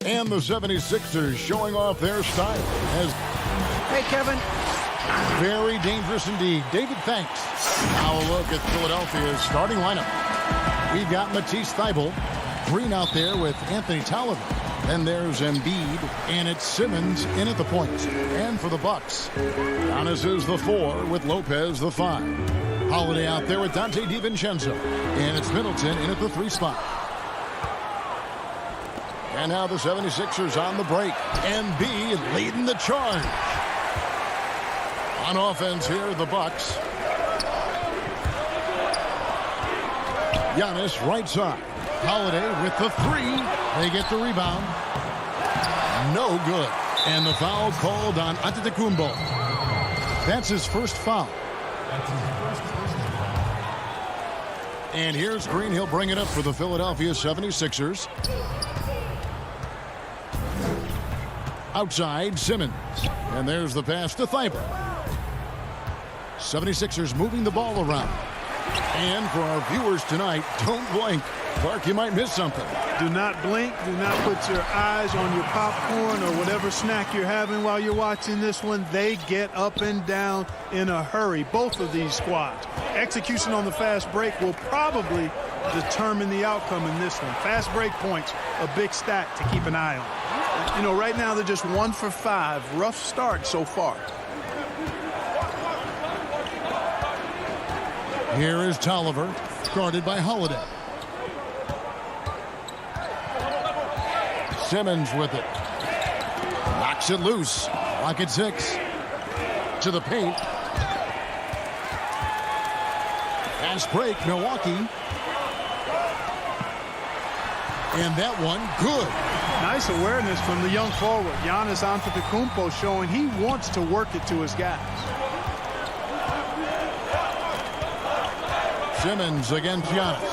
And the 76ers showing off their style as Hey, Kevin. very dangerous indeed. David, thanks. Now a look at Philadelphia's starting lineup. We've got Matisse Thybulle, Green out there with Anthony Tolliver. Then there's Embiid, and it's Simmons in at the point. And for the Bucks, Giannis is the 4 with Lopez the 5. Holiday out there with Dante DiVincenzo, and it's Middleton in at the 3 spot. And now the 76ers on the break. Embiid leading the charge. On offense here, the Bucks. Giannis right side. Holiday with the 3. They get the rebound. No good. And the foul called on Antetokounmpo. That's his first foul. And here's Green. He'll bring it up for the Philadelphia 76ers. Outside, Simmons. And there's the pass to Thybulle. 76ers moving the ball around. And for our viewers tonight, don't blink. Clark, you might miss something. Do not blink. Do not put your eyes on your popcorn or whatever snack you're having while you're watching this one. They get up and down in a hurry, both of these squads. Execution on the fast break will probably determine the outcome in this one. Fast break points, a big stat to keep an eye on. You know, right now they're just 1 for 5. Rough start so far. Here is Tolliver, guarded by Holiday. Simmons with it. Knocks it loose. Lock at 6. To the paint. Fast break, Milwaukee. And that one, good. Nice awareness from the young forward. Giannis Antetokounmpo showing he wants to work it to his guys. Simmons against Giannis.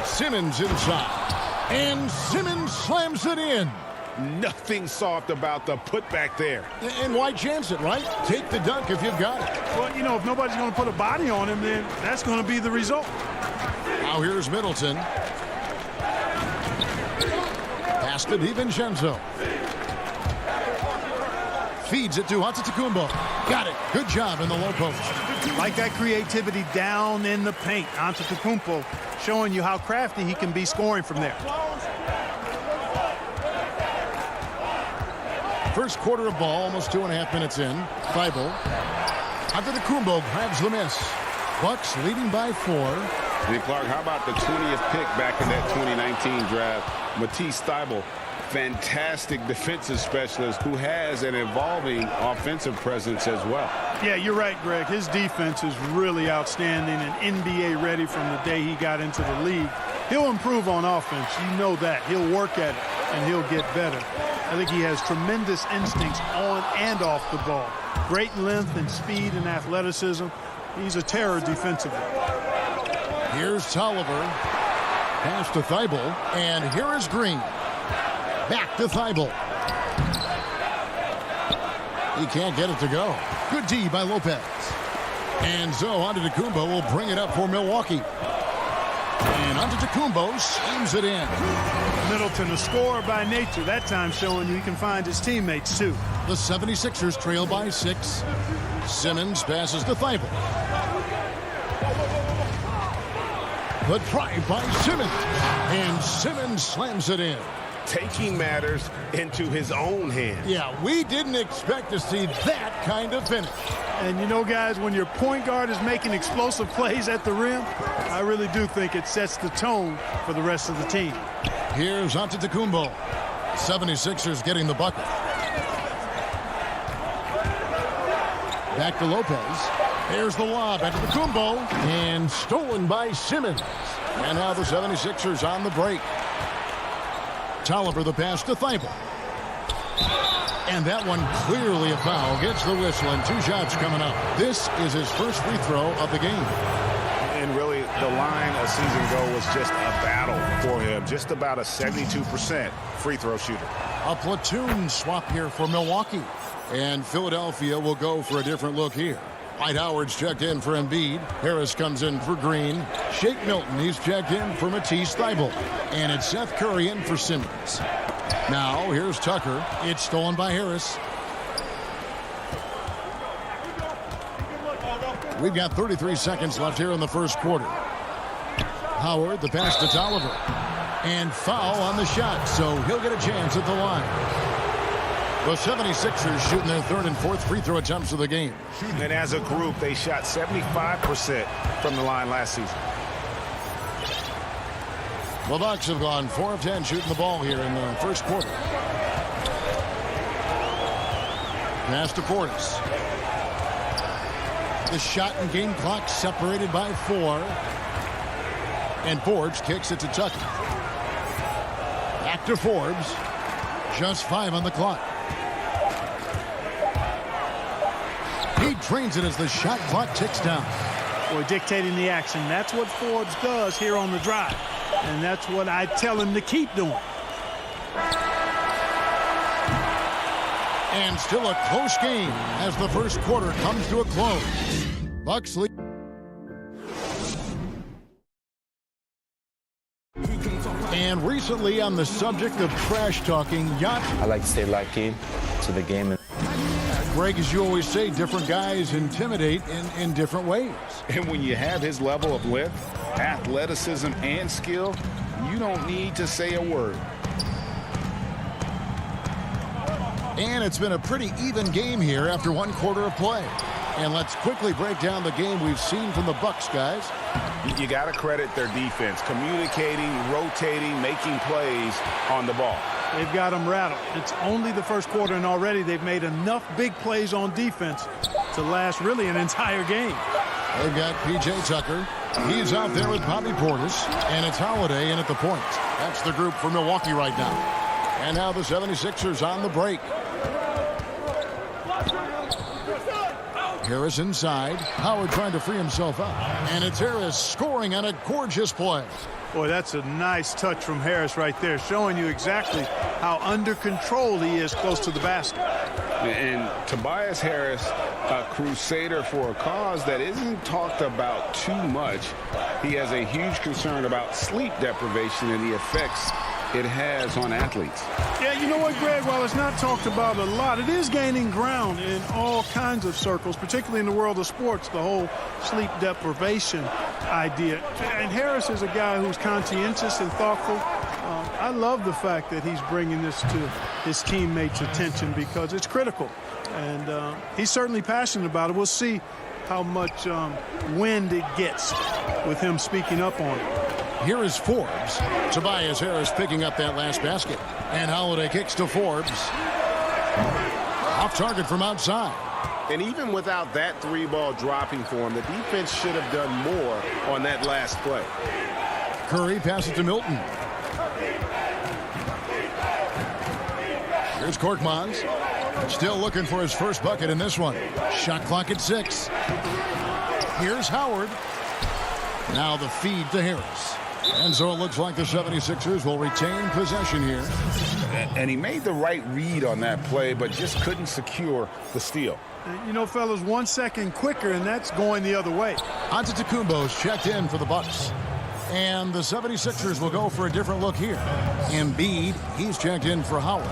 Simmons inside. And Simmons slams it in. Nothing soft about the putback there. And why chance it, right? Take the dunk if you've got it. Well, you know, if nobody's going to put a body on him, then that's going to be the result. Now here's Middleton. Pass to DiVincenzo. Feeds it to Antetokounmpo. Got it. Good job in the low post. Like that creativity down in the paint. Antetokounmpo showing you how crafty he can be scoring from there. First quarter of ball, almost 2.5 minutes in. Thybulle. Antetokounmpo grabs the miss. Bucks leading by 4. And Clark, how about the 20th pick back in that 2019 draft? Matisse Thybulle, fantastic defensive specialist who has an evolving offensive presence as well. Yeah, you're right, Greg. His defense is really outstanding and NBA ready from the day he got into the league. He'll improve on offense. You know that. He'll work at it, and he'll get better. I think he has tremendous instincts on and off the ball. Great length and speed and athleticism. He's a terror defensively. Here's Tolliver. Pass to Thybulle. And here is Green. Back to Thybulle. He can't get it to go. Good D by Lopez. And so Antetokounmpo will bring it up for Milwaukee. And Antetokounmpo slams it in. Middleton, a scorer by nature, that time showing you he can find his teammates too. The 76ers trail by 6. Simmons passes to Thybulle. The drive by Simmons. And Simmons slams it in. Taking matters into his own hands. Yeah, we didn't expect to see that kind of finish. And you know, guys, when your point guard is making explosive plays at the rim, I really do think it sets the tone for the rest of the team. Here's Antetokounmpo. 76ers getting the bucket. Back to Lopez. There's the lob. Antetokounmpo. And stolen by Simmons. And now the 76ers on the break. Tolliver the pass to Thybulle. And that one clearly a foul. Gets the whistle and 2 shots coming up. This is his first free throw of the game. And really, the line a season ago was just a battle for him. Just about a 72% free throw shooter. A platoon swap here for Milwaukee. And Philadelphia will go for a different look here. Dwight Howard's checked in for Embiid. Harris comes in for Green. Shake Milton, he's checked in for Matisse Thybulle. And it's Seth Curry in for Simmons. Now, here's Tucker. It's stolen by Harris. We've got 33 seconds left here in the first quarter. Howard, the pass to Tolliver. And foul on the shot, so he'll get a chance at the line. The 76ers shooting their third and fourth free throw attempts of the game. And as a group, they shot 75% from the line last season. The Bucks have gone 4 of 10 shooting the ball here in the first quarter. Pass to Portis. The shot and game clock separated by 4. And Forbes kicks it to Tucker. Back to Forbes. Just 5 on the clock. He drains it as the shot clock ticks down. Boy, dictating the action. That's what Forbes does here on the drive. And that's what I tell him to keep doing. And still a close game as the first quarter comes to a close. Bucks lead. And recently on the subject of trash talking, I like to stay locked in to the game. Greg, as you always say, different guys intimidate in different ways. And when you have his level of length, athleticism, and skill, you don't need to say a word. And it's been a pretty even game here after one quarter of play. And let's quickly break down the game we've seen from the Bucks, guys. You got to credit their defense, communicating, rotating, making plays on the ball. They've got them rattled. It's only the first quarter, and already they've made enough big plays on defense to last really an entire game. They've got P.J. Tucker. He's out there with Bobby Portis, and it's Holiday in at the point. That's the group for Milwaukee right now. And now the 76ers on the break. Harris inside. Howard trying to free himself up. And it's Harris scoring on a gorgeous play. Boy, that's a nice touch from Harris right there, showing you exactly how under control he is close to the basket. And Tobias Harris, a crusader for a cause that isn't talked about too much. He has a huge concern about sleep deprivation and the effects it has on athletes. Yeah, you know what, Greg? While it's not talked about a lot, it is gaining ground in all kinds of circles, particularly in the world of sports, the whole sleep deprivation idea. And Harris is a guy who's conscientious and thoughtful. I love the fact that he's bringing this to his teammates' attention because it's critical. And he's certainly passionate about it. We'll see how much wind it gets with him speaking up on it. Here is Forbes. Tobias Harris picking up that last basket. And Holiday kicks to Forbes. Off target from outside. And even without that three ball dropping for him, the defense should have done more on that last play. Curry passes to Milton. Here's Korkmaz. Still looking for his first bucket in this one. Shot clock at 6. Here's Howard. Now the feed to Harris. And so it looks like the 76ers will retain possession here. And he made the right read on that play, but just couldn't secure the steal. You know, fellas, 1 second quicker, and that's going the other way. Antetokounmpo's checked in for the Bucks. And the 76ers will go for a different look here. Embiid, he's checked in for Howard.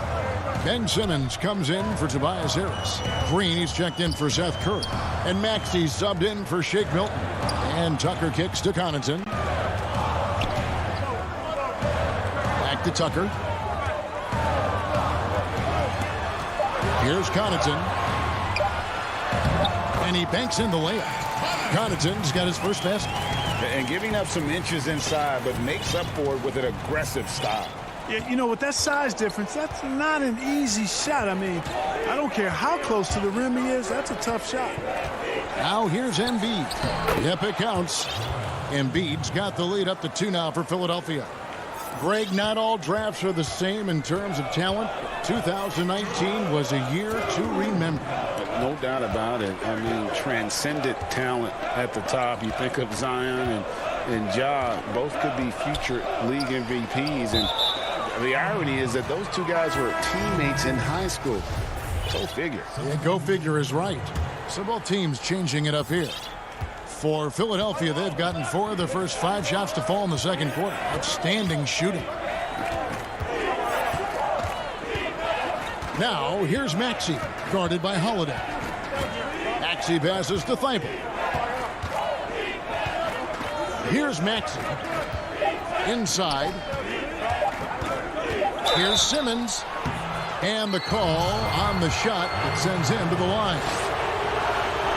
Ben Simmons comes in for Tobias Harris. Green, he's checked in for Seth Curry. And Maxey's subbed in for Shake Milton. And Tucker kicks to Connaughton. Back to Tucker. Here's Connaughton. And he banks in the layup. Connaughton's got his first basket. And giving up some inches inside, but makes up for it with an aggressive style. Yeah, you know, with that size difference, that's not an easy shot. I mean, I don't care how close to the rim he is, that's a tough shot. Now here's Embiid. Yep, it counts. Embiid's got the lead up to 2 now for Philadelphia. Greg, not all drafts are the same in terms of talent. 2019 was a year to remember. No doubt about it. I mean, transcendent talent at the top. You think of Zion and Ja, both could be future league MVPs. And the irony is that those two guys were teammates in high school. Go figure. Yeah, go figure is right. So both teams changing it up here. For Philadelphia, they've gotten 4 of their first 5 shots to fall in the second quarter. Outstanding shooting. Now, here's Maxey, guarded by Holiday. Maxey passes to Thibault. Here's Maxey. Inside. Here's Simmons. And the call on the shot that sends him to the line.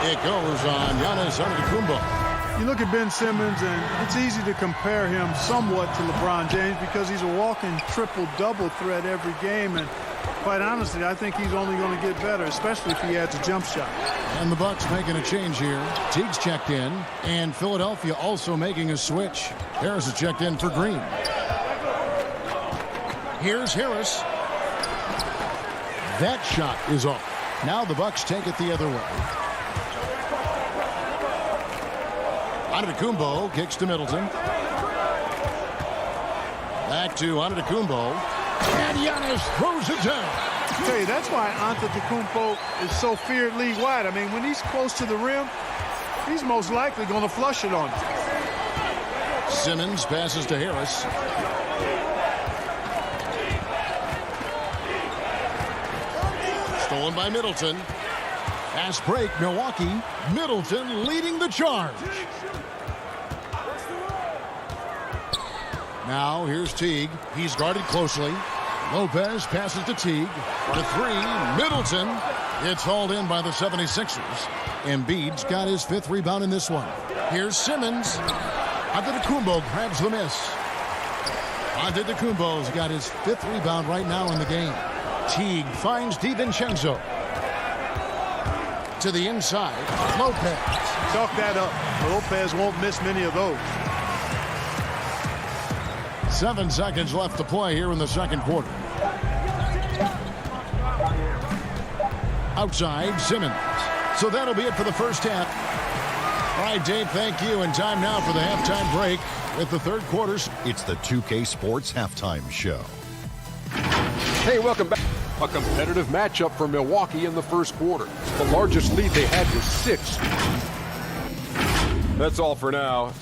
It goes on Giannis Antetokounmpo. You look at Ben Simmons, and it's easy to compare him somewhat to LeBron James because he's a walking triple-double threat every game. And quite honestly, I think he's only going to get better, especially if he adds a jump shot. And the Bucks making a change here. Teague's checked in, and Philadelphia also making a switch. Harris is checked in for Green. Here's Harris. That shot is off. Now the Bucks take it the other way. Antetokounmpo kicks to Middleton. Back to Antetokounmpo. And Giannis throws it down. I tell you, that's why Antetokounmpo is so feared league wide. I mean, when he's close to the rim, he's most likely going to flush it on you. Simmons passes to Harris. Stolen by Middleton. Fast break, Milwaukee. Middleton leading the charge. Now here's Teague. He's guarded closely. Lopez passes to Teague. The 3, Middleton. It's hauled in by the 76ers. Embiid's got his 5th rebound in this one. Here's Simmons. Antetokounmpo grabs the miss. Antetokounmpo's got his 5th rebound right now in the game. Teague finds DiVincenzo. To the inside, Lopez. Chalk that up. Lopez won't miss many of those. 7 seconds left to play here in the second quarter. Outside, Simmons. So that'll be it for the first half. All right, Dave, thank you. And time now for the halftime break with the third quarters. It's the 2K Sports Halftime Show. Hey, welcome back. A competitive matchup for Milwaukee in the first quarter. The largest lead they had was 6. That's all for now.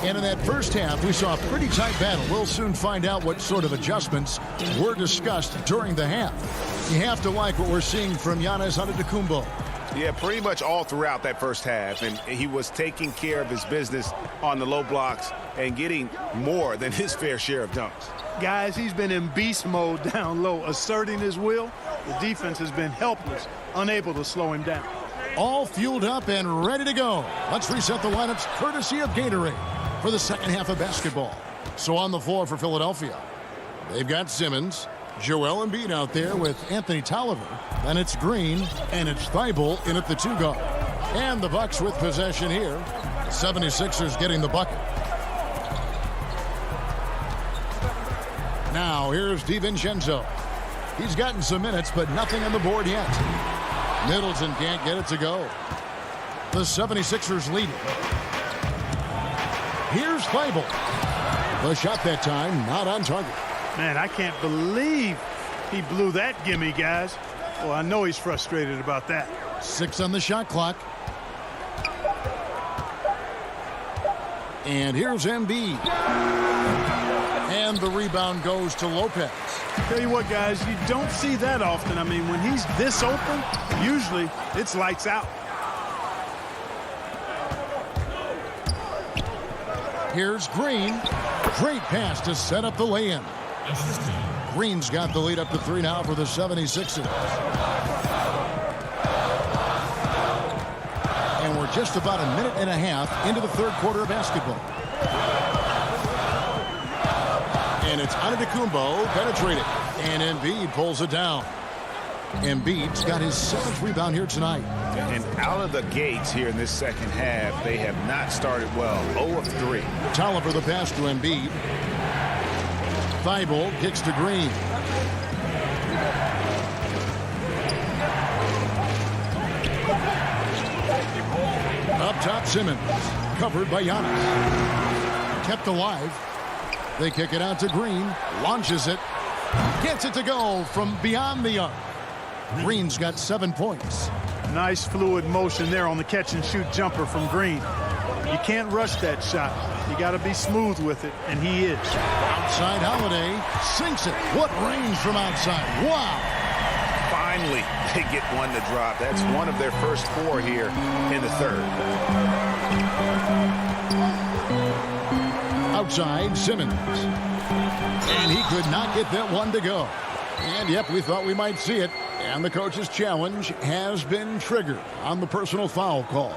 And in that first half, we saw a pretty tight battle. We'll soon find out what sort of adjustments were discussed during the half. You have to like what we're seeing from Giannis Antetokounmpo. Yeah, pretty much all throughout that first half. And he was taking care of his business on the low blocks and getting more than his fair share of dunks. Guys, he's been in beast mode down low, asserting his will. The defense has been helpless, unable to slow him down. All fueled up and ready to go. Let's reset the lineups courtesy of Gatorade for the second half of basketball. So on the floor for Philadelphia, they've got Simmons, Joel Embiid out there with Anthony Tolliver. Then it's Green, and it's Thibault in at the 2 guard. And the Bucks with possession here. 76ers getting the bucket. Now here's DiVincenzo. He's gotten some minutes, but nothing on the board yet. Middleton can't get it to go. The 76ers lead it. Here's Thibault. The shot that time, not on target. Man, I can't believe he blew that gimme, guys. Well, I know he's frustrated about that. 6 on the shot clock. And here's Embiid. And the rebound goes to Lopez. Tell you what, guys, you don't see that often. I mean, when he's this open, usually it's lights out. Here's Green. Great pass to set up the lay-in. Green's got the lead up to 3 now for the 76ers. And we're just about a minute and a half into the third quarter of basketball. And it's Antetokounmpo penetrated. And Embiid pulls it down. Embiid's got his 7th rebound here tonight. And out of the gates here in this second half, they have not started well. 0 of 3. Tolliver the pass to Embiid. Thibault kicks to Green. Up top, Simmons. Covered by Giannis. kept alive. They kick it out to Green. Launches it. Gets it to go from beyond the arc. Green's got 7 points. Nice fluid motion there on the catch-and-shoot jumper from Green. You can't rush that shot. You got to be smooth with it, and he is. Outside Holiday sinks it. What range from outside. Wow. Finally, they get one to drop. That's one of their first 4 here in the third. Outside Simmons. And he could not get that one to go. And, yep, we thought we might see it. And the coach's challenge has been triggered on the personal foul call.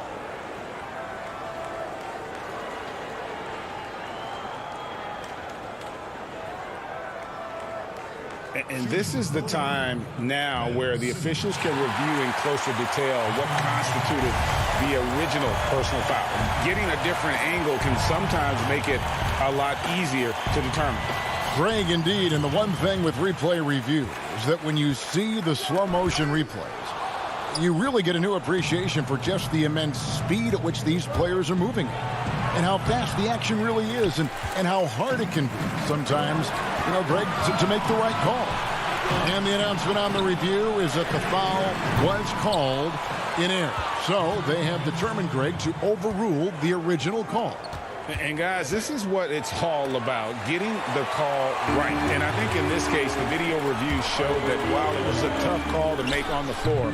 And this is the time now where the officials can review in closer detail what constituted the original personal foul. Getting a different angle can sometimes make it a lot easier to determine. Greg, indeed, and the one thing with replay review is that when you see the slow motion replays, you really get a new appreciation for just the immense speed at which these players are moving and how fast the action really is and how hard it can be sometimes, you know, Greg, to make the right call. And the announcement on the review is that the foul was called in error. So they have determined, Greg, to overrule the original call. And, guys, this is what it's all about, getting the call right. And I think in this case, the video review showed that while it was a tough call to make on the floor,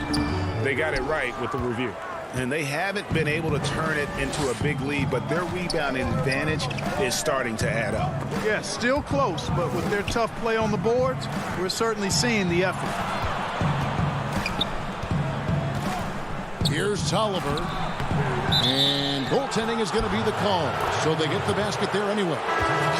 they got it right with the review. And they haven't been able to turn it into a big lead, but their rebounding advantage is starting to add up. Yeah, still close, but with their tough play on the boards, we're certainly seeing the effort. Here's Tolliver. And goaltending is going to be the call. So they get the basket there anyway.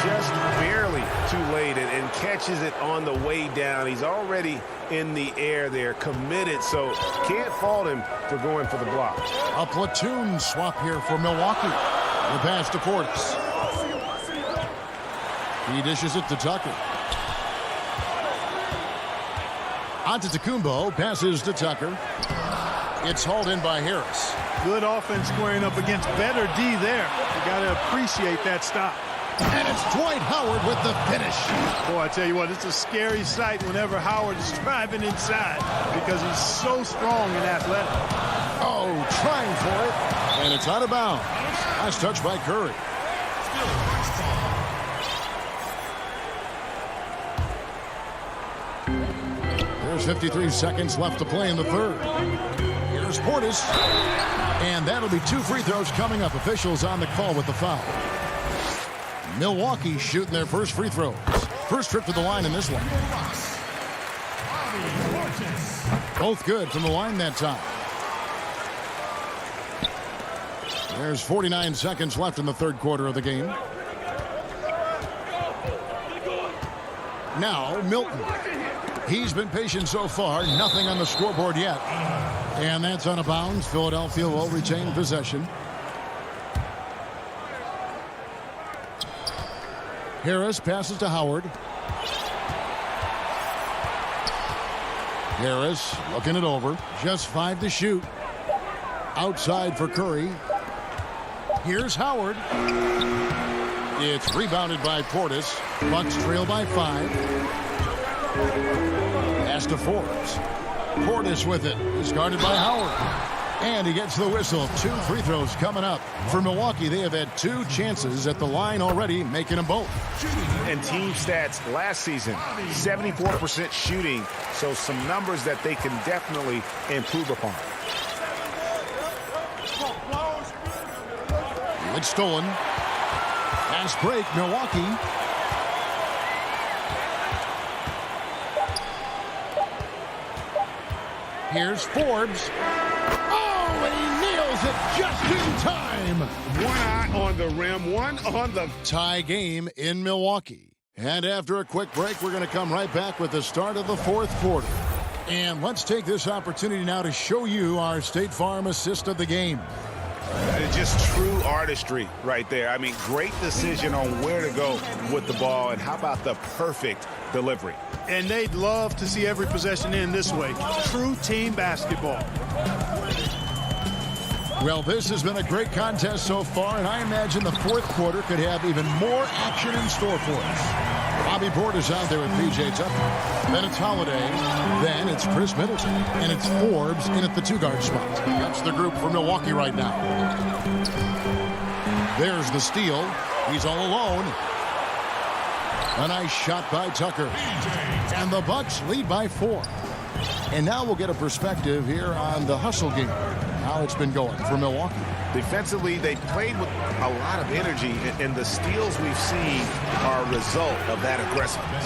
Just barely too late and catches it on the way down. He's already in the air there, committed, so can't fault him for going for the block. A platoon swap here for Milwaukee. The pass to Portis. He dishes it to Tucker. Antetokounmpo passes to Tucker. It's hauled in by Harris. Good offense squaring up against better D there. You got to appreciate that stop. And it's Dwight Howard with the finish. Boy, I tell you what, it's a scary sight whenever Howard is driving inside because he's so strong and athletic. Oh, trying for it. And it's out of bounds. Nice touch by Curry. There's 53 seconds left to play in the third. Here's Portis. And that'll be 2 free throws coming up. Officials on the call with the foul. Milwaukee shooting their first free throws. First trip to the line in this one. Both good from the line that time. There's 49 seconds left in the third quarter of the game. Now Milton. He's been patient so far. Nothing on the scoreboard yet. And that's out of bounds. Philadelphia will retain possession. Harris passes to Howard. Harris looking it over. Just 5 to shoot. Outside for Curry. Here's Howard. It's rebounded by Portis. Bucks trail by 5. Pass to Forbes. Portis with it. He's guarded by Howard. And he gets the whistle. 2 free throws coming up. For Milwaukee, they have had 2 chances at the line already, making them both. And team stats last season, 74% shooting. So some numbers that they can definitely improve upon. It's stolen. Fast break, Milwaukee. Here's Forbes. Oh, and he nails it just in time. One eye on the rim, one on the Tie game in Milwaukee. And after a quick break, we're going to come right back with the start of the fourth quarter. And let's take this opportunity now to show you our State Farm assist of the game. Just true artistry right there. I mean, great decision on where to go with the ball, and how about the perfect delivery? And they'd love to see every possession end this way. True team basketball. Well, this has been a great contest so far, and I imagine the fourth quarter could have even more action in store for us. Bobby Portis out there with P.J. Tucker. Then it's Holiday. Then it's Chris Middleton. And it's Forbes in at the two-guard spot. That's the group for Milwaukee right now. There's the steal. He's all alone. A nice shot by Tucker. And the Bucks lead by 4. And now we'll get a perspective here on the hustle game. How it's been going for Milwaukee. Defensively, they played with a lot of energy, and the steals we've seen are a result of that aggressiveness.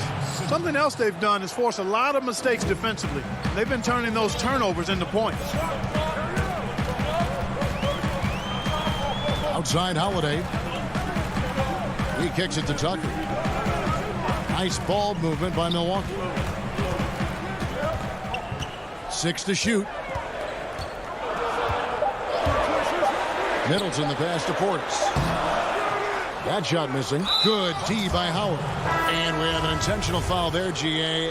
Something else they've done is force a lot of mistakes defensively. They've been turning those turnovers into points. Outside Holiday. He kicks it to Tucker. Nice ball movement by Milwaukee. 6 to shoot. Middleton the pass to Portis. That shot missing. Good D by Howard. And we have an intentional foul there, GA.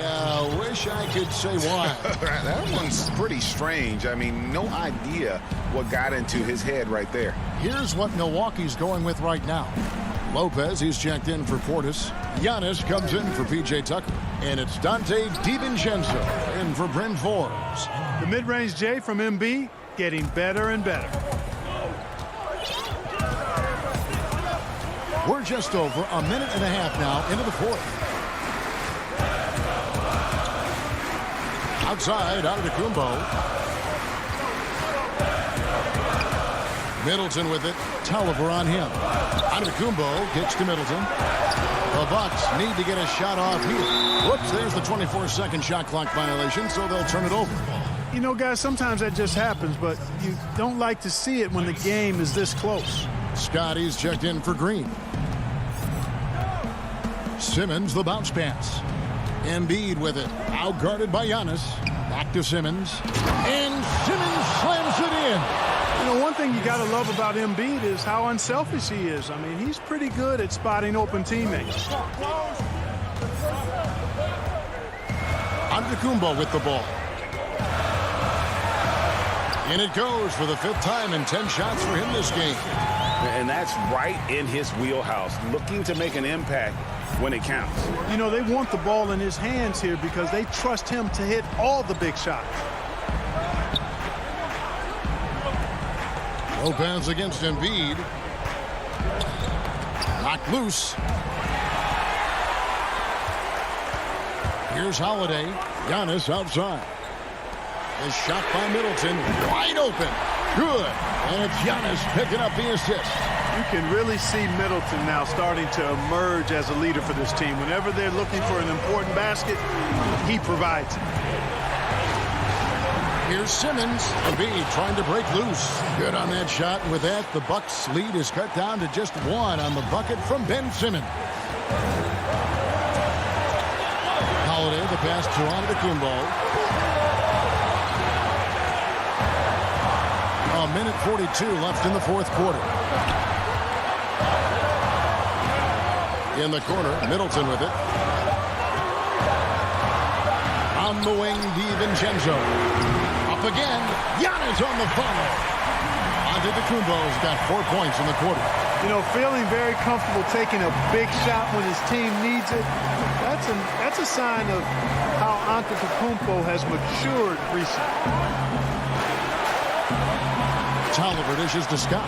Wish I could say why. That one's pretty strange. I mean, no idea what got into his head right there. Here's what Milwaukee's going with right now. Lopez, he's checked in for Portis. Giannis comes in for P.J. Tucker. And it's Dante DiVincenzo in for Bryn Forbes. The mid-range J from MB getting better and better. We're just over a minute and a half now into the fourth. Outside, Antetokounmpo. Middleton with it. Tolliver on him. Antetokounmpo gets to Middleton. The Bucks need to get a shot off here. Whoops, there's the 24-second shot clock violation, so they'll turn it over. You know, guys, sometimes that just happens, but you don't like to see it when the game is this close. Scotty's checked in for Green. Simmons, the bounce pass. Embiid with it. Outguarded by Giannis. Back to Simmons. And Simmons slams it in. You know, one thing you got to love about Embiid is how unselfish he is. I mean, he's pretty good at spotting open teammates. Antetokounmpo with the ball. And it goes for the 5th time and 10 shots for him this game. And that's right in his wheelhouse, looking to make an impact when it counts. You know, they want the ball in his hands here because they trust him to hit all the big shots. Lopez against Embiid. Knocked loose. Here's Holiday. Giannis outside. The shot by Middleton. Wide open. Good. And it's Giannis picking up the assist. You can really see Middleton now starting to emerge as a leader for this team. Whenever they're looking for an important basket, he provides it. Here's Simmons. Embiid trying to break loose. Good on that shot. And with that, the Bucks' lead is cut down to just 1 on the bucket from Ben Simmons. Holiday, the pass to Antetokounmpo. A minute 42 left in the fourth quarter. In the corner, Middleton with it. On the wing, DiVincenzo. Up again, Giannis on the follow. Antetokounmpo's got 4 points in the quarter. You know, feeling very comfortable taking a big shot when his team needs it. That's a sign of how Antetokounmpo has matured recently. Tolliver dishes to Scott.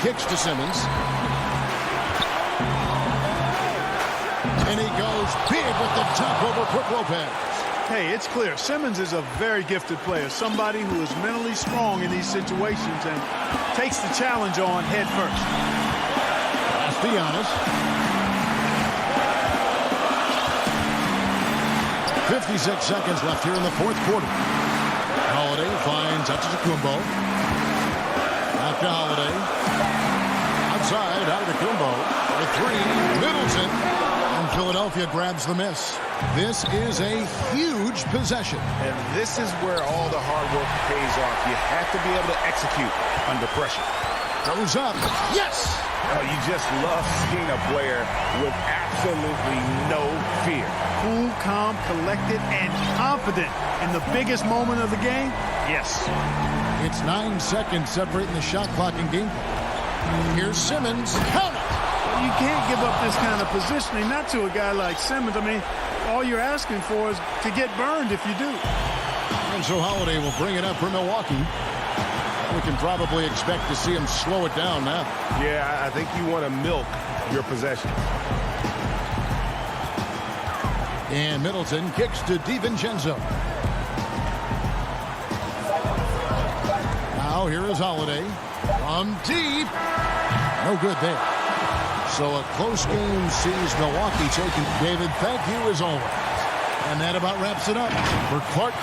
Kicks to Simmons. And he goes big with the top over Brook Lopez. Hey, it's clear. Simmons is a very gifted player, somebody who is mentally strong in these situations and takes the challenge on head first. Pass to Giannis. 56 seconds left here in the fourth quarter. Holiday finds Antetokounmpo. Back to Holiday. Outside, Antetokounmpo. The 3, Middleton. And Philadelphia grabs the miss. This is a huge possession. And this is where all the hard work pays off. You have to be able to execute under pressure. Goes up. Yes! Oh, you just love seeing a player with absolutely no fear. Cool, calm, collected, and confident in the biggest moment of the game? Yes. It's 9 seconds separating the shot clock and game clock. Here's Simmons. Count it! You can't give up this kind of positioning, not to a guy like Simmons. I mean, all you're asking for is to get burned if you do. And so Holiday will bring it up for Milwaukee. We can probably expect to see him slow it down now. Yeah, I think you want to milk your possession. And Middleton kicks to DiVincenzo. Now here is Holiday. From deep. No good there. So a close game sees Milwaukee taking. David, thank you as always. And that about wraps it up for Clark.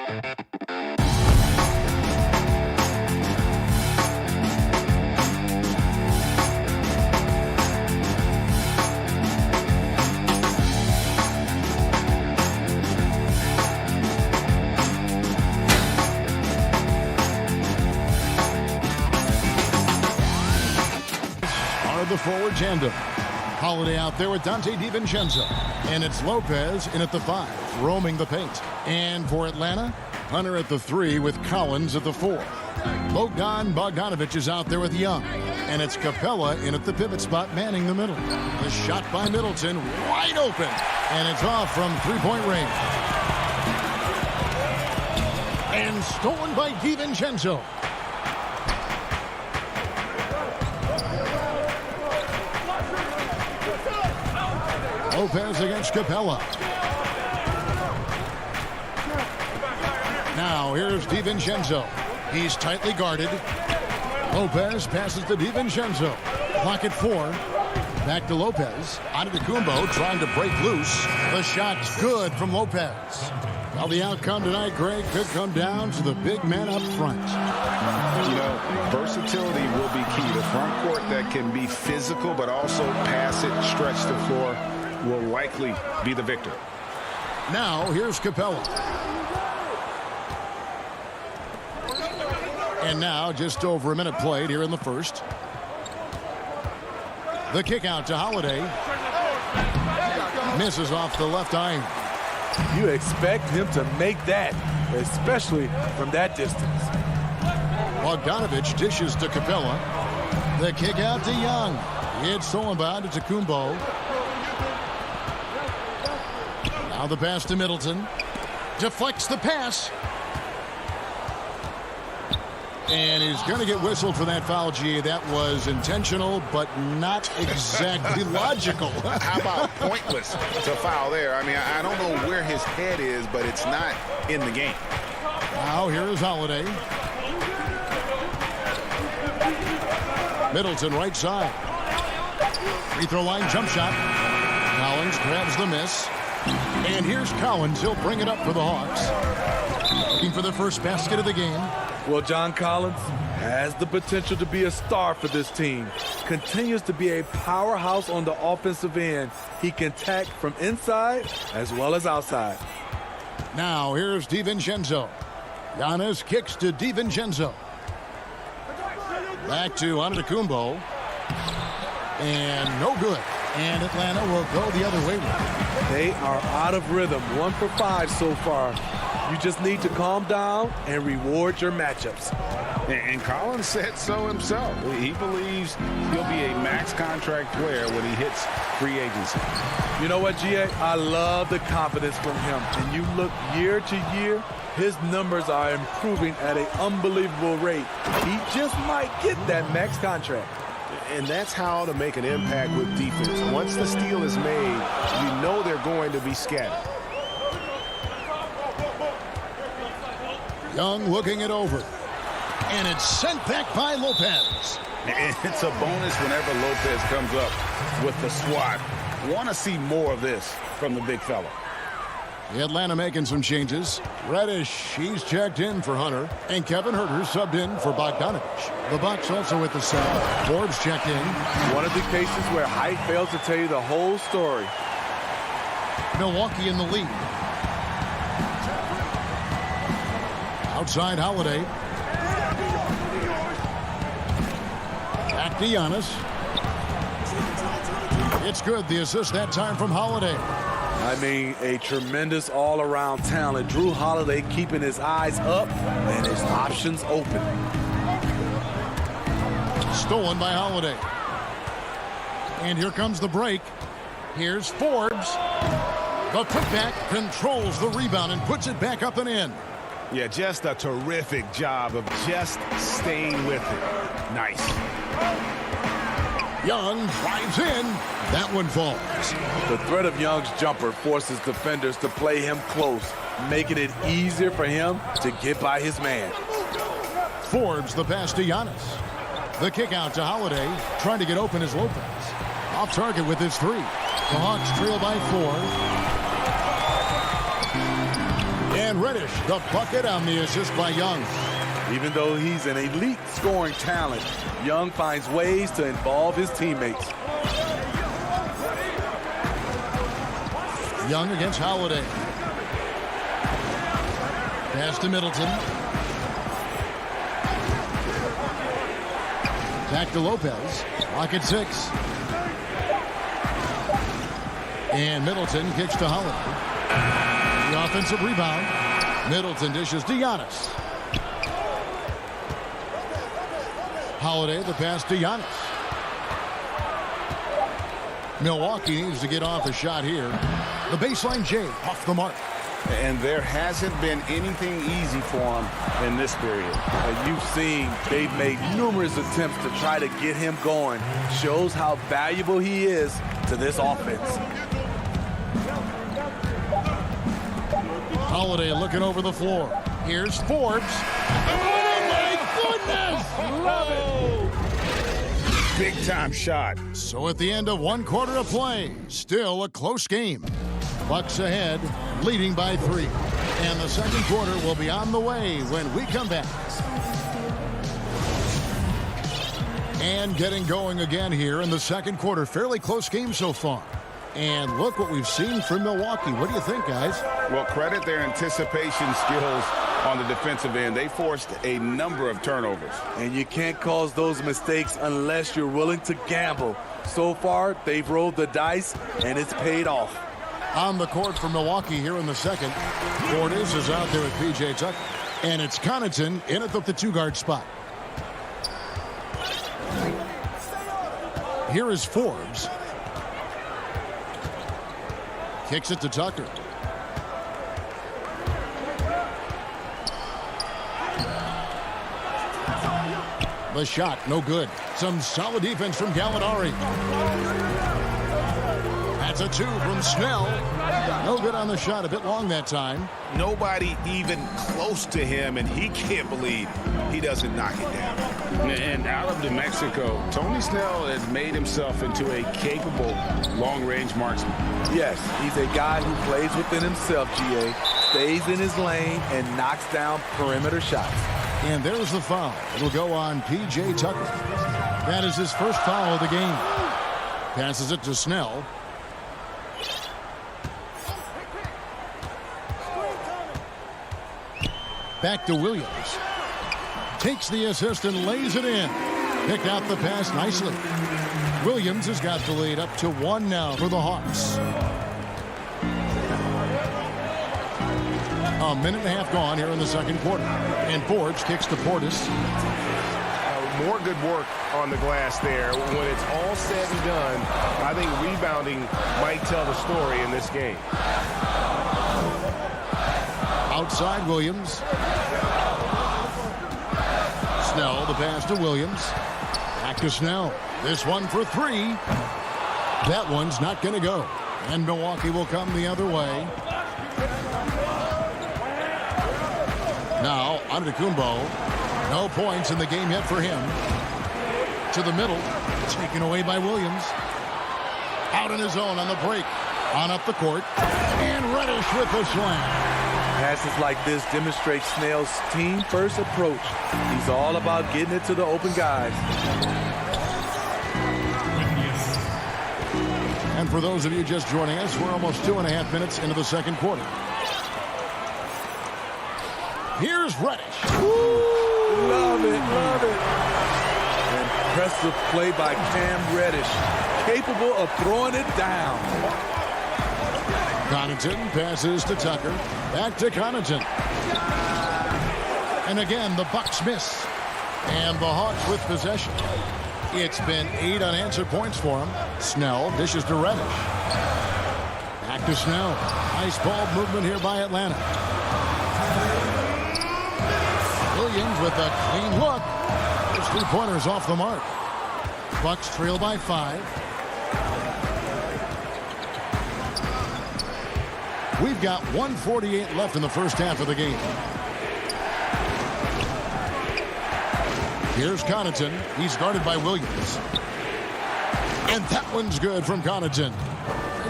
The forward tandem. Holiday out there with Dante DiVincenzo. And it's Lopez in at the 5, roaming the paint. And for Atlanta, Hunter at the 3 with Collins at the 4. Bogdanovich is out there with Young. And it's Capella in at the pivot spot, manning the middle. The shot by Middleton, wide open. And it's off from three-point range. And stolen by DiVincenzo. Lopez against Capella. Now here's DiVincenzo. He's tightly guarded. Lopez passes to DiVincenzo. Clock at 4. Back to Lopez. Antetokounmpo trying to break loose. The shot's good from Lopez. Well, the outcome tonight, Greg, could come down to the big man up front. You know, versatility will be key. The front court that can be physical but also pass it, stretch the floor, will likely be the victor. Now, here's Capella. And now, just over a minute played here in the first. The kick out to Holiday. Misses off the left iron. You expect him to make that, especially from that distance. Bogdanovich dishes to Capella. The kick out to Young. It's stolen by Antetokounmpo. Now the pass to Middleton. Deflects the pass. And he's going to get whistled for that foul, G. That was intentional, but not exactly logical. How about pointless to foul there? I mean, I don't know where his head is, but it's not in the game. Now here is Holiday. Middleton right side. Free throw line jump shot. Collins grabs the miss. And here's Collins. He'll bring it up for the Hawks. Looking for the first basket of the game. Well, John Collins has the potential to be a star for this team. Continues to be a powerhouse on the offensive end. He can attack from inside as well as outside. Now here's DiVincenzo. Giannis kicks to DiVincenzo. Back to Antetokounmpo. And no good. And Atlanta will go the other way with it. They are out of rhythm. 1 for 5 so far. You just need to calm down and reward your matchups. And Collins said so himself. He believes he'll be a max contract player when he hits free agency. You know what, G.A.? I love the confidence from him. And you look year to year, his numbers are improving at an unbelievable rate. He just might get that max contract. And that's how to make an impact with defense. Once the steal is made, you know they're going to be scattered. Young looking it over. And it's sent back by Lopez. And it's a bonus whenever Lopez comes up with the swat. Want to see more of this from the big fella. The Atlanta making some changes. Reddish, he's checked in for Hunter. And Kevin Huerter subbed in for Bogdanovich. The Bucks also with the sub. Forbes checked in. One of the cases where height fails to tell you the whole story. Milwaukee in the lead. Outside Holiday. Back to Giannis. It's good. The assist that time from Holiday. I mean, a tremendous all-around talent. Drew Holiday keeping his eyes up and his options open. Stolen by Holiday. And here comes the break. Here's Forbes. The putback controls the rebound and puts it back up and in. Yeah, just a terrific job of just staying with it. Nice. Young drives in. That one falls. The threat of Young's jumper forces defenders to play him close, making it easier for him to get by his man. Forbes the pass to Giannis. The kick out to Holiday. Trying to get open is Lopez. Off target with his 3. The Hawks trail by 4. And Reddish, the bucket on the assist by Young. Even though he's an elite scoring talent, Young finds ways to involve his teammates. Young against Holiday. Pass to Middleton. Back to Lopez. Lock at 6. And Middleton kicks to Holiday. The offensive rebound. Middleton dishes to Giannis. Holiday, the pass to Giannis. Milwaukee needs to get off a shot here. The baseline J off the mark. And there hasn't been anything easy for him in this period. You've seen they've made numerous attempts to try to get him going. Shows how valuable he is to this offense. Holiday looking over the floor. Here's Forbes. Oh, my goodness! Love it! Big time shot. So at the end of 1 quarter of play, still a close game. Bucks ahead, leading by 3. And the second quarter will be on the way when we come back. And getting going again here in the second quarter. Fairly close game so far. And look what we've seen from Milwaukee. What do you think, guys? Well, credit their anticipation skills on the defensive end. They forced a number of turnovers. And you can't cause those mistakes unless you're willing to gamble. So far, they've rolled the dice, and it's paid off. On the court for Milwaukee here in the second. Portis is out there with P.J. Tucker. And it's Connaughton in at the 2-guard spot. Here is Forbes. Kicks it to Tucker. The shot, no good. Some solid defense from Gallinari. That's a 2 from Snell. No good on the shot, a bit long that time. Nobody even close to him, and he can't believe he doesn't knock it down. And out of New Mexico, Tony Snell has made himself into a capable long-range marksman. Yes, he's a guy who plays within himself, GA, stays in his lane, and knocks down perimeter shots. And there's the foul. It'll go on P.J. Tucker. That is his first foul of the game. Passes it to Snell. Back to Williams. Takes the assist and lays it in. Picked out the pass nicely. Williams has got the lead up to 1 now for the Hawks. A minute and a half gone here in the second quarter. And Forbes kicks to Portis. More good work on the glass there. When it's all said and done, I think rebounding might tell the story in this game. Outside Williams. Snell, the pass to Williams. Back to Snell. This one for 3. That one's not going to go. And Milwaukee will come the other way. Now, Antetokounmpo. No points in the game yet for him. To the middle. Taken away by Williams. Out in his own on the break. On up the court. And Reddish with the slam. Passes like this demonstrate Snell's team-first approach. He's all about getting it to the open guys. And for those of you just joining us, we're almost 2.5 minutes into the second quarter. Here's Reddish. Woo! Love it, love it. Impressive play by Cam Reddish. Capable of throwing it down. Connaughton passes to Tucker. Back to Connaughton. And again, the Bucks miss. And the Hawks with possession. It's been 8 unanswered points for him. Snell dishes to Reddish. Back to Snell. Nice ball movement here by Atlanta. Williams with a clean look. Those 3-pointers off the mark. Bucks trail by 5. We've got 1:48 left in the first half of the game. Here's Connaughton. He's guarded by Williams. And that one's good from Connaughton.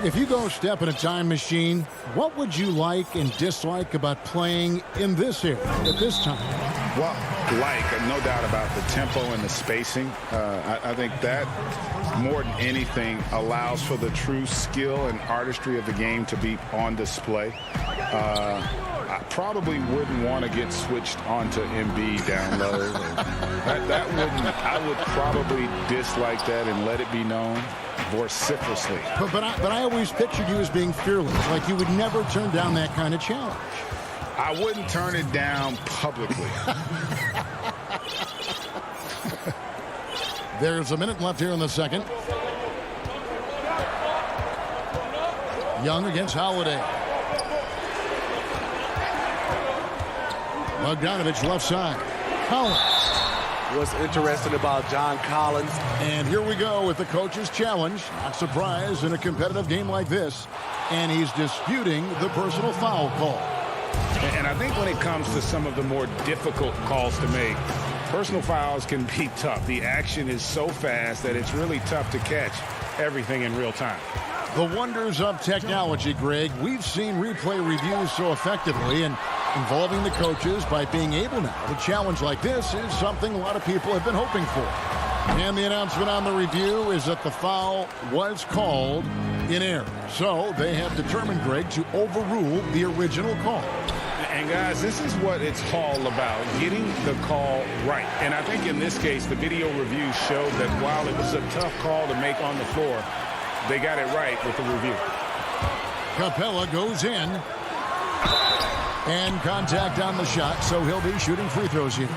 If you go step in a time machine, what would you like and dislike about playing in this era at this time? Well, no doubt about the tempo and the spacing. I think that more than anything allows for the true skill and artistry of the game to be on display. I probably wouldn't want to get switched onto Embiid down low. I would probably dislike that and let it be known vociferously. But I always pictured you as being fearless, like you would never turn down that kind of challenge. I wouldn't turn it down publicly. There's a minute left here in the second. Young against Holiday. Bogdanovich left side. Collins. What's interesting about John Collins? And here we go with the coach's challenge. Not surprised in a competitive game like this. And he's disputing the personal foul call. And I think when it comes to some of the more difficult calls to make, personal fouls can be tough. The action is so fast that it's really tough to catch everything in real time. The wonders of technology, Greg. We've seen replay reviews so effectively, and involving the coaches by being able now to challenge like this is something a lot of people have been hoping for. And the announcement on the review is that the foul was called in error. So they have determined, Greg, to overrule the original call. And guys, this is what it's all about, getting the call right. And I think in this case, the video review showed that while it was a tough call to make on the floor, they got it right with the review. Capella goes in. And contact on the shot, so he'll be shooting free throws here.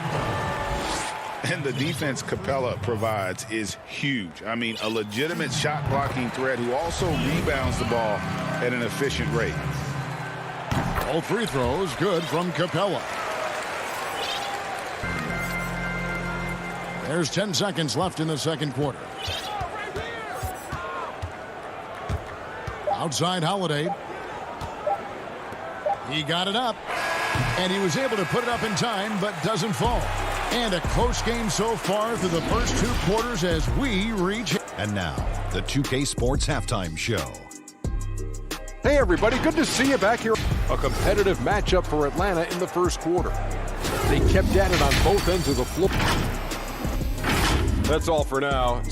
And the defense Capella provides is huge. I mean, a legitimate shot blocking threat who also rebounds the ball at an efficient rate. All free throws good from Capella. There's 10 seconds left in the second quarter. Outside Holiday. He got it up, and he was able to put it up in time, but doesn't fall. And a close game so far through the first two quarters as we reach. And now, the 2K Sports Halftime Show. Hey, everybody. Good to see you back here. A competitive matchup for Atlanta in the first quarter. They kept at it on both ends of the floor. That's all for now.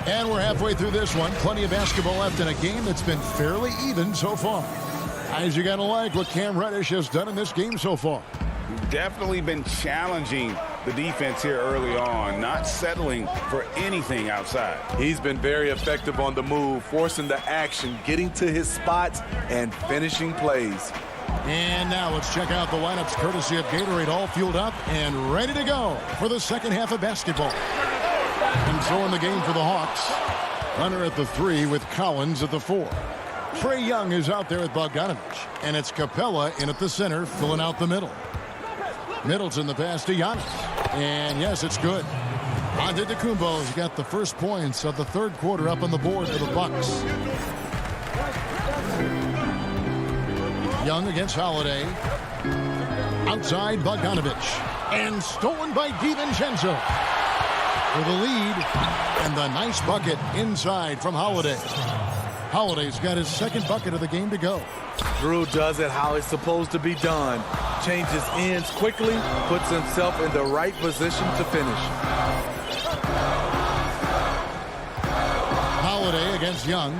And we're halfway through this one. Plenty of basketball left in a game that's been fairly even so far. Guys, you got to like what Cam Reddish has done in this game so far. Definitely been challenging the defense here early on, not settling for anything outside. He's been very effective on the move, forcing the action, getting to his spots, and finishing plays. And now let's check out the lineups courtesy of Gatorade, all fueled up and ready to go for the second half of basketball. And so in the game for the Hawks, Hunter at the 3 with Collins at the 4. Trae Young is out there with Bogdanovich, and it's Capella in at the center, filling out the middle. Middleton the pass to Giannis, and yes, it's good. Antetokounmpo's got the first points of the third quarter up on the board for the Bucks. Young against Holiday. Outside Bogdanovich, and stolen by DiVincenzo. For the lead, and the nice bucket inside from Holiday. Holiday's got his second bucket of the game to go. Drew does it how it's supposed to be done. Changes ends quickly, puts himself in the right position to finish. Holiday against Young.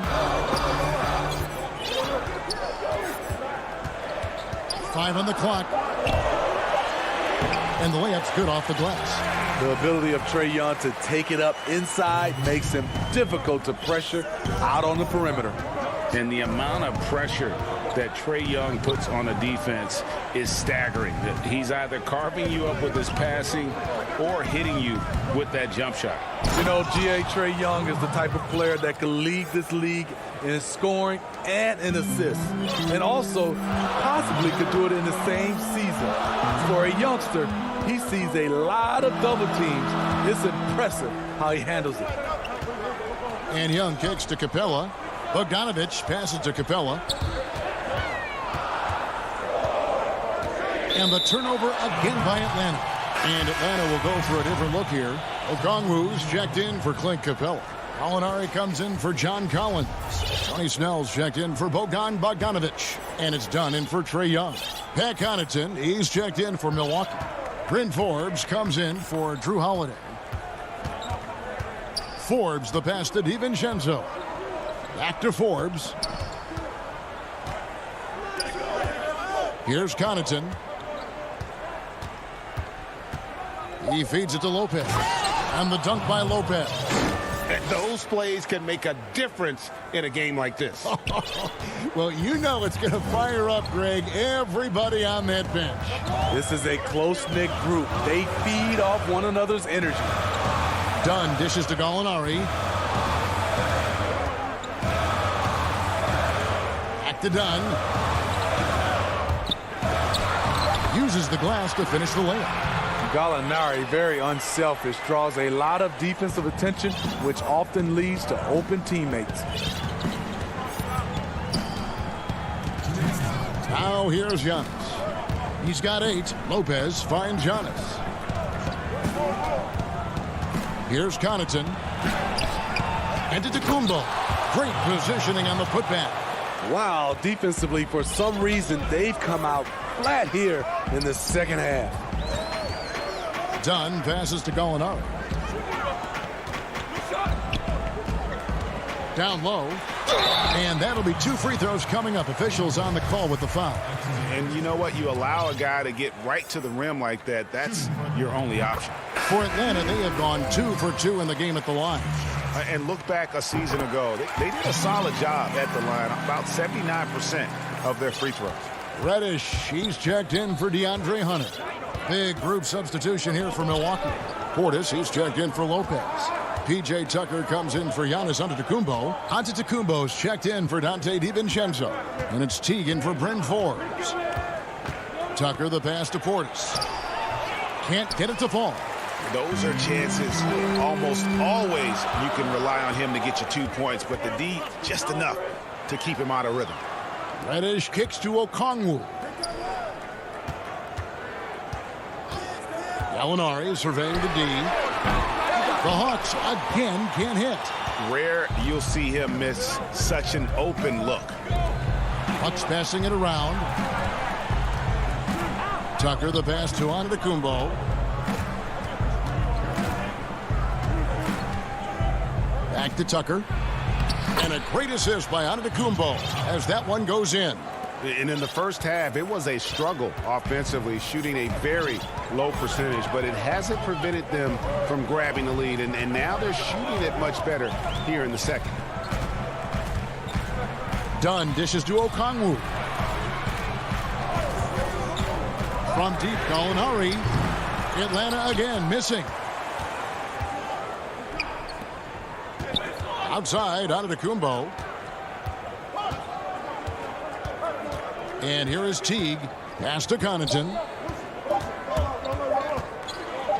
Five on the clock. And the layup's good off the glass. The ability of Trae Young to take it up inside makes him difficult to pressure out on the perimeter. And the amount of pressure that Trae Young puts on a defense is staggering. He's either carving you up with his passing or hitting you with that jump shot. You know, Trae Young is the type of player that can lead this league in scoring and in assists, and also possibly could do it in the same season. For a youngster, he sees a lot of double teams. It's impressive how he handles it. And Young kicks to Capella. Bogdanovich passes to Capella. And the turnover again by Atlanta. And Atlanta will go for a different look here. Okongwu's checked in for Clint Capella. Gallinari comes in for John Collins. Tony Snell's checked in for Bogdan Bogdanovic. And it's done in for Trae Young. Pat Connaughton, he's checked in for Milwaukee. Bryn Forbes comes in for Drew Holiday. Forbes, the pass to DiVincenzo. Back to Forbes. Here's Connaughton. He feeds it to Lopez. And the dunk by Lopez. Those plays can make a difference in a game like this. Well, you know it's going to fire up, Greg, everybody on that bench. This is a close-knit group. They feed off one another's energy. Dunn dishes to Gallinari. Back to Dunn. Uses the glass to finish the layup. Gallinari, very unselfish, draws a lot of defensive attention, which often leads to open teammates. Now here's Giannis. He's got 8. Lopez finds Giannis. Here's Connaughton. And to Antetokounmpo. Great positioning on the putback. Wow, defensively, for some reason, they've come out flat here in the second half. Dunn passes to Gallinari. Down low. And that'll be 2 free throws coming up. Officials on the call with the foul. And you know what? You allow a guy to get right to the rim like that. That's your only option. For Atlanta, they have gone 2 for 2 in the game at the line. And look back a season ago. They did a solid job at the line. About 79% of their free throws. Reddish, he's checked in for DeAndre Hunter. Big group substitution here for Milwaukee. Portis, he's checked in for Lopez. P.J. Tucker comes in for Giannis Antetokounmpo. Antetokounmpo's checked in for Dante DiVincenzo. And it's Teague in for Bryn Forbes. Tucker the pass to Portis. Can't get it to fall. Those are chances. Almost always you can rely on him to get you 2 points, but the D just enough to keep him out of rhythm. Reddish kicks to Okongwu. Gallinari surveying the D. The Hawks again can't hit. Rare you'll see him miss such an open look. Bucks passing it around. Tucker the pass to Antetokounmpo. Back to Tucker. And a great assist by Antetokounmpo as that one goes in. And in the first half, it was a struggle offensively, shooting a very low percentage, but it hasn't prevented them from grabbing the lead. And now they're shooting it much better here in the second. Dunn dishes to Okongwu. From deep, Gallinari. Atlanta again missing. Outside, Antetokounmpo. And here is Teague. Pass to Connaughton.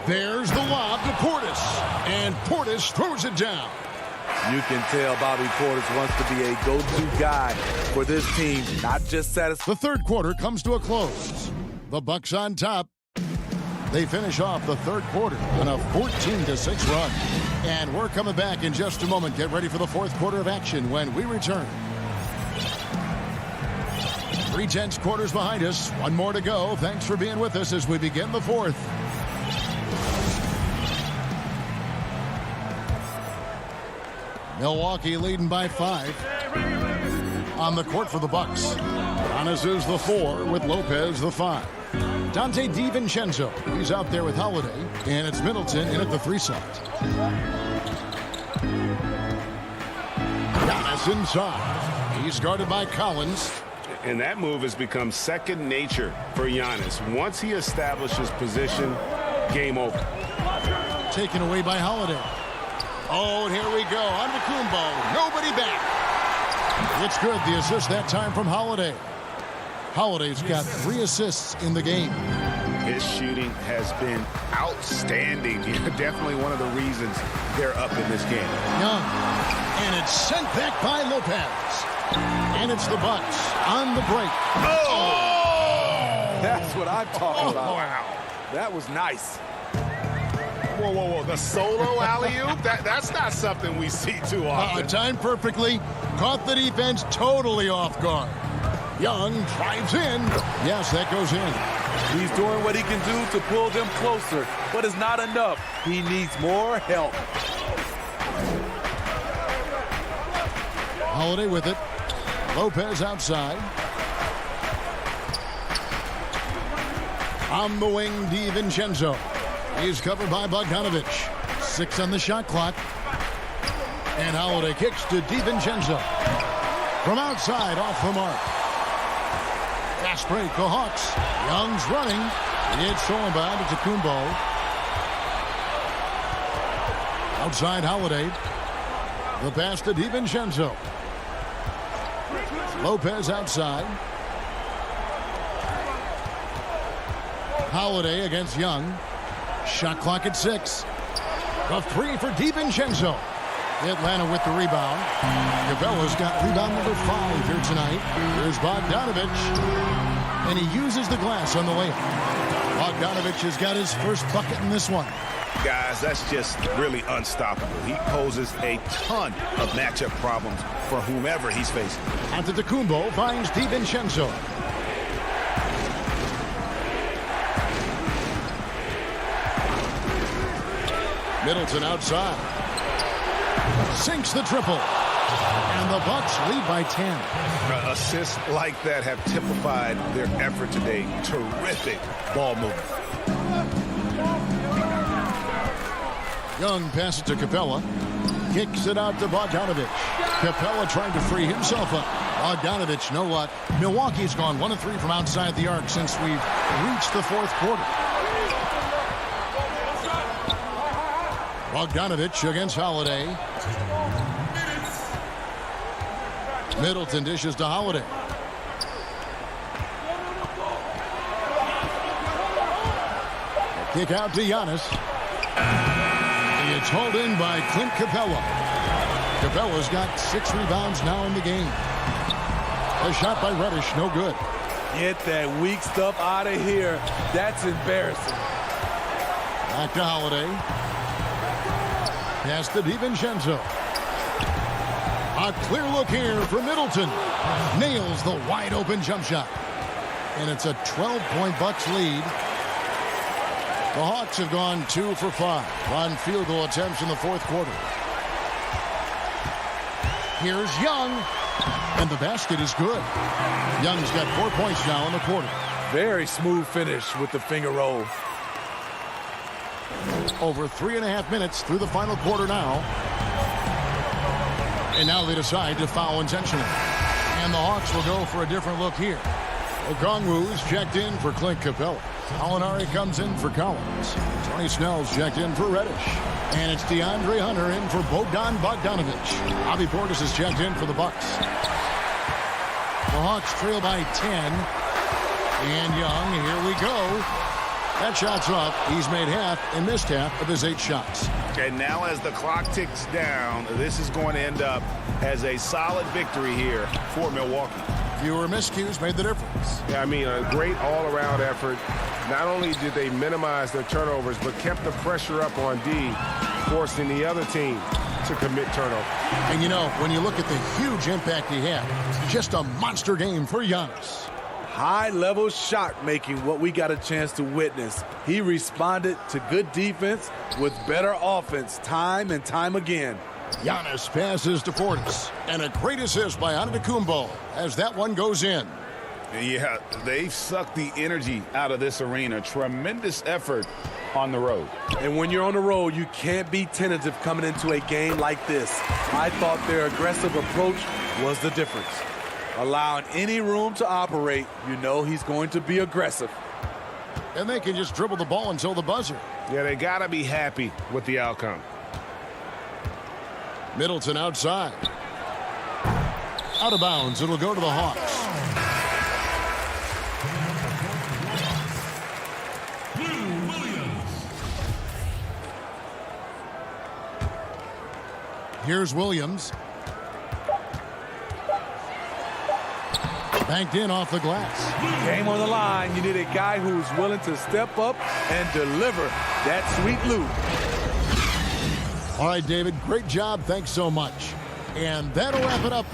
There's the lob to Portis. And Portis throws it down. You can tell Bobby Portis wants to be a go-to guy for this team, not just satisfied. The third quarter comes to a close. The Bucks on top. They finish off the third quarter on a 14-6 run. And we're coming back in just a moment. Get ready for the fourth quarter of action when we return. 3 tenths quarters behind us. One more to go. Thanks for being with us as we begin the fourth. Milwaukee leading by 5. On the court for the Bucks. Giannis is the 4 with Lopez the 5. Dante DiVincenzo, he's out there with Holiday. And it's Middleton in at the 3 slot. Giannis inside. He's guarded by Collins. And that move has become second nature for Giannis. Once he establishes position, game over. Taken away by Holiday. Oh, and here we go. Antetokounmpo. Nobody back. It's good. The assist that time from Holiday. Holiday's got 3 assists in the game. His shooting has been outstanding. Definitely one of the reasons they're up in this game. Young. And it's sent back by Lopez. And it's the Bucks on the break. Oh! That's what I'm talking about. Wow. That was nice. Whoa, whoa, whoa. The solo alley-oop? That's not something we see too often. Timed perfectly. Caught the defense totally off guard. Young drives in. Yes, that goes in. He's doing what he can do to pull them closer, but it's not enough. He needs more help. Holiday with it. Lopez outside. On the wing, DiVincenzo. He's covered by Bogdanovich. 6 on the shot clock. And Holiday kicks to DiVincenzo. From outside, off the mark. Fast break, the Hawks. Young's running. It's thrown by to Tacumbo. Outside, Holiday. The pass to DiVincenzo. Lopez outside. Holiday against Young. Shot clock at 6. A 3 for DiVincenzo. Atlanta with the rebound. Capella's got rebound number 5 here tonight. Here's Bogdanovich. And he uses the glass on the layup. Bogdanovich has got his first bucket in this one. Guys, that's just really unstoppable. He poses a ton of matchup problems for whomever he's facing. Antetokounmpo finds DiVincenzo. Middleton outside. Sinks the triple. And the Bucks lead by 10. Assists like that have typified their effort today. Terrific ball movement. Young passes to Capella. Kicks it out to Bogdanovich. Capella trying to free himself up. Bogdanovich, no luck. Milwaukee's gone 1 of 3 from outside the arc since we've reached the 4th quarter. Bogdanovich against Holiday. Middleton dishes to Holiday. Kick out to Giannis. It's hauled in by Clint Capella. Capella's got 6 rebounds now in the game. A shot by Reddish, no good. Get that weak stuff out of here. That's embarrassing. Back to Holiday. Pass to DiVincenzo. A clear look here for Middleton. Nails the wide open jump shot. And it's a 12-point Bucks lead. The Hawks have gone 2 for 5 on field goal attempts in the 4th quarter. Here's Young. And the basket is good. Young's got 4 points now in the quarter. Very smooth finish with the finger roll. Over 3.5 minutes through the final quarter now. And now they decide to foul intentionally. And the Hawks will go for a different look here. Okongwu's checked in for Clint Capella. Alinari comes in for Collins. Tony Snell's checked in for Reddish. And it's DeAndre Hunter in for Bogdan Bogdanovich. Bobby Portis is checked in for the Bucks. The Hawks trail by 10. And Young, here we go. That shot's up. He's made half and missed half of his 8 shots. And now as the clock ticks down, this is going to end up as a solid victory here for Milwaukee. Fewer miscues made the difference. Yeah, I mean, a great all-around effort. Not only did they minimize their turnovers, but kept the pressure up on D, forcing the other team to commit turnovers. And, you know, when you look at the huge impact he had, just a monster game for Giannis. High-level shot making, what we got a chance to witness. He responded to good defense with better offense time and time again. Giannis passes to Portis. And a great assist by Antetokounmpo as that one goes in. Yeah, they've sucked the energy out of this arena. Tremendous effort on the road. And when you're on the road, you can't be tentative coming into a game like this. I thought their aggressive approach was the difference. Allowing any room to operate, you know he's going to be aggressive. And they can just dribble the ball until the buzzer. Yeah, they got to be happy with the outcome. Middleton outside. Out of bounds. It'll go to the Hawks. Here's Williams. Banked in off the glass. Game on the line. You need a guy who's willing to step up and deliver that sweet loop. All right, David, great job. Thanks so much. And that'll wrap it up.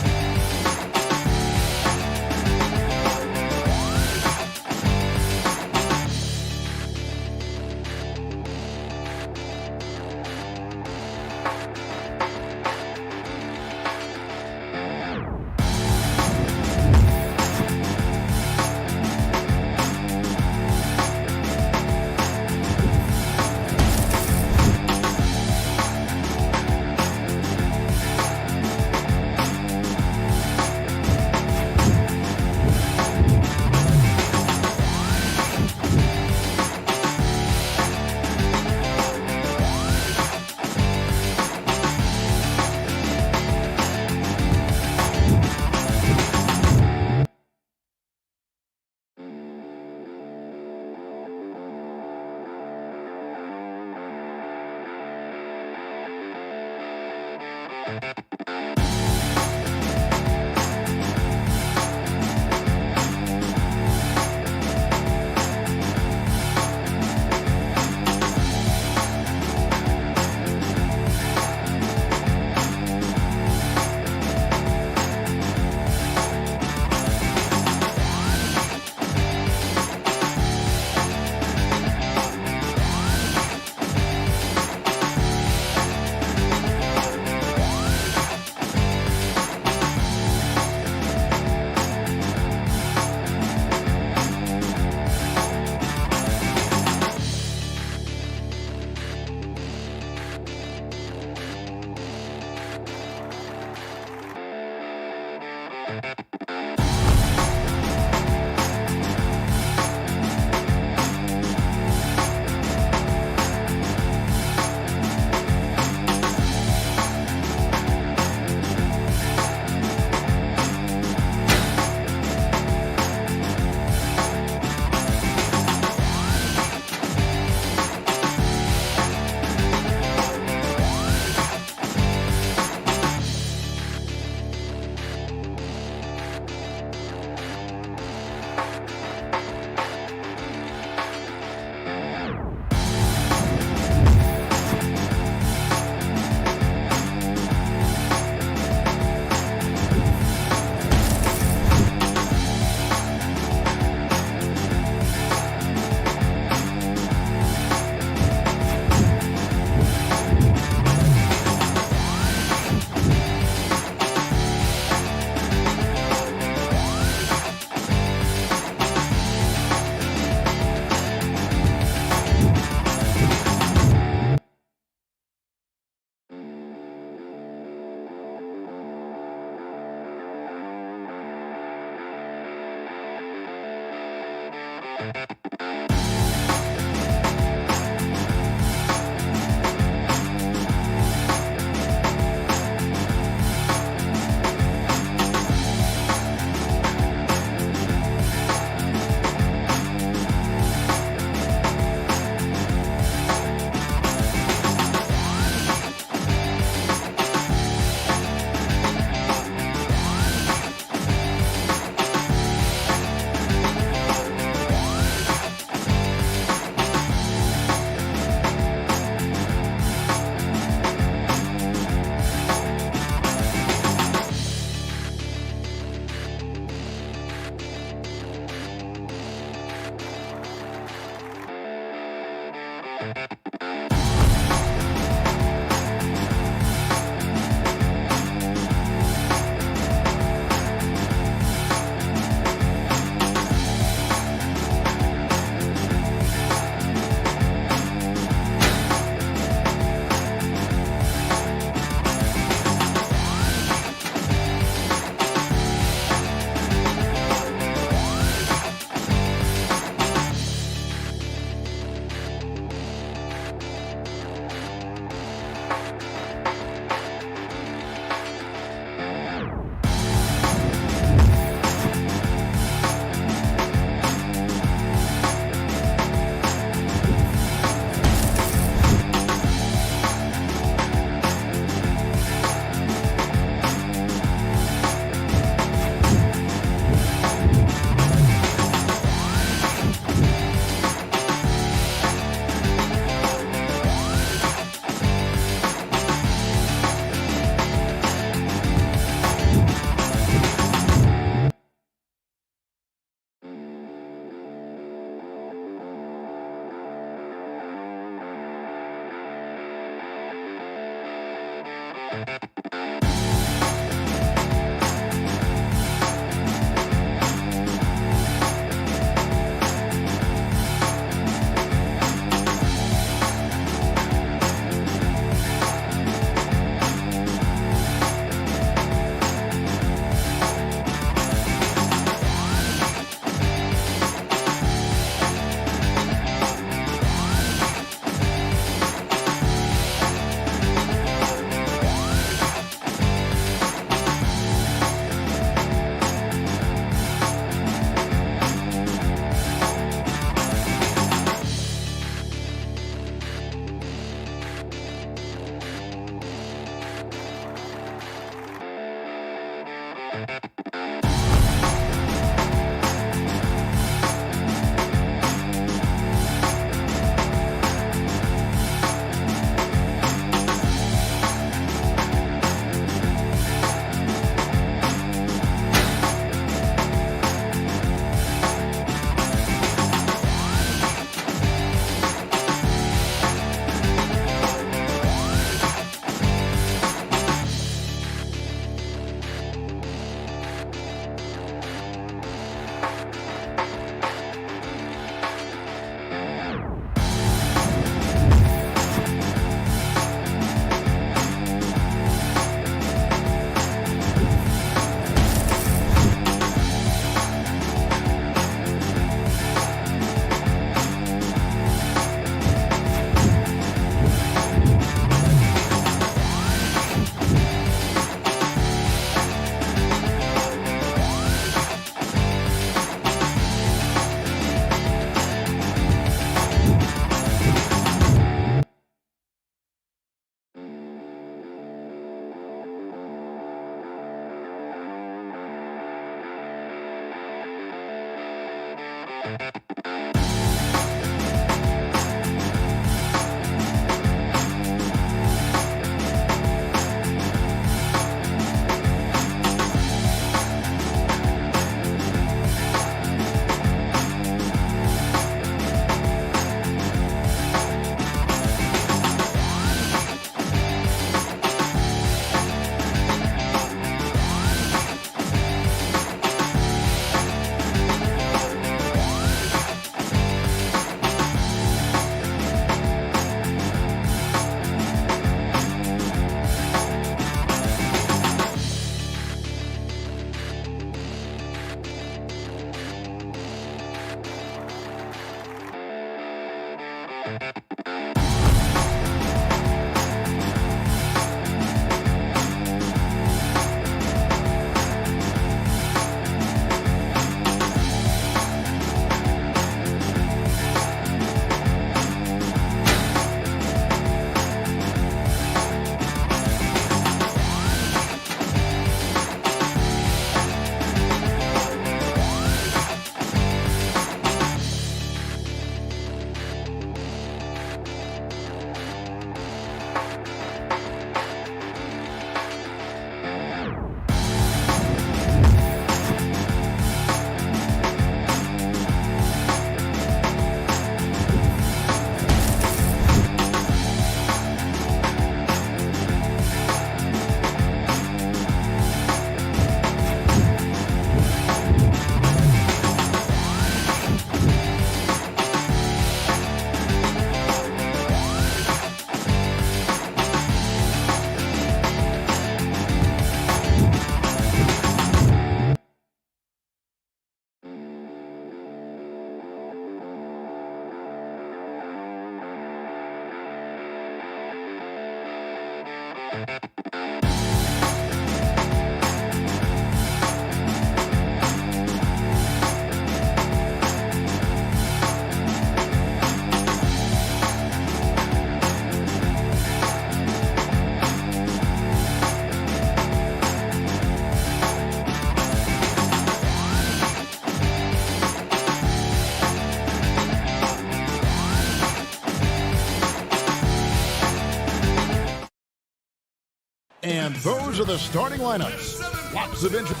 And those are the starting lineups. Lots of interest.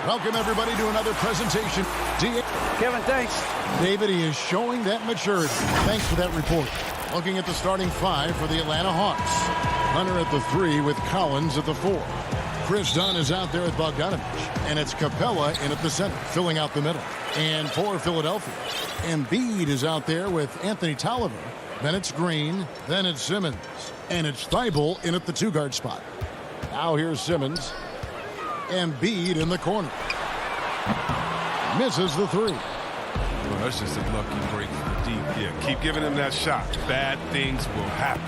Welcome, everybody, to another presentation. Kevin, thanks. David, he is showing that maturity. Thanks for that report. Looking at the starting five for the Atlanta Hawks. Hunter at the 3 with Collins at the 4. Chris Dunn is out there with Bogdanovich. And it's Capella in at the center, filling out the middle. And for Philadelphia, Embiid is out there with Anthony Tolliver. Then it's Green. Then it's Simmons. And it's Thibault in at the 2-guard spot. Now here's Simmons. Embiid in the corner. Misses the 3. Well, that's just a lucky break for deep. Yeah, keep giving him that shot. Bad things will happen.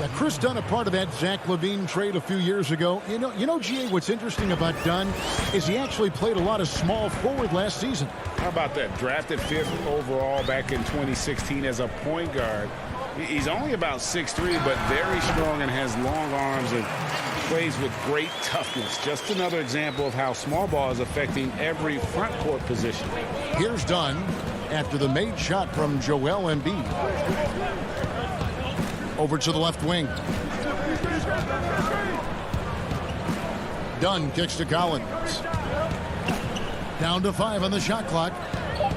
Yeah, Chris Dunn, a part of that Zach LaVine trade a few years ago. You know, GA, what's interesting about Dunn is he actually played a lot of small forward last season. How about that? Drafted 5th overall back in 2016 as a point guard. He's only about 6'3", but very strong and has long arms and plays with great toughness. Just another example of how small ball is affecting every front court position. Here's Dunn after the made shot from Joel Embiid. Over to the left wing. Dunn kicks to Collins. Down to 5 on the shot clock.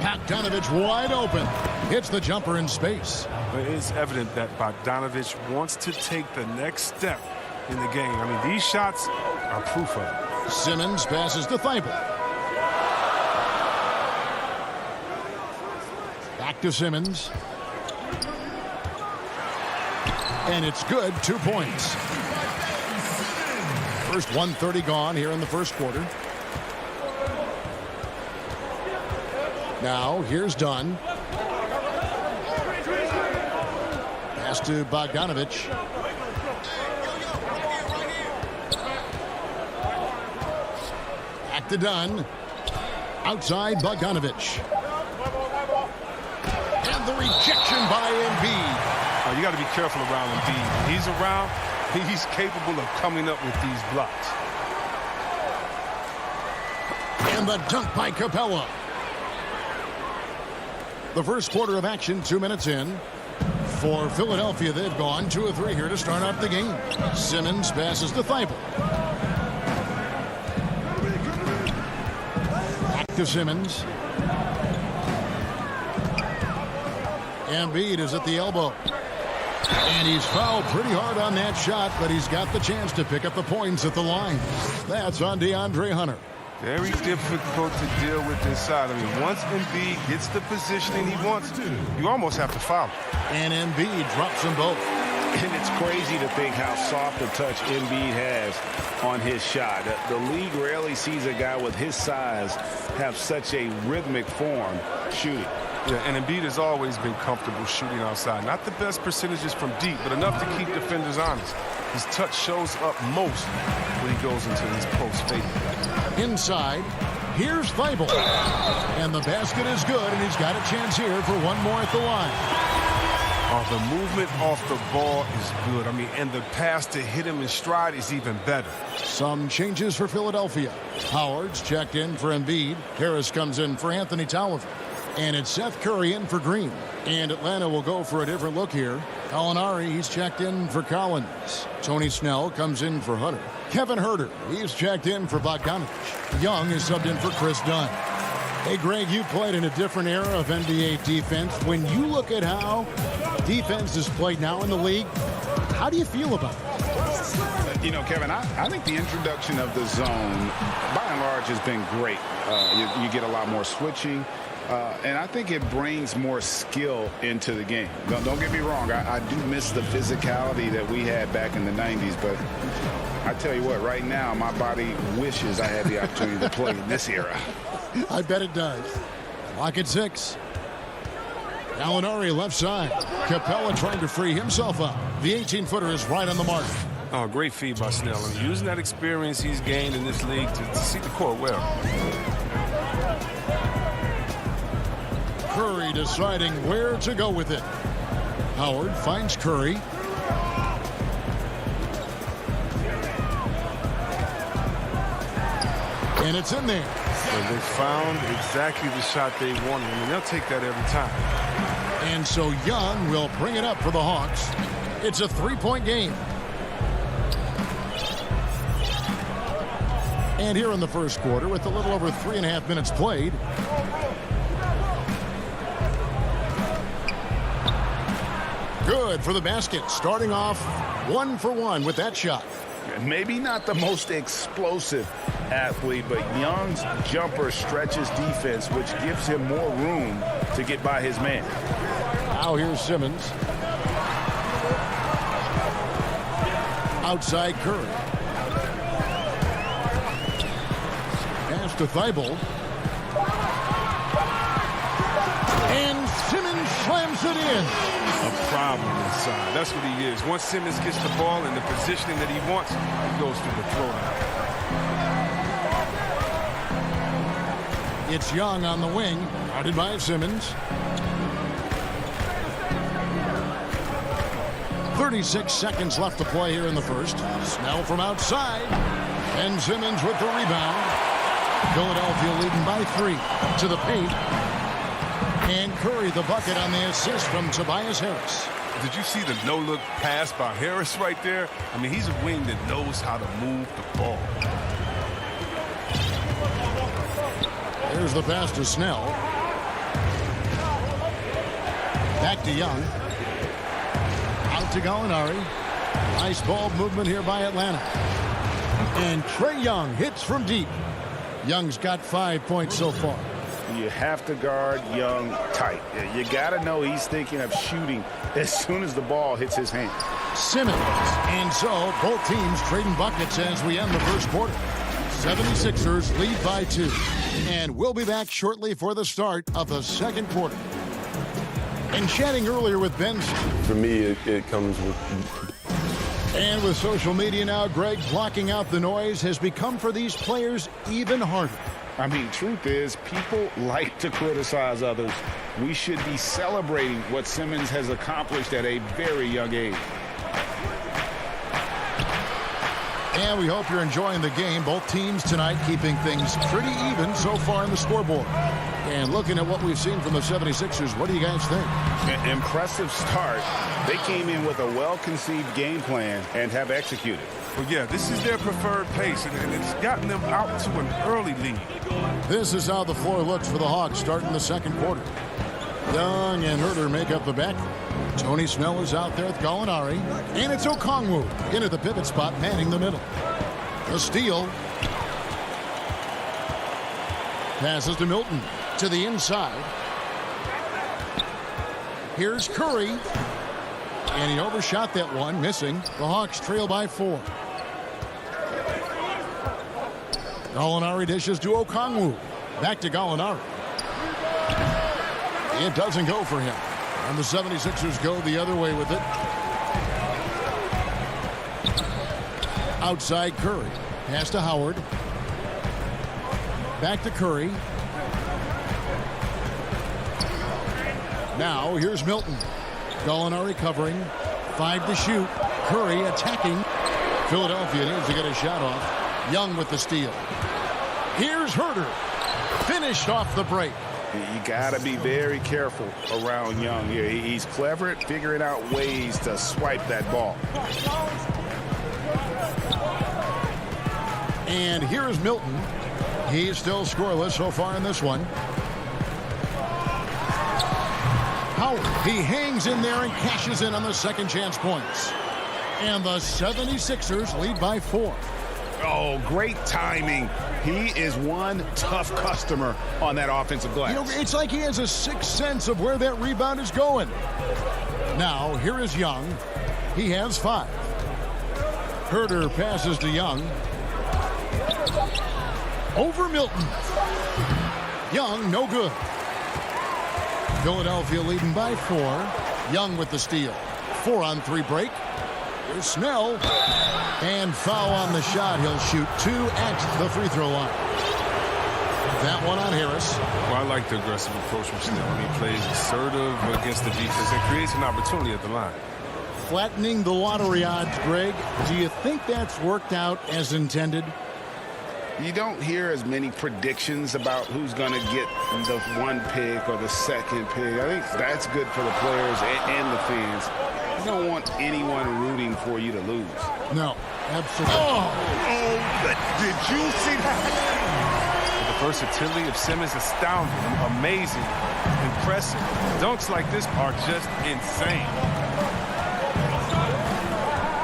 Bogdanovich wide open. Hits the jumper in space. It's evident that Bogdanovich wants to take the next step in the game. I mean, these shots are proof of it. Simmons passes to Thibault. Back to Simmons. And it's good. 2 points. First 1:30 gone here in the first quarter. Now here's Dunn. Pass to Bogdanovich. Back to Dunn. Outside Bogdanovich. And the rejection by Embiid. You got to be careful around Embiid. When he's around, he's capable of coming up with these blocks. And the dunk by Capella. The first quarter of action, 2 minutes in. For Philadelphia, they've gone 2 of 3 here to start out the game. Simmons passes to Thibault. Back to Simmons. Embiid is at the elbow. And he's fouled pretty hard on that shot, but he's got the chance to pick up the points at the line. That's on DeAndre Hunter. Very difficult to deal with inside. I mean, once Embiid gets the positioning he wants, you almost have to foul him. And Embiid drops them both. And it's crazy to think how soft a touch Embiid has on his shot. The league rarely sees a guy with his size have such a rhythmic form shooting. Yeah, and Embiid has always been comfortable shooting outside. Not the best percentages from deep, but enough to keep defenders honest. His touch shows up most when he goes into his post fake. Inside, here's Thibault. And the basket is good, and he's got a chance here for one more at the line. The movement off the ball is good. I mean, and the pass to hit him in stride is even better. Some changes for Philadelphia. Howard's checked in for Embiid. Harris comes in for Anthony Tolliver. And it's Seth Curry in for Green. And Atlanta will go for a different look here. Gallinari, he's checked in for Collins. Tony Snell comes in for Hunter. Kevin Huerter, he's checked in for Bogdanovich. Young is subbed in for Chris Dunn. Hey, Greg, you played in a different era of NBA defense. When you look at how defense is played now in the league, how do you feel about it? You know, Kevin, I think the introduction of the zone, by and large, has been great. You get a lot more switching. And I think it brings more skill into the game. Don't get me wrong. I do miss the physicality that we had back in the 90s. But I tell you what, right now, my body wishes I had the opportunity to play in this era. I bet it does. Lock at 6. Gallinari left side. Capella trying to free himself up. The 18-footer is right on the mark. Oh, great feed by Snell. And using that experience he's gained in this league to see the court well. Curry deciding where to go with it. Howard finds Curry. And it's in there. And they found exactly the shot they wanted. I mean, they'll take that every time. And so Young will bring it up for the Hawks. It's a 3-point game. And here in the first quarter, with a little over 3.5 minutes played, Good for the basket. Starting off 1 for 1 with that shot. Maybe not the most explosive athlete, but Young's jumper stretches defense, which gives him more room to get by his man. Now here's Simmons. Outside Curry. Pass to Thibault. And Simmons slams it in. A problem inside. That's what he is. Once Simmons gets the ball in the positioning that he wants, he goes through the throwdown. It's Young on the wing, guarded by Simmons. 36 seconds left to play here in the first. Snell from outside. And Simmons with the rebound. Philadelphia leading by 3 to the paint. And Curry the bucket on the assist from Tobias Harris. Did you see the no-look pass by Harris right there? I mean, he's a wing that knows how to move the ball. There's the pass to Snell. Back to Young. Out to Gallinari. Nice ball movement here by Atlanta. And Trae Young hits from deep. Young's got 5 points so far. You have to guard Young tight. You got to know he's thinking of shooting as soon as the ball hits his hand. Simmons. And so both teams trading buckets as we end the first quarter. 76ers lead by 2. And we'll be back shortly for the start of the second quarter. And chatting earlier with Ben. For me, it comes with... And with social media now, Greg, blocking out the noise has become for these players even harder. I mean, truth is, people like to criticize others. We should be celebrating what Simmons has accomplished at a very young age. And we hope you're enjoying the game. Both teams tonight keeping things pretty even so far in the scoreboard. And looking at what we've seen from the 76ers, what do you guys think? An impressive start. They came in with a well-conceived game plan and have executed. Well, yeah, this is their preferred pace, and it's gotten them out to an early lead. This is how the floor looks for the Hawks starting the second quarter. Young and Herter make up the backcourt. Tony Snell is out there with Gallinari. And it's Okongwu into the pivot spot, manning the middle. The steal. Passes to Milton to the inside. Here's Curry. And he overshot that one, missing. The Hawks trail by 4. Gallinari dishes to Okongwu. Back to Gallinari. It doesn't go for him. And the 76ers go the other way with it. Outside Curry. Pass to Howard. Back to Curry. Now here's Milton. Gallinari covering. 5 to shoot. Curry attacking. Philadelphia needs to get a shot off. Young with the steal. Here's Herter. Finished off the break. You got to be very careful around Young here. He's clever at figuring out ways to swipe that ball. And here's Milton. He's still scoreless so far in this one. Howard, he hangs in there and cashes in on the second chance points. And the 76ers lead by 4. Oh, great timing. He is one tough customer on that offensive glass. You know, it's like he has a sixth sense of where that rebound is going. Now, here is Young. He has 5. Herter passes to Young. Over Milton. Young, no good. Philadelphia leading by 4. Young with the steal. 4-on-3 break. Here's Snell. And foul on the shot. He'll shoot 2 at the free throw line. That one on Harris. Well, I like the aggressive approach from Snell. He plays assertive against the defense and creates an opportunity at the line. Flattening the lottery odds, Greg. Do you think that's worked out as intended? You don't hear as many predictions about who's going to get the 1 pick or the 2nd pick. I think that's good for the players and the fans. You don't want anyone rooting for you to lose. No, absolutely. Did you see that? The versatility of Simmons is astounding, amazing, impressive. Dunks like this are just insane.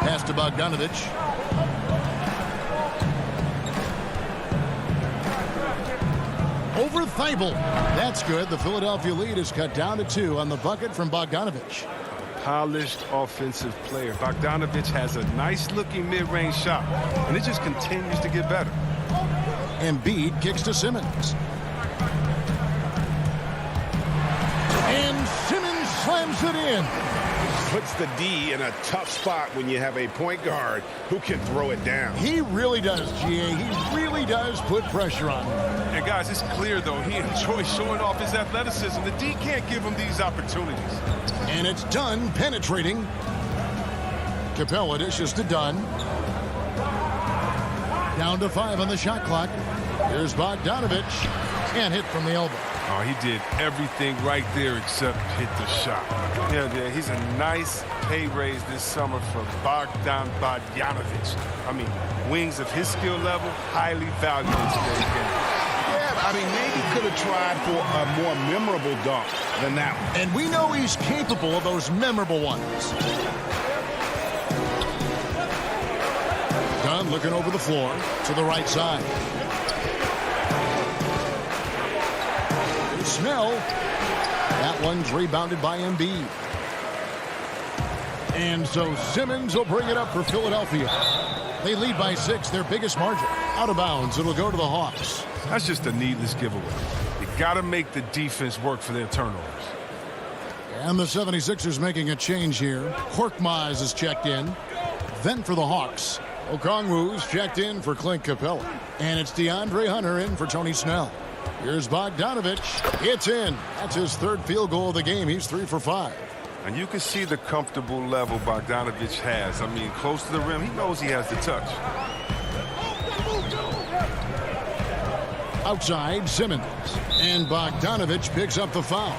Pass to Bogdanovich. Over Thibault. That's good. The Philadelphia lead is cut down to 2 on the bucket from Bogdanovich. Polished offensive player. Bogdanovich has a nice-looking mid-range shot, and it just continues to get better. Embiid kicks to Simmons. And Simmons slams it in. Puts the D in a tough spot when you have a point guard who can throw it down. He really does, GA. He really does put pressure on him. And guys, it's clear, though, he enjoys showing off his athleticism. The D can't give him these opportunities. And it's Dunn penetrating. Capella dishes to Dunn. Down to 5 on the shot clock. Here's Bogdanovich. Can't hit from the elbow. Oh, he did everything right there except hit the shot. Yeah, he's a nice pay raise this summer for Bogdan Bogdanovich. I mean, wings of his skill level, highly valued in today's game. Yeah, I mean, maybe could have tried for a more memorable dunk than that one. And we know he's capable of those memorable ones. Dunn looking over the floor to the right side. Snell. That one's rebounded by Embiid. And so Simmons will bring it up for Philadelphia. They lead by 6, their biggest margin. Out of bounds, it'll go to the Hawks. That's just a needless giveaway. You got to make the defense work for their turnovers. And the 76ers making a change here. Korkmaz is checked in. Then for the Hawks, Okongwu's checked in for Clint Capella. And it's DeAndre Hunter in for Tony Snell. Here's Bogdanovich. It's in. That's his 3rd field goal of the game. He's 3 for 5. And you can see the comfortable level Bogdanovich has. I mean, close to the rim, he knows he has the touch. Outside, Simmons. And Bogdanovich picks up the foul.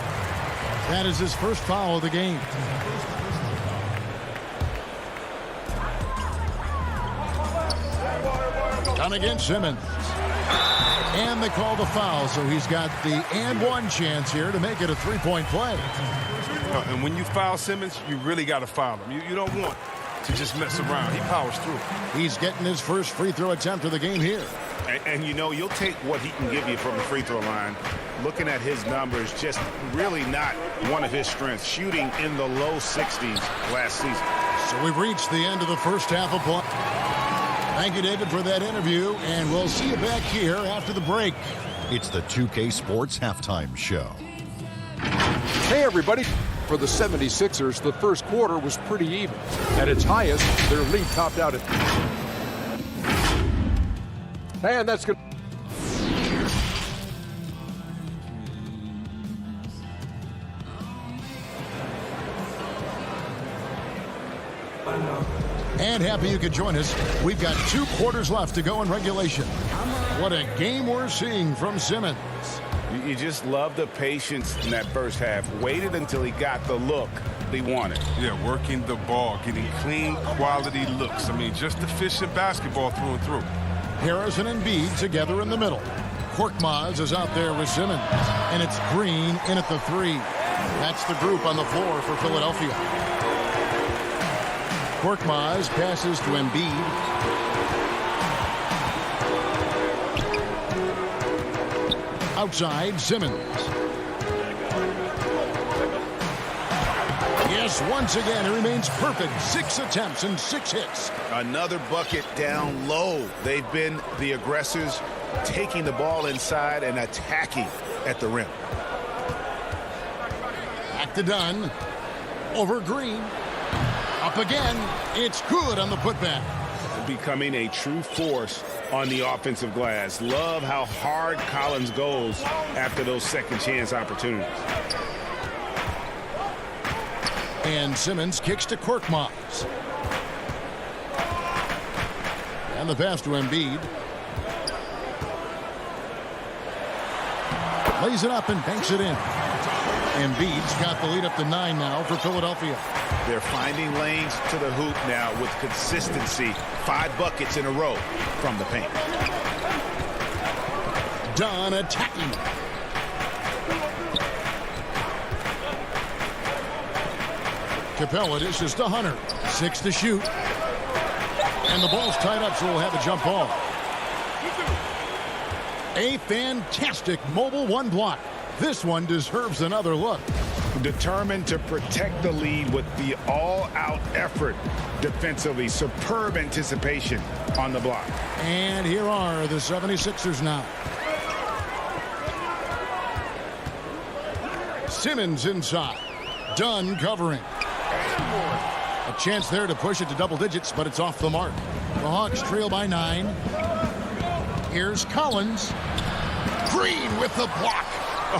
That is his first foul of the game. Done against Simmons. And they call the foul, so he's got the and one chance here to make it a 3-point play. And when you foul Simmons, you really got to foul him. You don't want to just mess around. He powers through. He's getting his first free throw attempt of the game here. And you know, you'll take what he can give you from the free throw line. Looking at his numbers, just really not one of his strengths. Shooting in the low 60s last season. So we've reached the end of the first half of play. Thank you, David, for that interview, and we'll see you back here after the break. It's the 2K Sports Halftime Show. Hey, everybody. For the 76ers, the first quarter was pretty even. At its highest, their lead topped out at... And that's good. And happy you could join us. We've got 2 quarters left to go in regulation. What a game we're seeing from Simmons. You just love the patience in that first half. Waited until he got the look he wanted. Yeah, working the ball, getting clean, quality looks. I mean, just efficient basketball through and through. Harris and Embiid together in the middle. Korkmaz is out there with Simmons. And it's Green in at the 3. That's the group on the floor for Philadelphia. Korkmaz passes to Embiid. Outside, Simmons. Yes, once again, it remains perfect. 6 attempts and 6 hits. Another bucket down low. They've been the aggressors, taking the ball inside and attacking at the rim. Back to Dunn. Over Green. Up again. It's good on the putback. Becoming a true force on the offensive glass. Love how hard Collins goes after those second chance opportunities. And Simmons kicks to Korkmaz. And the pass to Embiid. Lays it up and banks it in. Embiid's got the lead up to 9 now for Philadelphia. They're finding lanes to the hoop now with consistency. 5 buckets in a row from the paint. Dunn attacking. Capella dishes to Hunter. 6 to shoot. And the ball's tied up, so we'll have a jump ball. A fantastic mobile one block. This one deserves another look. Determined to protect the lead with the all-out effort defensively. Superb anticipation on the block. And here are the 76ers now. Simmons inside. Dunn covering. A chance there to push it to double digits, but it's off the mark. The Hawks trail by 9. Here's Collins. Green with the block.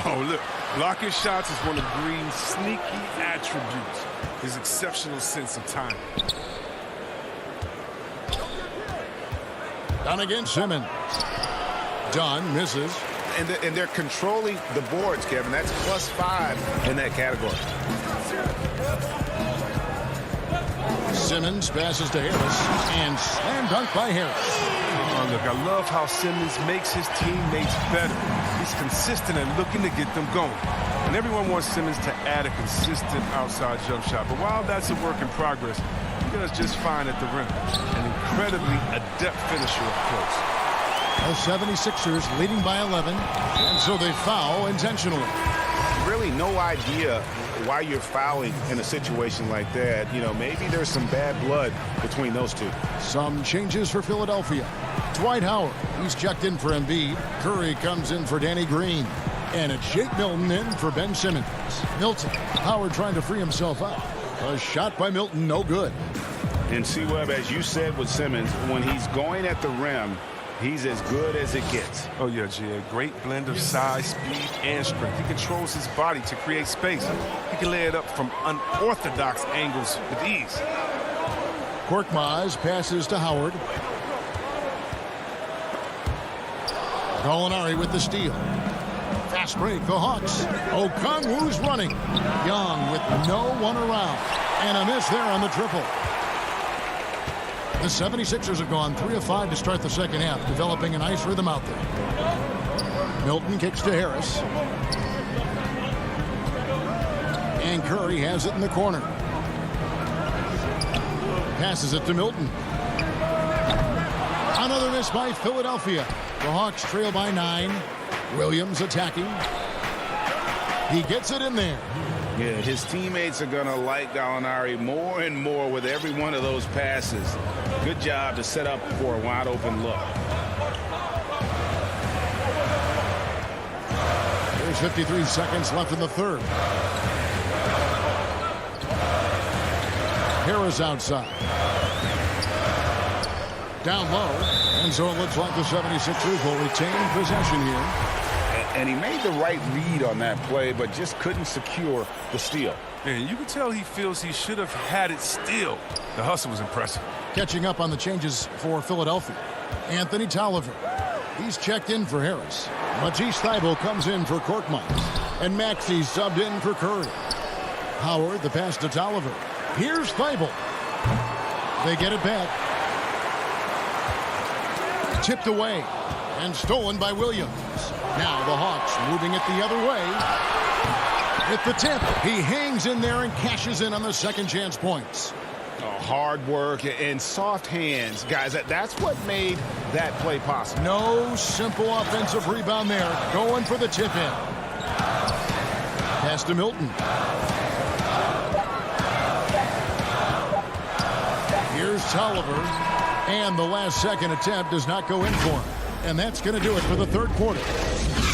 Oh, look. Blocking shots is one of Green's sneaky attributes. His exceptional sense of timing. Down against Simmons. Dunn misses. And they're controlling the boards, Kevin. That's +5 in that category. Simmons passes to Harris. And slam dunk by Harris. Oh, look, I love how Simmons makes his teammates better. He's consistent and looking to get them going. And everyone wants Simmons to add a consistent outside jump shot. But while that's a work in progress, he does just fine at the rim. An incredibly adept finisher up close. The 76ers leading by 11. And so they foul intentionally. Really no idea why you're fouling in a situation like that. You know, maybe there's some bad blood between those two. Some changes for Philadelphia. Dwight Howard, he's checked in for Embiid. Curry comes in for Danny Green. And it's Jake Milton in for Ben Simmons. Milton, Howard trying to free himself up. A shot by Milton, no good. And C-Webb, as you said with Simmons, when he's going at the rim, he's as good as it gets. Oh, yeah, G.A. Great blend of size, speed, and strength. He controls his body to create space. He can lay it up from unorthodox angles with ease. Korkmaz passes to Howard. Gallinari with the steal. Fast break, the Hawks. Okongwu's running. Young with no one around. And a miss there on the triple. The 76ers have gone 3 of 5 to start the second half, developing a nice rhythm out there. Milton kicks to Harris. And Curry has it in the corner. Passes it to Milton. Another miss by Philadelphia. The Hawks trail by 9. Williams attacking. He gets it in there. Yeah, his teammates are going to like Gallinari more and more with every one of those passes. Good job to set up for a wide open look. There's 53 seconds left in the third. Harris outside. Down low. And so it looks like the 76ers will retain possession here. And he made the right read on that play, but just couldn't secure the steal. And you can tell he feels he should have had it still. The hustle was impressive. Catching up on the changes for Philadelphia. Anthony Tolliver. He's checked in for Harris. Matisse Thybulle comes in for Korkmaz. And Maxey subbed in for Curry. Howard, the pass to Tolliver. Here's Thybulle. They get it back. Tipped away. And stolen by Williams. Now the Hawks moving it the other way. With the tip, he hangs in there and cashes in on the second chance points. Hard work and soft hands. Guys, that's what made that play possible. No simple offensive rebound there. Going for the tip in. Pass to Milton. Here's Tolliver. And the last second attempt does not go in for him. And that's going to do it for the third quarter.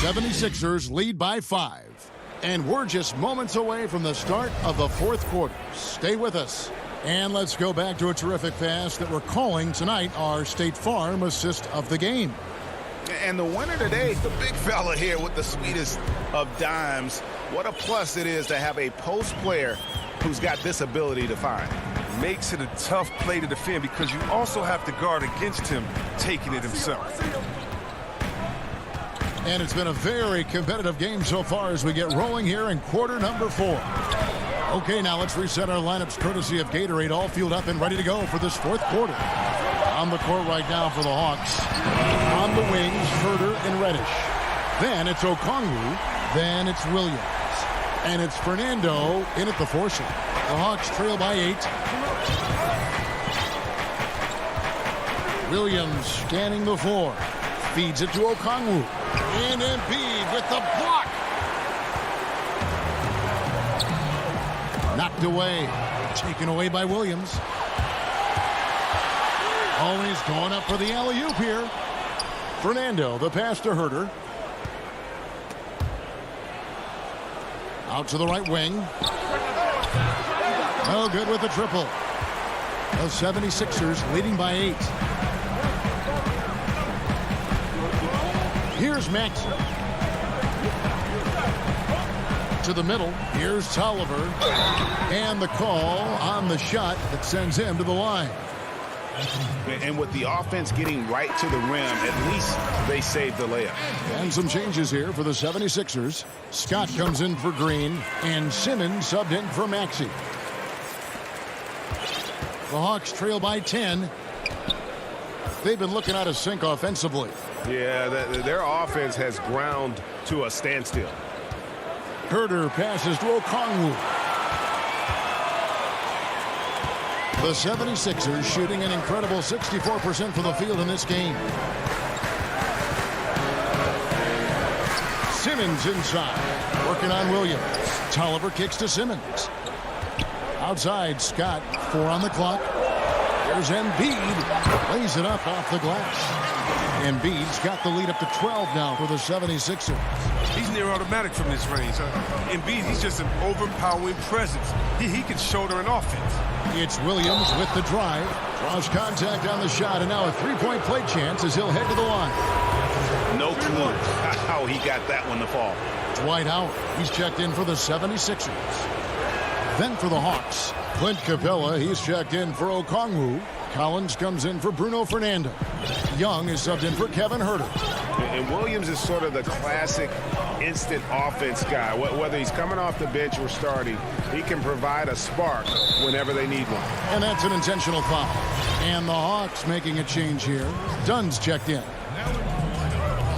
76ers lead by 5. And we're just moments away from the start of the fourth quarter. Stay with us. And let's go back to a terrific pass that we're calling tonight our State Farm assist of the game. And the winner today, the big fella here with the sweetest of dimes. What a plus it is to have a post player who's got this ability to find. Makes it a tough play to defend because you also have to guard against him taking it himself. And it's been a very competitive game so far as we get rolling here in quarter number 4. Okay, now let's reset our lineups courtesy of Gatorade, all fueled up and ready to go for this fourth quarter. On the court right now for the Hawks. On the wings, Herter and Reddish. Then it's Okongwu. Then it's Williams. And it's Fernando in at the foursome. The Hawks trail by 8. Williams scanning the floor. Feeds it to Okongwu. And Embiid with the block. Knocked away. Taken away by Williams. Always going up for the alley-oop here. Fernando, the pass to Herter. Out to the right wing. No good with the triple. The 76ers leading by 8. Here's Maxey. To the middle. Here's Tolliver. And the call on the shot that sends him to the line. And with the offense getting right to the rim, at least they saved the layup. And some changes here for the 76ers. Scott comes in for Green, and Simmons subbed in for Maxey. The Hawks trail by 10. They've been looking out of sync offensively. Yeah, their offense has ground to a standstill. Herter passes to Okongwu. The 76ers shooting an incredible 64% from the field in this game. Simmons inside. Working on Williams. Tolliver kicks to Simmons. Outside, Scott. 4 on the clock. There's Embiid. Lays it up off the glass. Embiid's got the lead up to 12 now for the 76ers. He's near automatic from this range. Embiid, he's just an overpowering presence. He can shoulder an offense. It's Williams with the drive. Draws contact on the shot, and now a three-point play chance as he'll head to the line. No clue how he got that one to fall. Dwight Howard. He's checked in for the 76ers. Then for the Hawks, Clint Capella. He's checked in for Okongwu. Collins comes in for Bruno Fernando. Young is subbed in for Kevin Herter. And Williams is sort of the classic instant offense guy. Whether he's coming off the bench or starting, he can provide a spark whenever they need one. And that's an intentional foul. And the Hawks making a change here. Dunn's checked in.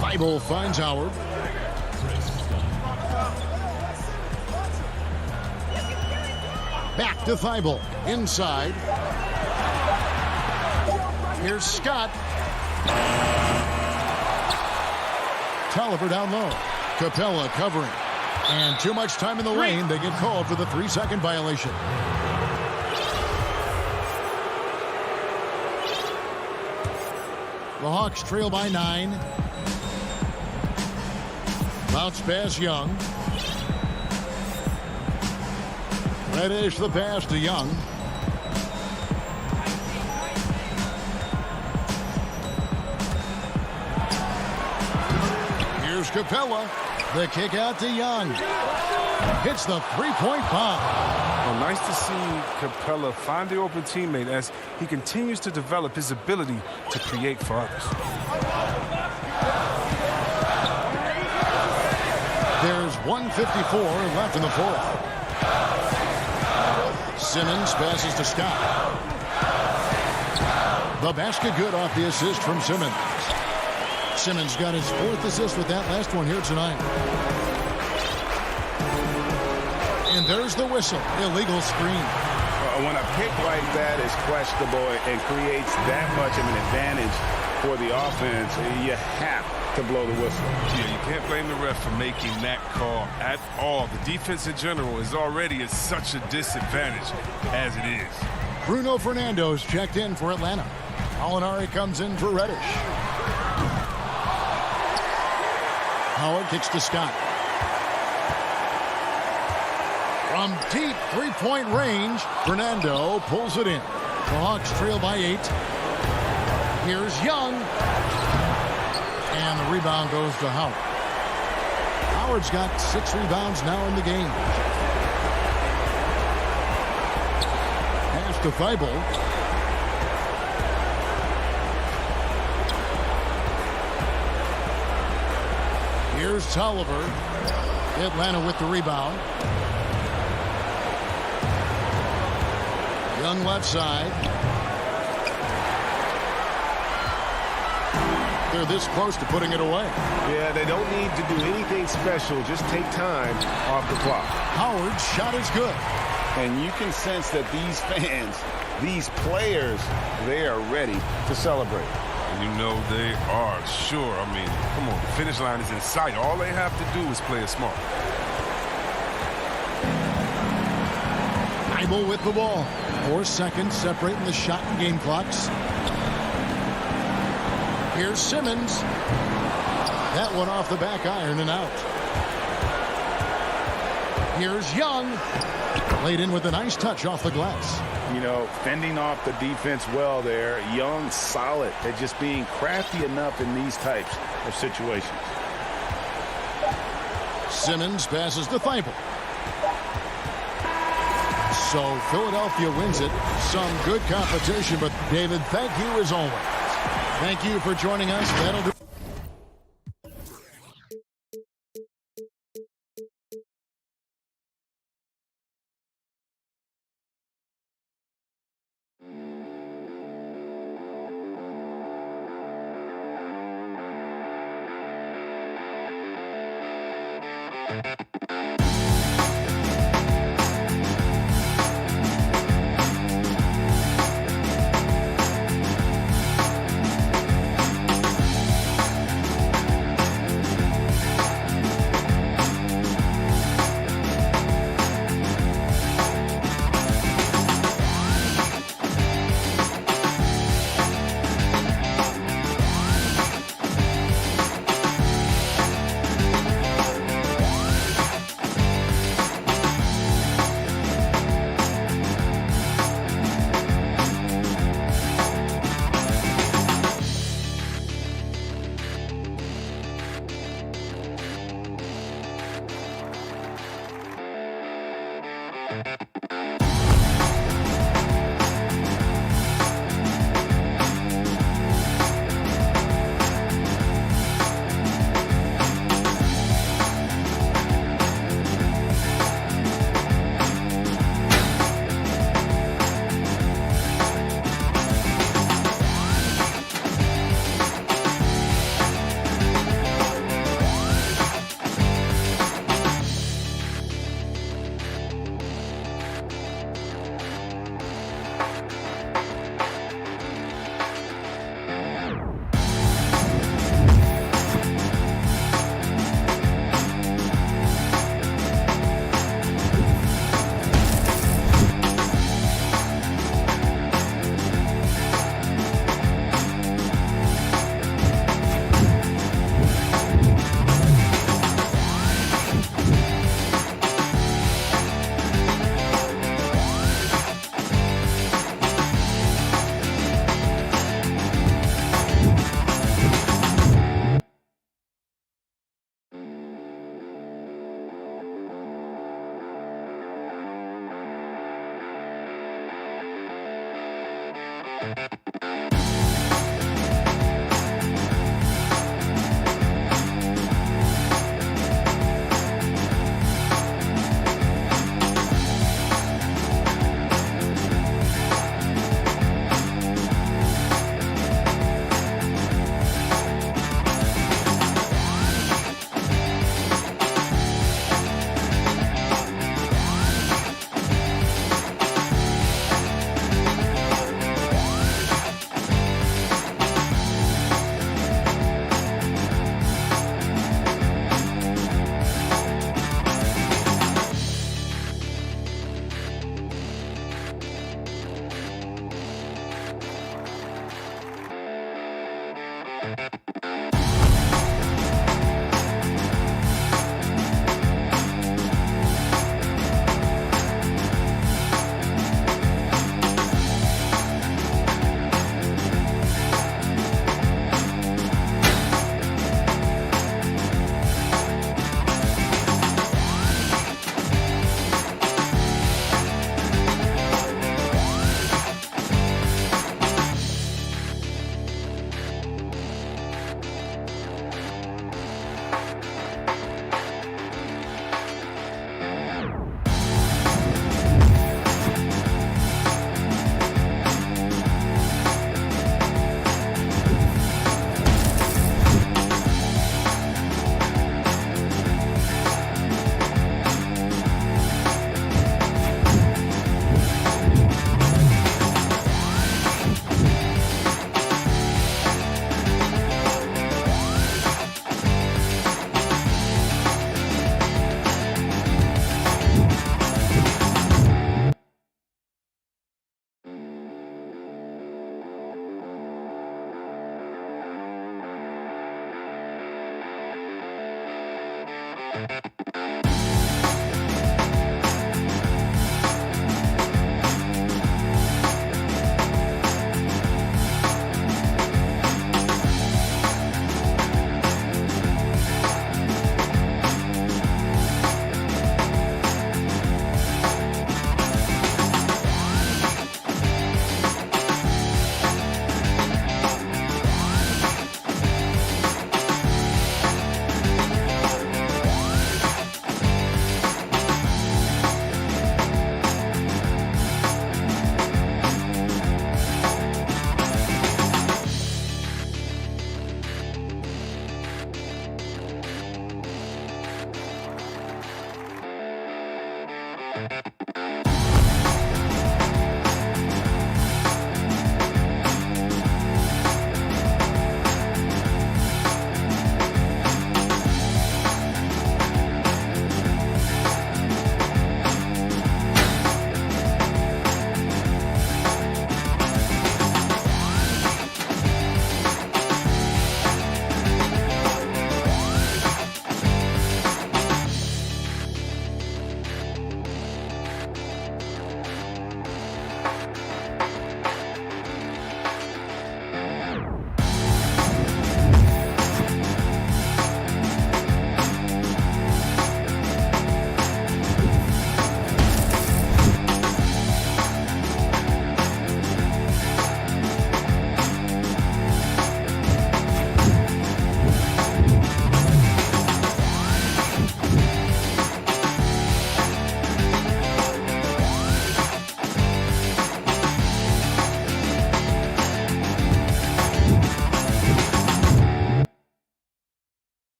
Thibault finds Howard. Back to Thibault. Inside. Here's Scott. Tolliver down low. Capella covering. And too much time in the lane. They get called for the 3-second violation. The Hawks trail by 9. Bounce pass Young. Reddish the pass to Young. Here's Capella. The kick out to Young. Hits the three-point bomb. Well, nice to see Capella find the open teammate as he continues to develop his ability to create for others. There's 1:54 left in the fourth. Simmons passes to Scott. The basket good off the assist from Simmons. Simmons got his 4th assist with that last one here tonight. And there's the whistle. Illegal screen. When a pick like that is questionable and creates that much of an advantage for the offense, you have to blow the whistle. Yeah, you can't blame the ref for making that call at all. The defense in general is already at such a disadvantage as it is. Bruno Fernando's checked in for Atlanta. Molinari comes in for Reddish. Howard kicks to Scott. From deep three-point range, Fernando pulls it in. The Hawks trail by 8. Here's Young. And the rebound goes to Howard. Howard's got 6 rebounds now in the game. Pass to Thibault. Here's Tolliver. Atlanta with the rebound. Young left side. They're this close to putting it away. Yeah, they don't need to do anything special. Just take time off the clock. Howard's shot is good. And you can sense that these fans, these players, they are ready to celebrate. And you know they are, sure. I mean, come on, the finish line is in sight. All they have to do is play it smart. Bible with the ball. 4 seconds separating the shot and game clocks. Here's Simmons. That one off the back iron and out. Here's Young. Laid in with a nice touch off the glass. You know, fending off the defense well there. Young solid at just being crafty enough in these types of situations. Simmons passes to Thibault. So Philadelphia wins it. Some good competition, but David, thank you as always. Thank you for joining us. That'll do.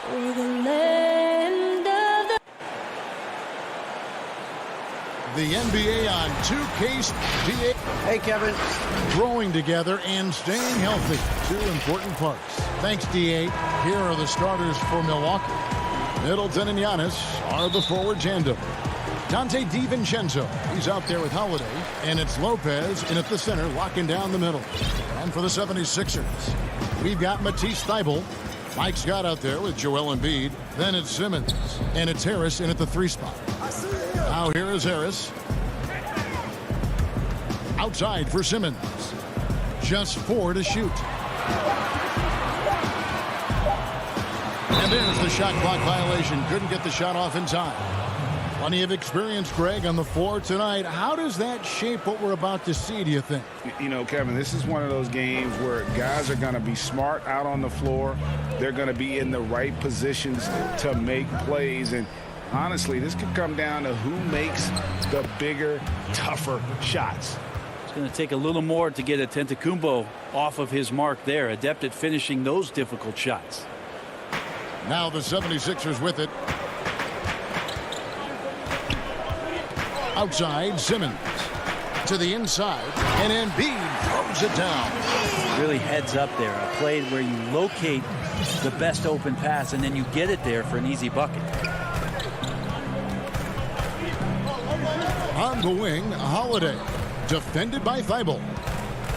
for the land of The NBA on 2K. Hey, Kevin. Growing together and staying healthy. Two important parts. Thanks, DA. Here are the starters for Milwaukee. Middleton and Giannis are the forward tandem. Dante DiVincenzo, he's out there with Holiday. And it's Lopez in at the center, locking down the middle. And for the 76ers, we've got Matisse Thybulle. Mike Scott out there with Joel Embiid. Then it's Simmons. And it's Harris in at the 3 spot. Now here is Harris. Outside for Simmons. Just 4 to shoot. And there's the shot clock violation. Couldn't get the shot off in time. Plenty of experience, Greg, on the floor tonight. How does that shape what we're about to see, do you think? You know, Kevin, this is one of those games where guys are going to be smart out on the floor. They're going to be in the right positions to make plays. And honestly, this could come down to who makes the bigger, tougher shots. It's going to take a little more to get Antetokounmpo off of his mark there. Adept at finishing those difficult shots. Now the 76ers with it. Outside, Simmons to the inside, and Embiid throws it down. Really heads up there. A play where you locate the best open pass, and then you get it there for an easy bucket. On the wing, Holiday. Defended by Thybulle.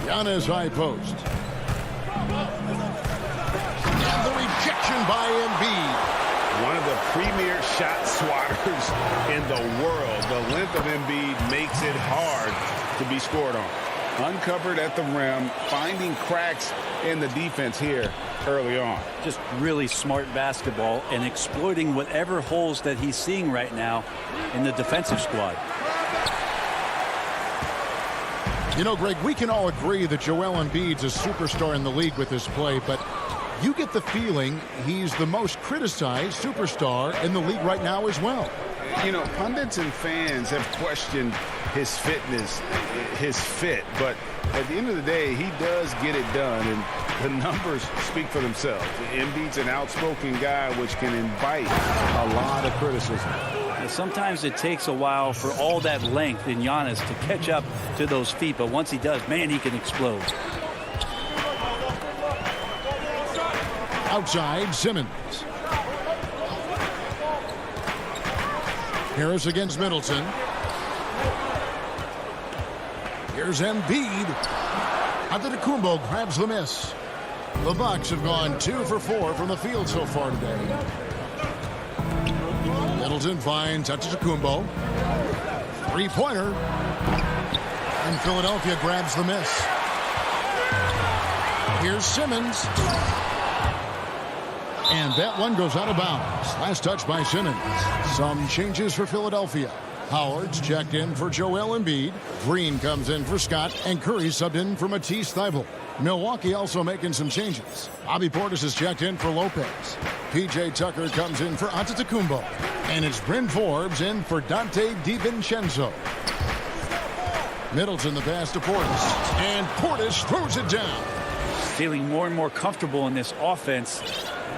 Giannis high post. And the rejection by Embiid. One of the premier shot swatters in the world. The length of Embiid makes it hard to be scored on. Uncovered at the rim, finding cracks in the defense here early on. Just really smart basketball and exploiting whatever holes that he's seeing right now in the defensive squad. You know, Greg, we can all agree that Joel Embiid's a superstar in the league with this play, but you get the feeling he's the most criticized superstar in the league right now as well. You know, pundits and fans have questioned his fitness, his fit, but at the end of the day, he does get it done, and the numbers speak for themselves. Embiid's an outspoken guy, which can invite a lot of criticism. Sometimes it takes a while for all that length in Giannis to catch up to those feet, but once he does, man, he can explode. Outside, Simmons. Harris against Middleton. Here's Embiid. Antetokounmpo grabs the miss. The Bucks have gone 2 for 4 from the field so far today. Middleton finds Antetokounmpo. Three-pointer. And Philadelphia grabs the miss. Here's Simmons. And that one goes out of bounds. Last touch by Simmons. Some changes for Philadelphia. Howard's checked in for Joel Embiid. Green comes in for Scott. And Curry subbed in for Matisse Thybulle. Milwaukee also making some changes. Bobby Portis is checked in for Lopez. P.J. Tucker comes in for Antetokounmpo. And it's Bryn Forbes in for Dante DiVincenzo. Middleton the pass to Portis. And Portis throws it down. Feeling more and more comfortable in this offense.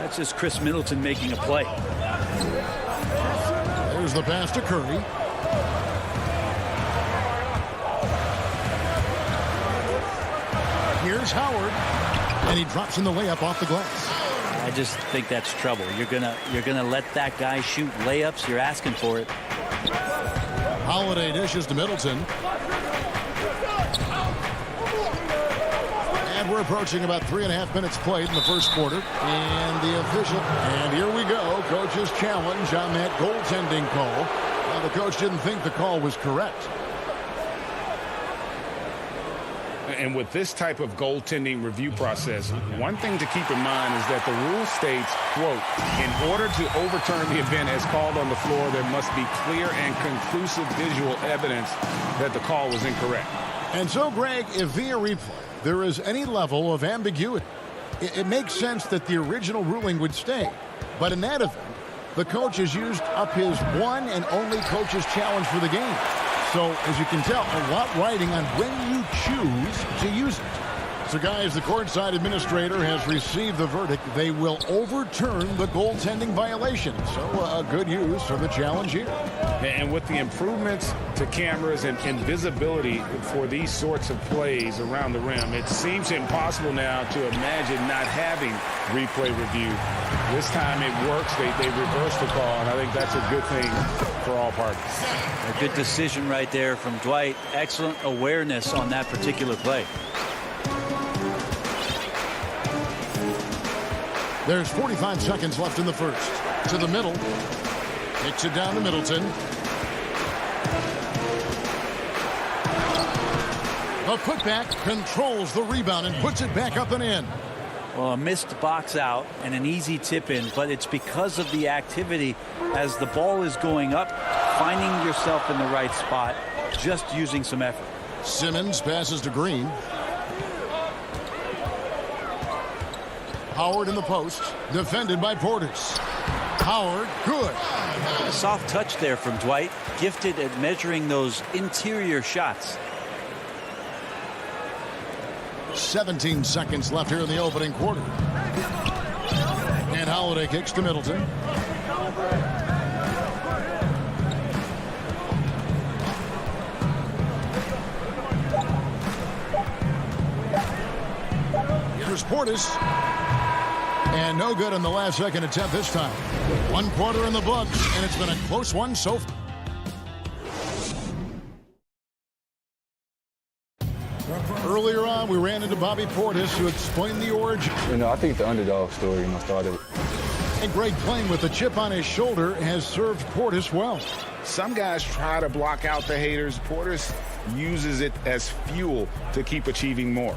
That's just Chris Middleton making a play. There's the pass to Curry. Here's Howard. And he drops in the layup off the glass. I just think that's trouble. You're gonna let that guy shoot layups. You're asking for it. Holiday dishes to Middleton. And we're approaching about 3.5 minutes played in the first quarter. And the official, and here we go. Coach's challenge on that goaltending call. Well, the coach didn't think the call was correct. And with this type of goaltending review process, one thing to keep in mind is that the rule states, quote, in order to overturn the event as called on the floor, there must be clear and conclusive visual evidence that the call was incorrect. And so, Greg, if via replay there is any level of ambiguity, it makes sense that the original ruling would stay. But in that event, the coach has used up his one and only coach's challenge for the game. So, as you can tell, a lot riding on when you choose to use it. So, guys, the courtside administrator has received the verdict. They will overturn the goaltending violation. So, a good use of the challenge here. And with the improvements to cameras and visibility for these sorts of plays around the rim, it seems impossible now to imagine not having replay review. This time it works. They reversed the call, and I think that's a good thing for all parties. A good decision right there from Dwight. Excellent awareness on that particular play. There's 45 seconds left in the first. To the middle. Kicks it down to Middleton. The putback controls the rebound and puts it back up and in. Well, a missed box out and an easy tip in, but it's because of the activity as the ball is going up, finding yourself in the right spot, just using some effort. Simmons passes to Green. Howard in the post, defended by Portis. Howard, good. A soft touch there from Dwight, gifted at measuring those interior shots. 17 seconds left here in the opening quarter. And Holiday kicks to Middleton. Here's Portis. And no good on the last second attempt this time. 1 quarter in the books, and it's been a close one so far. Earlier on, we ran into Bobby Portis, who explained the origin. I think the underdog story, started. And Greg, playing with a chip on his shoulder, has served Portis well. Some guys try to block out the haters. Portis uses it as fuel to keep achieving more.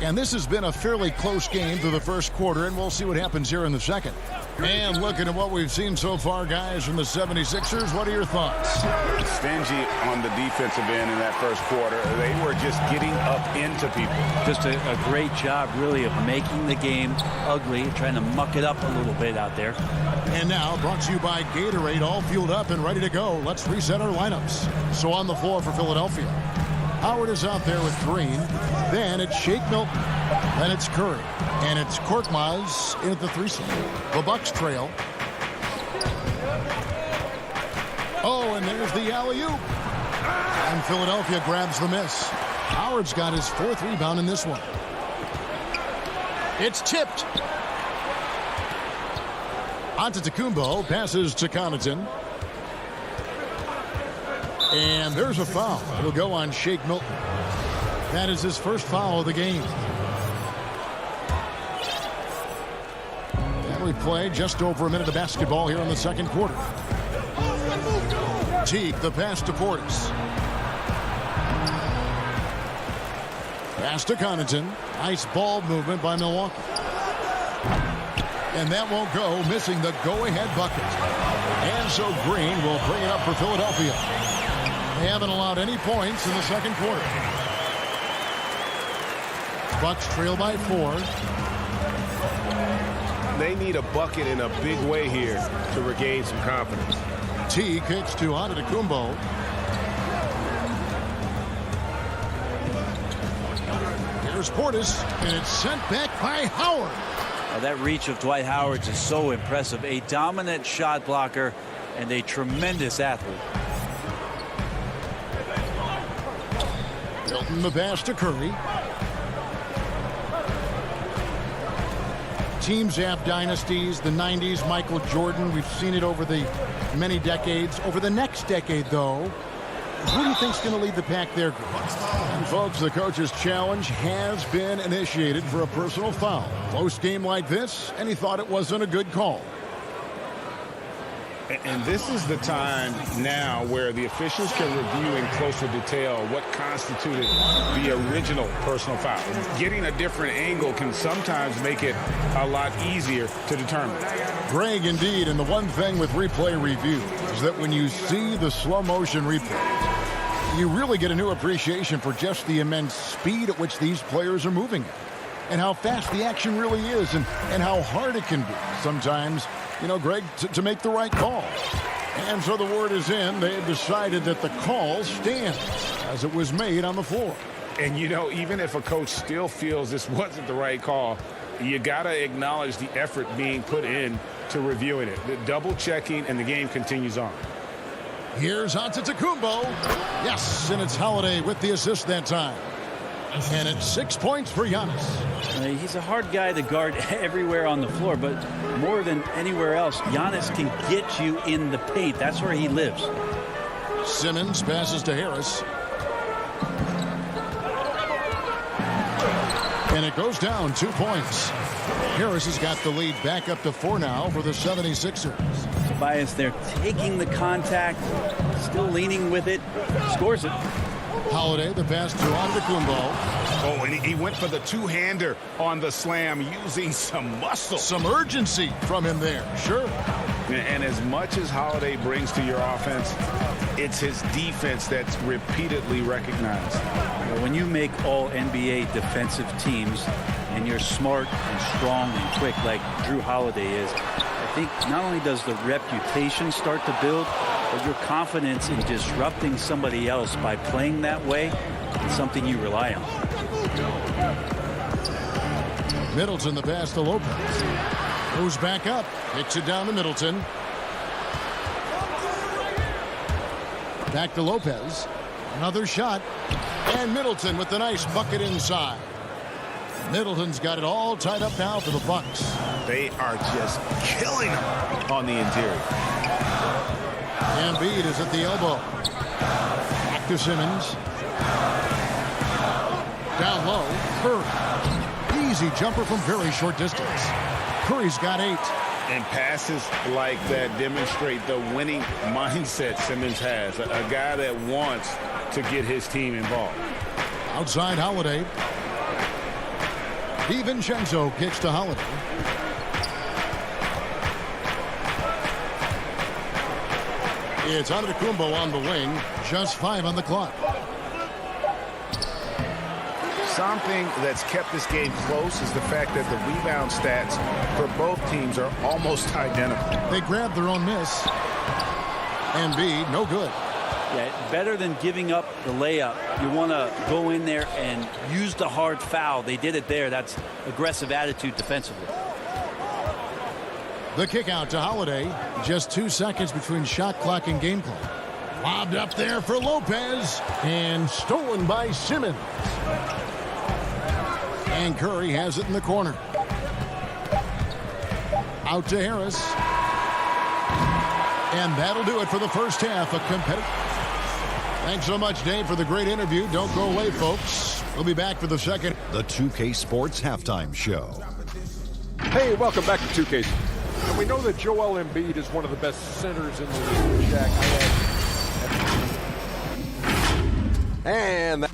And this has been a fairly close game through the first quarter, and we'll see what happens here in the second. And looking at what we've seen so far, guys, from the 76ers, what are your thoughts? Stingy on the defensive end in that first quarter. They were just getting up into people. Just a great job, really, of making the game ugly, trying to muck it up a little bit out there. And now, brought to you by Gatorade, all fueled up and ready to go. Let's reset our lineups. So on the floor for Philadelphia, Howard is out there with Green. Then it's Shake Milton. Then it's Curry. And it's Korkmaz in at the 3-seed. The Bucks trail. Oh, and there's the alley-oop. And Philadelphia grabs the miss. Howard's got his 4th rebound in this one. It's tipped. Antetokounmpo passes to Connaughton. And there's a foul. It'll go on Shake Milton. That is his first foul of the game. And we play just over a minute of basketball here in the second quarter. Teague, the pass to Portis. Pass to Connaughton. Nice ball movement by Milwaukee. And that won't go, missing the go-ahead bucket. And so Green will bring it up for Philadelphia. They haven't allowed any points in the second quarter. Bucks trail by 4. They need a bucket in a big way here to regain some confidence. T kicks to Antetokounmpo. Here's Portis, and it's sent back by Howard. That reach of Dwight Howard is so impressive. A dominant shot blocker and a tremendous athlete. Milton the pass to Curry. Teams have dynasties, the 90s, Michael Jordan. We've seen it over the many decades. Over the next decade, though, who do you think's going to lead the pack there? And folks, the coach's challenge has been initiated for a personal foul. Close game like this, and he thought it wasn't a good call. And this is the time now where the officials can review in closer detail what constituted the original personal foul. Getting a different angle can sometimes make it a lot easier to determine. Greg, indeed, and the one thing with replay review is that when you see the slow motion replay, you really get a new appreciation for just the immense speed at which these players are moving at, and how fast the action really is, and how hard it can be sometimes, you know, Greg, to make the right call. And so the word is in. They've decided that the call stands. as it was made on the floor. And, you know, even if a coach still feels this wasn't the right call, you got to acknowledge the effort being put in to reviewing it. The double checking, and the game continues on. Here's Antetokounmpo. Yes, and it's Holiday with the assist that time. And it's 6 points for Giannis. He's a hard guy to guard everywhere on the floor, but more than anywhere else, Giannis can get you in the paint. That's where he lives. Simmons passes to Harris. And it goes down 2 points. Harris has got the lead back up to 4 now for the 76ers. Tobias there taking the contact, still leaning with it, scores it. Holiday, the pass to Antetokounmpo. Oh, and he went for the two-hander on the slam, using some muscle. Some urgency from him there, sure. And as much as Holiday brings to your offense, it's his defense that's repeatedly recognized. When you make all NBA defensive teams and you're smart and strong and quick like Drew Holiday is, I think not only does the reputation start to build, but your confidence in disrupting somebody else by playing that way is something you rely on. Middleton the pass to Lopez. Goes back up. Kicks it down to Middleton. Back to Lopez. Another shot. And Middleton with the nice bucket inside. Middleton's got it all tied up now for the Bucks. They are just killing him on the interior. Embiid is at the elbow. Back to Simmons. Down low. Curry. Easy jumper from very short distance. Curry's got 8. And passes like that demonstrate the winning mindset Simmons has. A guy that wants to get his team involved. Outside Holiday. DiVincenzo kicks to Holiday. It's Antetokounmpo on the wing. Just 5 on the clock. Something that's kept this game close is the fact that the rebound stats for both teams are almost identical. They grabbed their own miss. Embiid, no good. Yeah, better than giving up the layup. You want to go in there and use the hard foul. They did it there. That's aggressive attitude defensively. The kick out to Holiday. Just 2 seconds between shot clock and game clock. Lobbed up there for Lopez. And stolen by Simmons. And Curry has it in the corner. Out to Harris. And that'll do it for the first half. A competitive. Thanks so much, Dave, for the great interview. Don't go away, folks. We'll be back for the second. The 2K Sports Halftime Show. Hey, welcome back to 2K. And we know that Joel Embiid is one of the best centers in the league. Jack, and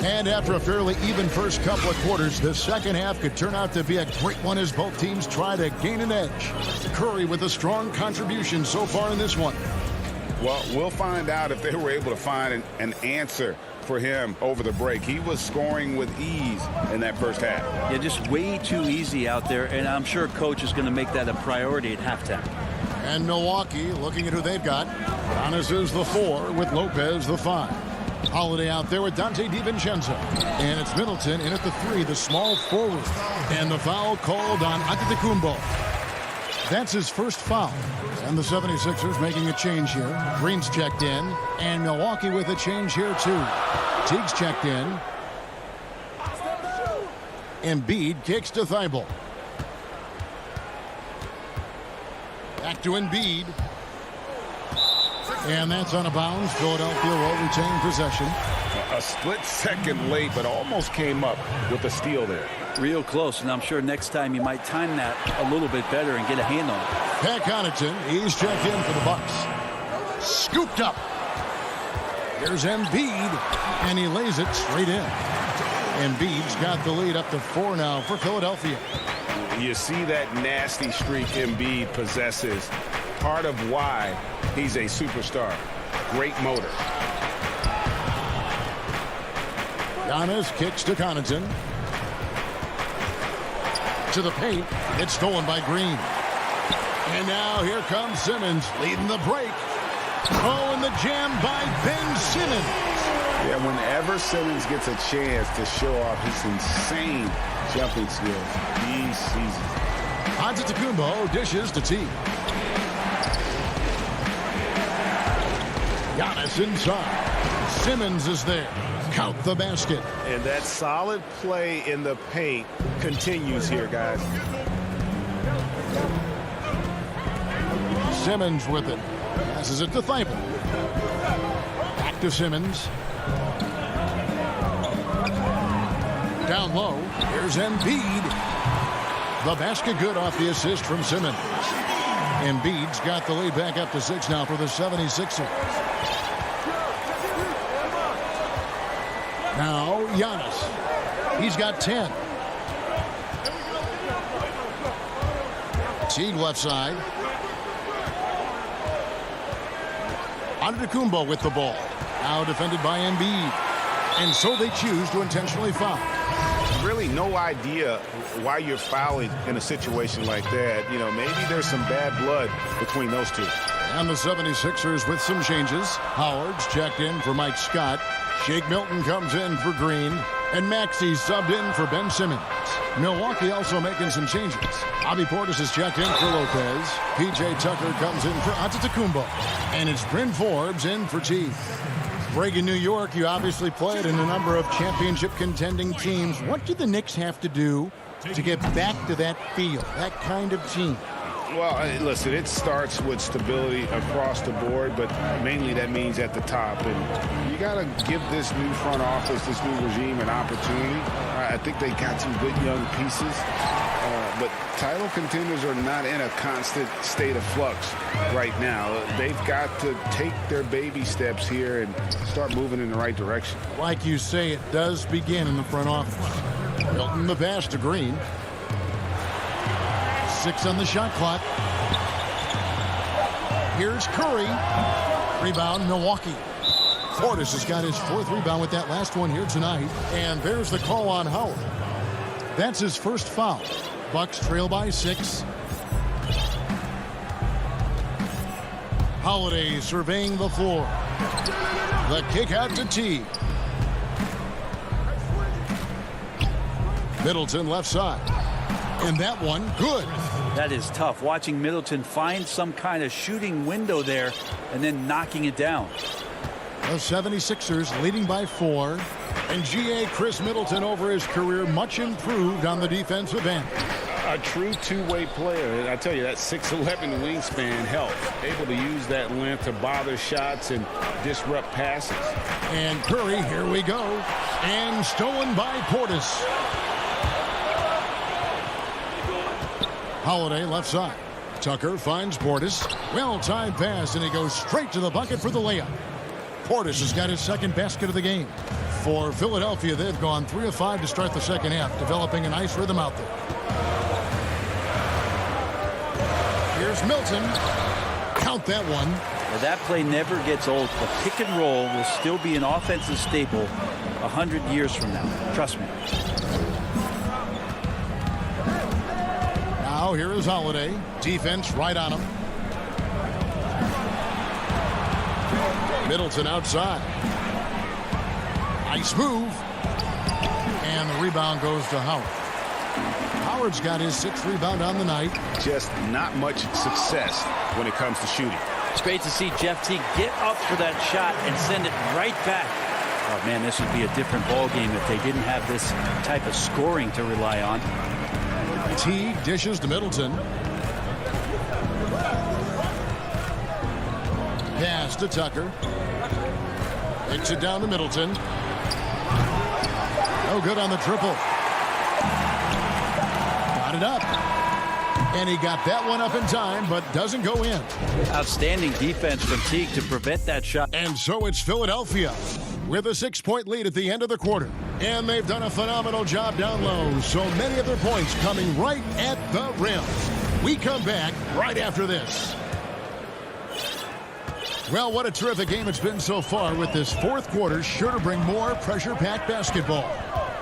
And after a fairly even first couple of quarters, the second half could turn out to be a great one as both teams try to gain an edge. Curry with a strong contribution so far in this one. Well, we'll find out if they were able to find an answer for him over the break. He was scoring with ease in that first half. Yeah, just way too easy out there, and I'm sure coach is going to make that a priority at halftime. And Milwaukee looking at who they've got. Giannis is the 4 with Lopez the 5. Holiday out there with Dante DiVincenzo. And it's Middleton in at the 3, the small forward. And the foul called on Antetokounmpo. That's his first foul. And the 76ers making a change here. Green's checked in. And Milwaukee with a change here too. Teague's checked in. Embiid kicks to Thibault. Back to Embiid. And that's on a bounce. Philadelphia will retain possession. A split second late, but almost came up with a steal there. Real close, and I'm sure next time you might time that a little bit better and get a hand on it. Pat Connaughton, he's checked in for the Bucks. Scooped up. Here's Embiid, and he lays it straight in. Embiid's got the lead up to 4 now for Philadelphia. You see that nasty streak Embiid possesses. Part of why he's a superstar. Great motor. Giannis kicks to Connaughton. to the paint. It's stolen by Green. And now here comes Simmons leading the break. Oh, and the jam by Ben Simmons. Yeah, whenever Simmons gets a chance to show off his insane jumping skills, he sees it. Antetokounmpo dishes to T. Giannis inside. Simmons is there. Count the basket. And that solid play in the paint continues here, guys. Simmons with it. Passes it to Thibault. Back to Simmons. Down low. Here's Embiid. The basket good off the assist from Simmons. Embiid's got the lead back up to 6 now for the 76ers. Now Giannis. He's got 10. Teague left side. Antetokounmpo with the ball. Now defended by Embiid. And so they choose to intentionally foul. Really no idea why you're fouling in a situation like that. You know, maybe there's some bad blood between those two. And the 76ers with some changes. Howard's checked in for Mike Scott. Shake Milton comes in for Green. And Maxey subbed in for Ben Simmons. Milwaukee also making some changes. Bobby Portis is checked in for Lopez. P.J. Tucker comes in for Antetokounmpo. And it's Bryn Forbes in for T. Greg, in New York, you obviously played in a number of championship contending teams. What do the Knicks have to do to get back to that feel, that kind of team? Well, listen, it starts with stability across the board, but mainly that means at the top. And you got to give this new front office, this new regime, an opportunity. I think they got some good young pieces, but title contenders are not in a constant state of flux right now. They've got to take their baby steps here and start moving in the right direction. Like you say, it does begin in the front office. Milton the pass to Green. 6 on the shot clock. Here's Curry. Rebound, Milwaukee. Portis has got his 4th rebound with that last one here tonight. And there's the call on Howard. That's his first foul. Bucks trail by 6. Holiday surveying the floor. The kick out to T. Middleton left side. And that one, good. That is tough. Watching Middleton find some kind of shooting window there and then knocking it down. The 76ers leading by 4. And G.A. Chris Middleton over his career much improved on the defensive end. A true two-way player. And I tell you, that 6'11" wingspan helped. Able to use that length to bother shots and disrupt passes. And Curry, here we go. And stolen by Portis. Holiday left side. Tucker finds Portis. Well-timed pass, and he goes straight to the bucket for the layup. Portis has got his 2nd basket of the game. For Philadelphia, they've gone 3 of 5 to start the second half, developing a nice rhythm out there. Here's Milton. Count that one. Now, that play never gets old. The pick and roll will still be an offensive staple 100 years from now. Trust me. Now here is Holiday. Defense right on him. Middleton outside. Nice move. And the rebound goes to Howard. Howard's got his 6th rebound on the night. Just not much success when it comes to shooting. It's great to see Jeff Teague get up for that shot and send it right back. Oh, man, this would be a different ball game if they didn't have this type of scoring to rely on. Teague dishes to Middleton. Pass to Tucker. Takes it down to Middleton. No good on the triple. Got it up. And he got that one up in time, but doesn't go in. Outstanding defense from Teague to prevent that shot. And so it's Philadelphia with a 6-point lead at the end of the quarter. And they've done a phenomenal job down low. So many of their points coming right at the rim. We come back right after this. Well, what a terrific game it's been so far, with this 4th quarter sure to bring more pressure-packed basketball.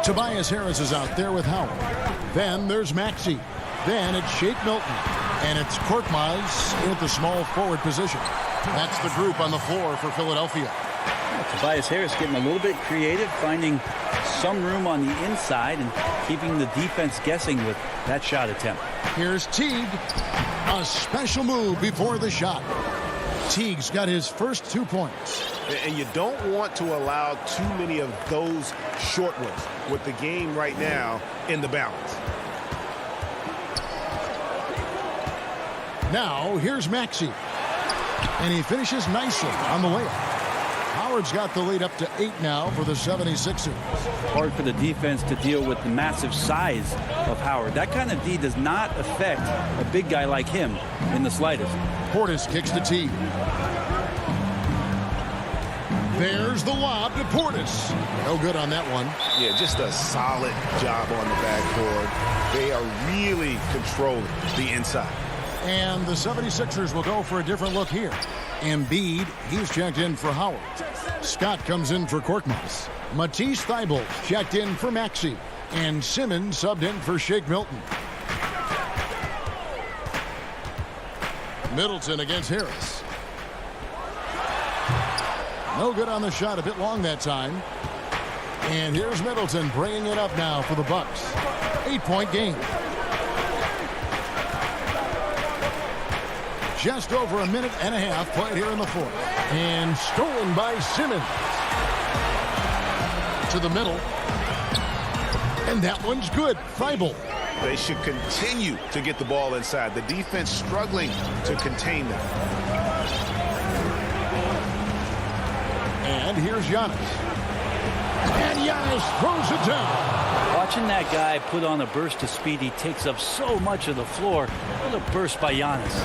Tobias Harris is out there with Howard. Then there's Maxey. Then it's Shake Milton. And it's Korkmaz at the small forward position. That's the group on the floor for Philadelphia. Tobias Harris getting a little bit creative, finding some room on the inside and keeping the defense guessing with that shot attempt. Here's Teague. A special move before the shot. Teague's got his first 2 points. And you don't want to allow too many of those short ones with the game right now in the balance. Now, here's Maxey. And he finishes nicely on the layup. Howard's got the lead up to 8 now for the 76ers. Hard for the defense to deal with the massive size of Howard. That kind of D does not affect a big guy like him in the slightest. Portis kicks to Teague. There's the lob to Portis. No good on that one. Yeah, just a solid job on the backboard. They are really controlling the inside. And the 76ers will go for a different look here. Embiid, he's checked in for Howard. Scott comes in for Korkmaz. Matisse Thybulle checked in for Maxey. And Simmons subbed in for Shake Milton. Middleton against Harris. No good on the shot, a bit long that time. And here's Middleton bringing it up now for the Bucks. 8-point game. Just over a minute and a half played here in the fourth. And stolen by Simmons. To the middle. And that one's good. Thybulle. They should continue to get the ball inside. The defense struggling to contain them. And here's Giannis. And Giannis throws it down. Watching that guy put on a burst of speed, he takes up so much of the floor. What a burst by Giannis.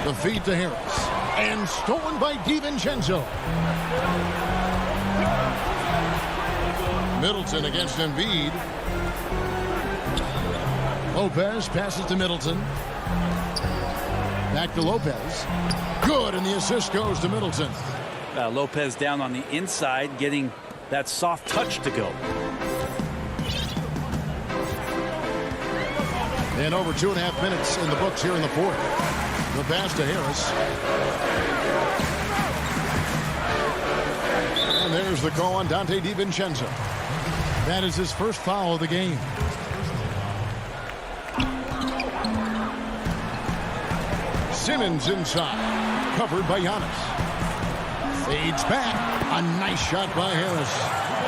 The feed to Harris. And stolen by DiVincenzo. Middleton against Embiid. Lopez passes to Middleton. Back to Lopez. Good, and the assist goes to Middleton. Lopez down on the inside, getting that soft touch to go. And over 2.5 minutes in the books here in the fourth. The pass to Harris. And there's the call on Dante DiVincenzo. That is his first foul of the game. Simmons inside. Covered by Giannis. Fades back. A nice shot by Harris.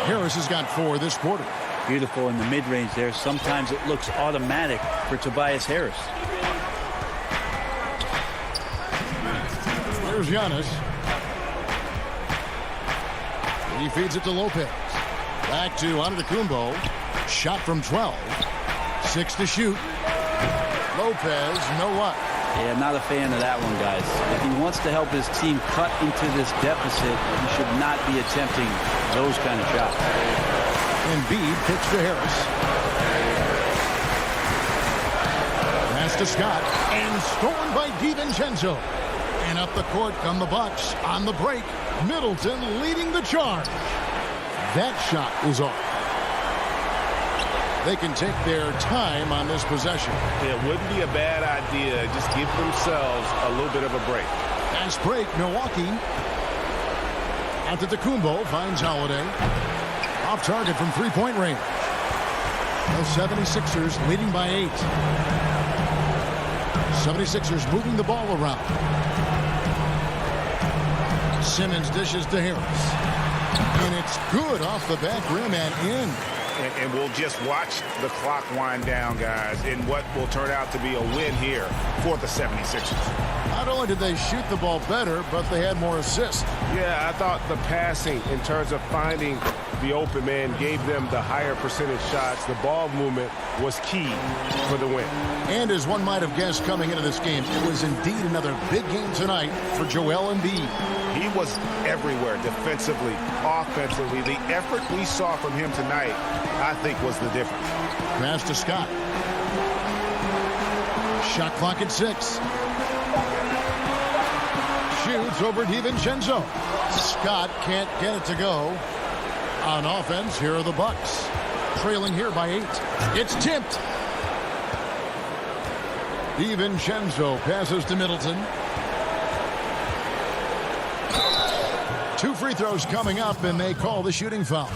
Harris has got 4 this quarter. Beautiful in the mid-range there. Sometimes it looks automatic for Tobias Harris. Here's Giannis. He feeds it to Lopez. Back to Antetokounmpo. Shot from 12. 6 to shoot. Lopez, no luck. Yeah, not a fan of that one, guys. If he wants to help his team cut into this deficit, he should not be attempting those kind of shots. Embiid pitch to Harris. Pass to Scott. And stolen by DiVincenzo. And up the court come the Bucks on the break. Middleton leading the charge. That shot is off. They can take their time on this possession. It wouldn't be a bad idea. Just give themselves a little bit of a break. Fast break, Milwaukee. Antetokounmpo finds Holiday. Off target from three-point range. The 76ers leading by 8. 76ers moving the ball around. Simmons dishes to Harris. And it's good off the back rim and in. And we'll just watch the clock wind down, guys, in what will turn out to be a win here for the 76ers. Not only did they shoot the ball better, but they had more assists. Yeah, I thought the passing in terms of finding the open man gave them the higher percentage shots. The ball movement was key for the win. And as one might have guessed coming into this game, it was indeed another big game tonight for Joel Embiid. He was everywhere defensively, offensively. The effort we saw from him tonight, I think, was the difference. Pass to Scott. Shot clock at 6. Shoots over DiVincenzo. Scott can't get it to go. On offense, here are the Bucks. Trailing here by 8. It's tipped. DiVincenzo passes to Middleton. 2 free throws coming up, and they call the shooting foul.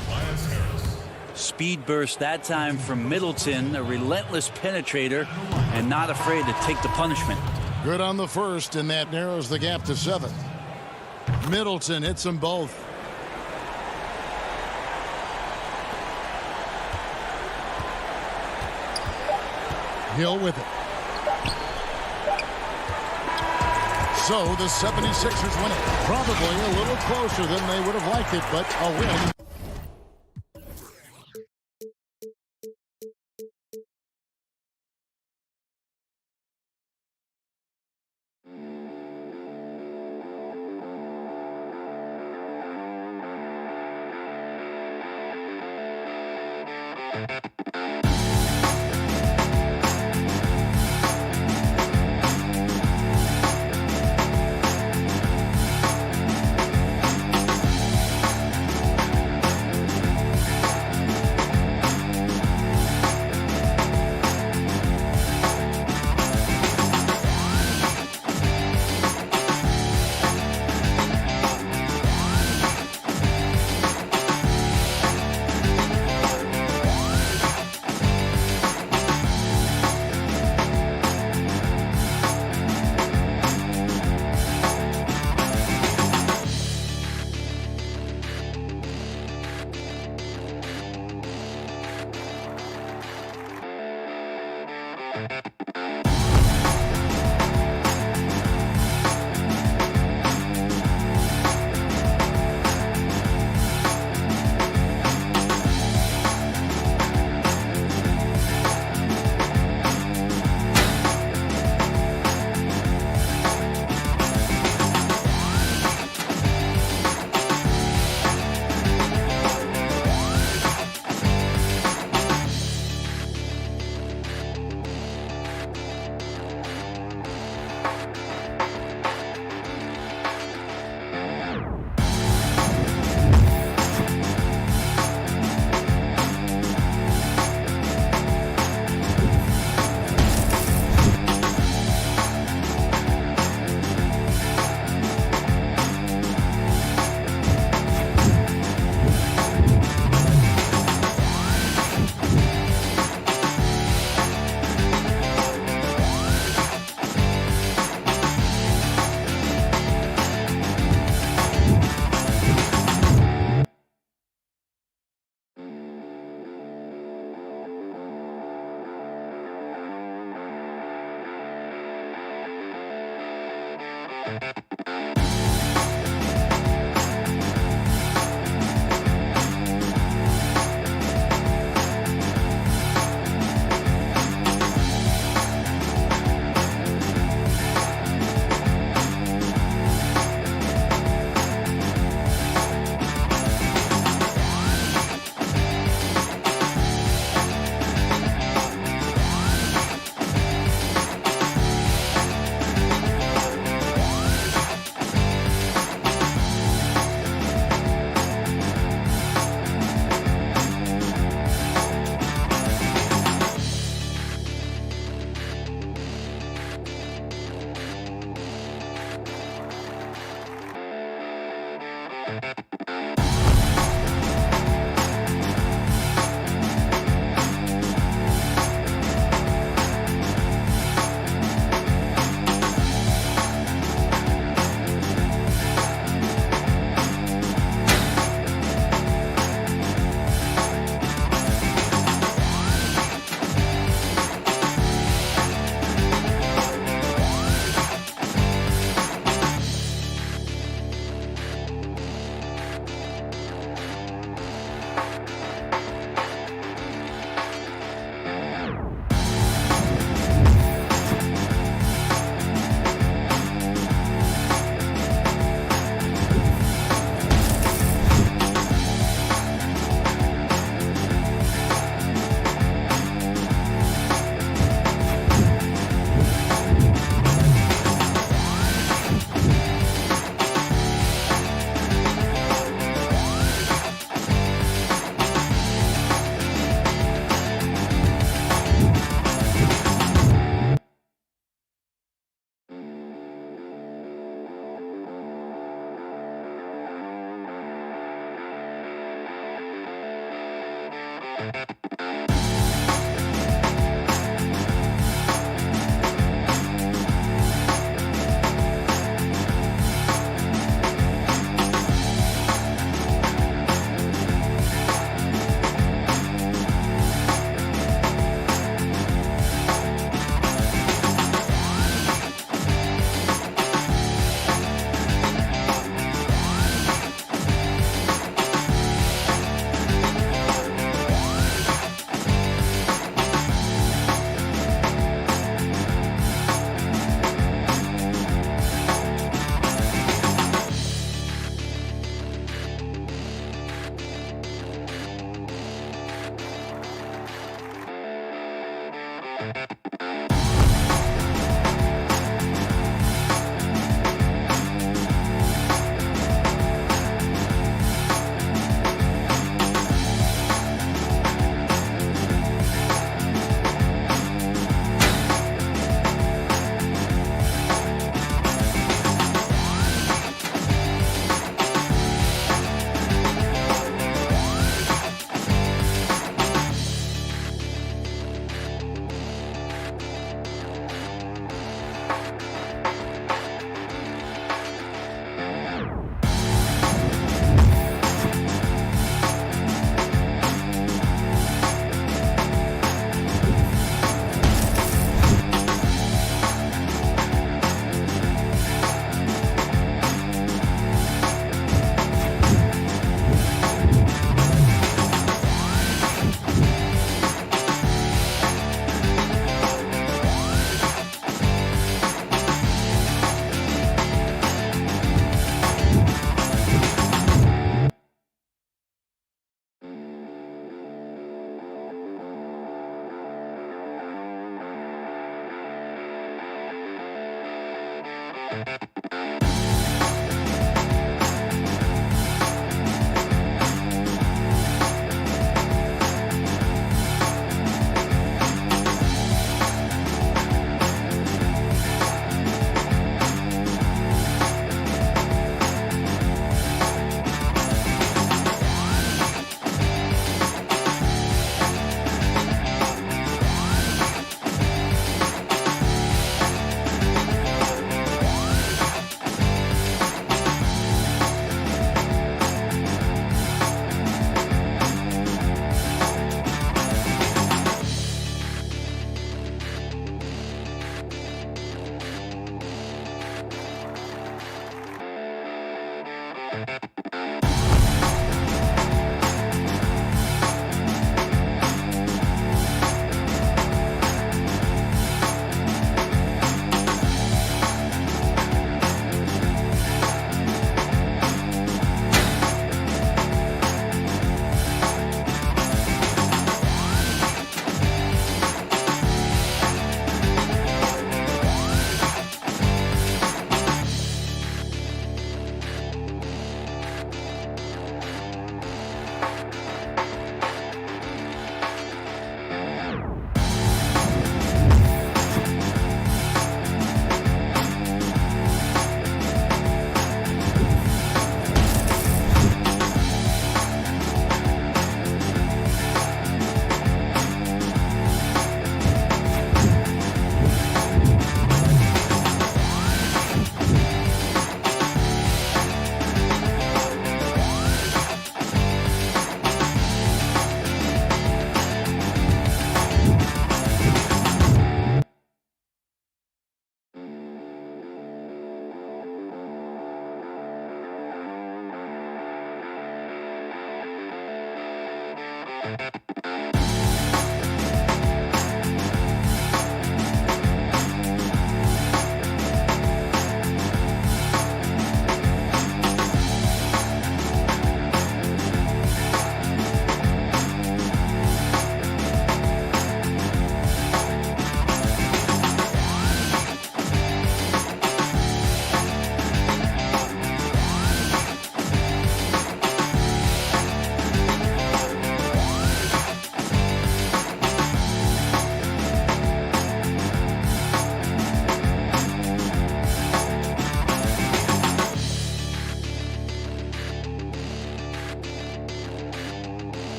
Speed burst that time from Middleton, a relentless penetrator, and not afraid to take the punishment. Good on the first, and that narrows the gap to 7. Middleton hits them both. Hill with it. So the 76ers win it. Probably a little closer than they would have liked it, but a win.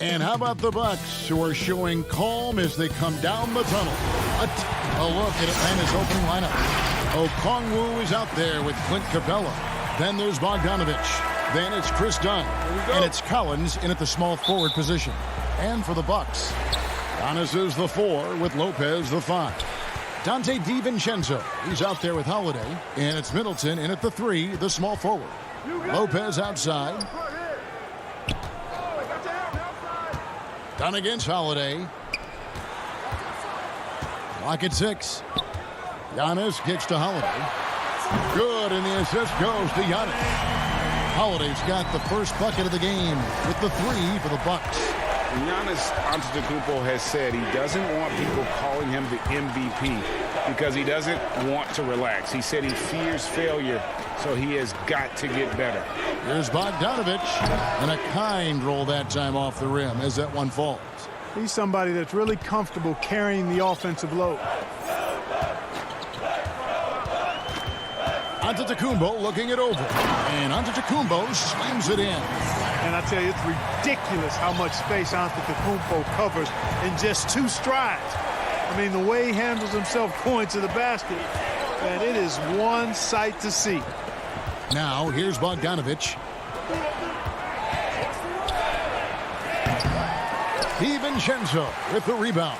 And how about the Bucks, who are showing calm as they come down the tunnel? A look at Atlanta's opening lineup. Okongwu is out there with Clint Capella. Then there's Bogdanovich. Then it's Chris Dunn. And it's Collins in at the small forward position. And for the Bucks, Giannis is the 4 with Lopez the 5. Dante DiVincenzo, he's out there with Holiday. And it's Middleton in at the 3, the small forward. Lopez outside. Done against Holiday. Clock at 6. Giannis kicks to Holiday. Good, and the assist goes to Giannis. Holiday's got the first bucket of the game with the 3 for the Bucks. Giannis Antetokounmpo has said he doesn't want people calling him the MVP because he doesn't want to relax. He said he fears failure, so he has got to get better. Here's Bogdanovich, and a kind roll that time off the rim as that one falls. He's somebody that's really comfortable carrying the offensive load. Antetokounmpo looking it over, and Antetokounmpo slams it in. And I tell you, it's ridiculous how much space Antetokounmpo covers in just 2 strides. I mean, the way he handles himself going to the basket, and it is one sight to see. Now, here's Bogdanovich. DiVincenzo with the rebound.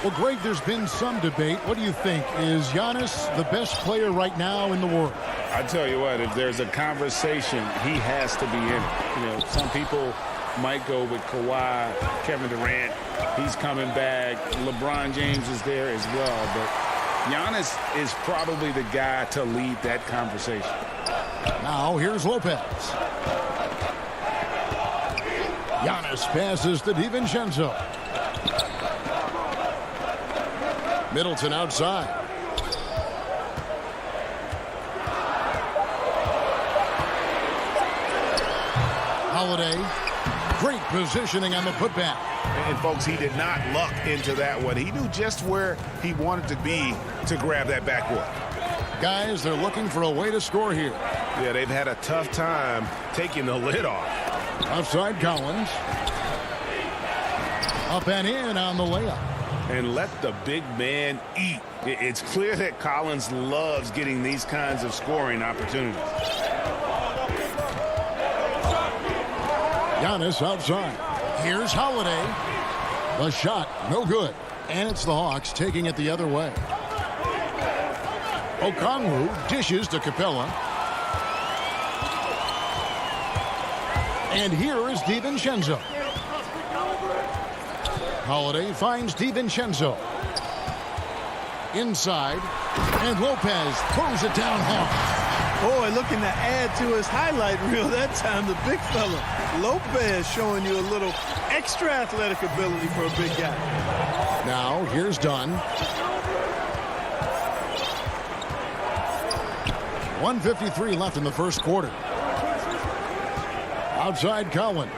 Well, Greg, there's been some debate. What do you think? Is Giannis the best player right now in the world? I tell you what, if there's a conversation, he has to be in it. You know, some people might go with Kawhi, Kevin Durant. He's coming back. LeBron James is there as well. But Giannis is probably the guy to lead that conversation. Now, here's Lopez. Giannis passes to DiVincenzo. Middleton outside. Holiday. Great positioning on the putback. And folks, he did not luck into that one. He knew just where he wanted to be to grab that backboard. Guys, they're looking for a way to score here. Yeah, they've had a tough time taking the lid off. Outside Collins. Up and in on the layup. And let the big man eat. It's clear that Collins loves getting these kinds of scoring opportunities. Giannis outside. Here's Holiday. The shot, no good. And it's the Hawks taking it the other way. Okongwu dishes to Capella. And here is DiVincenzo. Holiday finds DiVincenzo. Inside. And Lopez throws it down hard. Boy, looking to add to his highlight reel that time, the big fella. Lopez showing you a little extra athletic ability for a big guy. Now, here's Dunn. 1:53 left in the first quarter. Outside Collins.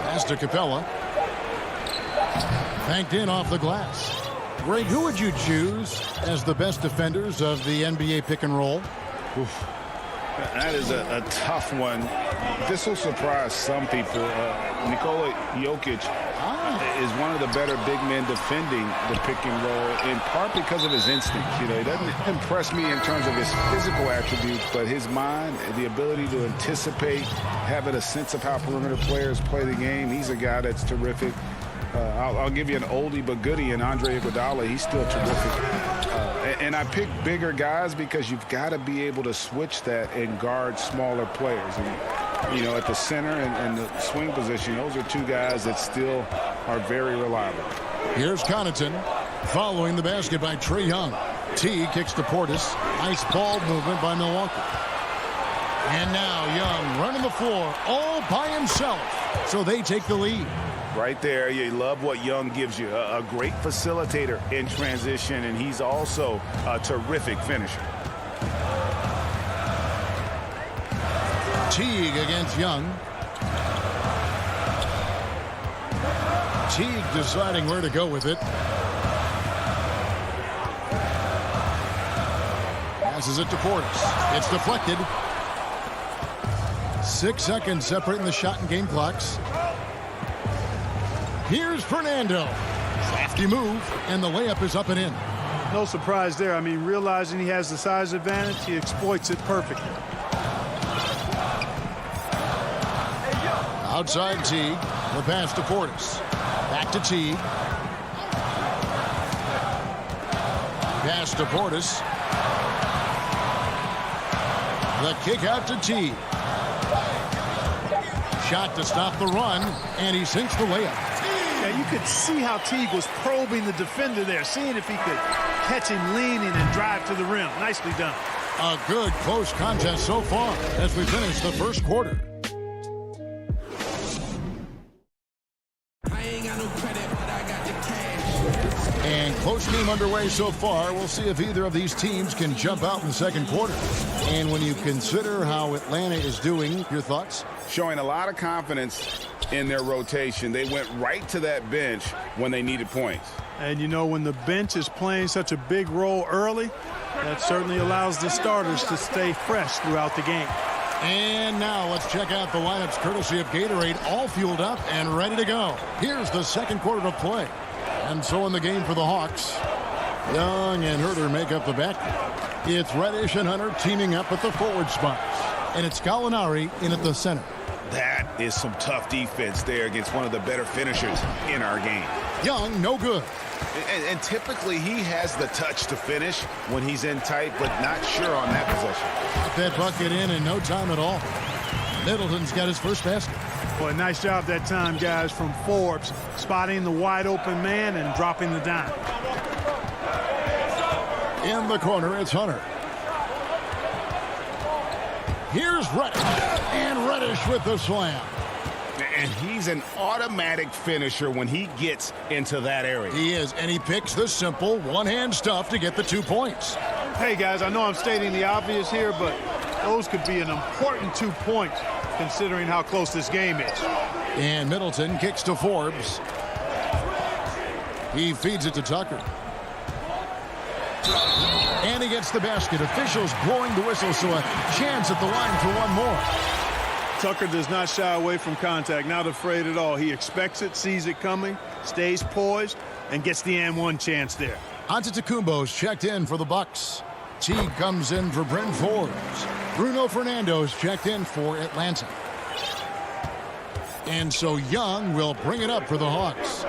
Pass to Capella. Banked in off the glass. Greg, who would you choose as the best defenders of the NBA pick and roll? Oof. That is a tough one. This will surprise some people. Nikola Jokic is one of the better big men defending the pick and roll, in part because of his instincts. You know, he doesn't impress me in terms of his physical attributes, but his mind, the ability to anticipate, having a sense of how perimeter players play the game. He's a guy that's terrific. I'll give you an oldie but goodie in Andre Iguodala. He's still terrific. And I pick bigger guys because you've got to be able to switch that and guard smaller players. And, you know, at the center and the swing position, those are two guys that still are very reliable. Here's Connaughton following the basket by Trae Young. T kicks to Portis. Nice ball movement by Milwaukee. And now Young running the floor all by himself. So they take the lead. Right there, you love what Young gives you. A great facilitator in transition, and he's also a terrific finisher. Teague against Young. Teague deciding where to go with it. Passes it to Portis. It's deflected. 6 seconds separating the shot and game clocks. Here's Fernando. Crafty move, and the layup is up and in. No surprise there. I mean, realizing he has the size advantage, he exploits it perfectly. Outside Teague. The pass to Portis. Back to Teague. Pass to Portis. The kick out to Teague. Shot to stop the run, and he sinks the layup. Yeah, you could see how Teague was probing the defender there, seeing if he could catch him leaning and drive to the rim. Nicely done. A good close contest so far as we finish the first quarter. And close game underway so far. We'll see if either of these teams can jump out in the second quarter. And when you consider how Atlanta is doing, your thoughts? Showing a lot of confidence in their rotation. They went right to that bench when they needed points. And you know, when the bench is playing such a big role early, that certainly allows the starters to stay fresh throughout the game. And now let's check out the lineups courtesy of Gatorade, all fueled up and ready to go. Here's the second quarter of play. And so in the game for the Hawks, Young and Herter make up the back. It's Reddish and Hunter teaming up at the forward spots. And it's Gallinari in at the center. That is some tough defense there against one of the better finishers in our game. Young, no good. And typically he has the touch to finish when he's in tight, but not sure on that possession. Got that bucket in no time at all. Middleton's got his first basket. Boy, nice job that time, guys, from Forbes, spotting the wide open man and dropping the dime. In the corner, it's Hunter. Here's Reddish. And Reddish with the slam. And he's an automatic finisher when he gets into that area. He is, and he picks the simple one-hand stuff to get the 2 points. Hey, guys, I know I'm stating the obvious here, but those could be an important 2 points considering how close this game is. And Middleton kicks to Forbes. He feeds it to Tucker. And he gets the basket. Officials blowing the whistle, so a chance at the line for one more. Tucker does not shy away from contact, not afraid at all. He expects it, sees it coming, stays poised, and gets the and one chance there. Antetokounmpo's checked in for the Bucks. Teague comes in for Bryn Forbes. Bruno Fernando's checked in for Atlanta. And so Young will bring it up for the Hawks.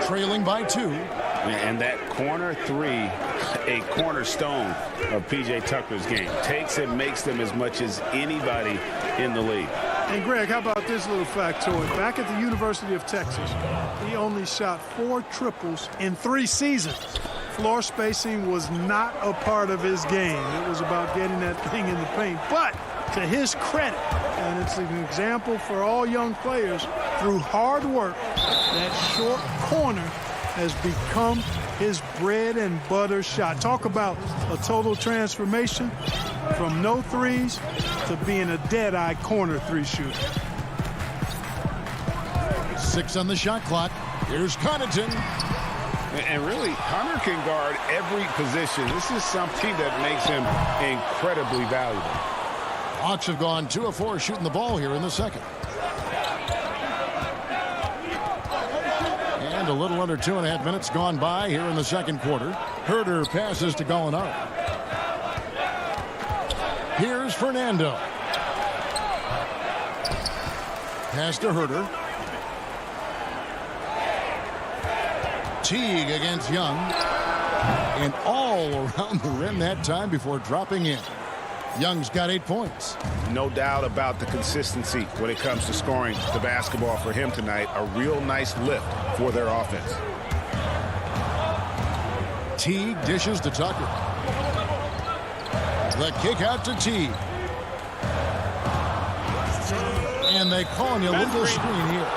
Trailing by 2. And that corner three, a cornerstone of P.J. Tucker's game. Takes and makes them as much as anybody in the league. And, Greg, how about this little factoid? Back at the University of Texas, he only shot 4 triples in 3 seasons. Floor spacing was not a part of his game. It was about getting that thing in the paint. But to his credit, and it's an example for all young players, through hard work, that short corner has become his bread and butter shot. Talk about a total transformation from no threes to being a dead-eye corner 3 shooter. 6 on the shot clock. Here's Connaughton. And really, Hunter can guard every position. This is something that makes him incredibly valuable. Hawks have gone 2 of 4 shooting the ball here in the second. And a little under 2.5 minutes gone by here in the second quarter. Herter passes to Gallinari. Here's Fernando. Pass to Herter. Teague against Young. And all around the rim that time before dropping in. Young's got 8 points. No doubt about the consistency when it comes to scoring the basketball for him tonight. A real nice lift for their offense. Teague dishes to Tucker. The kick out to Teague. And they call an illegal screen here.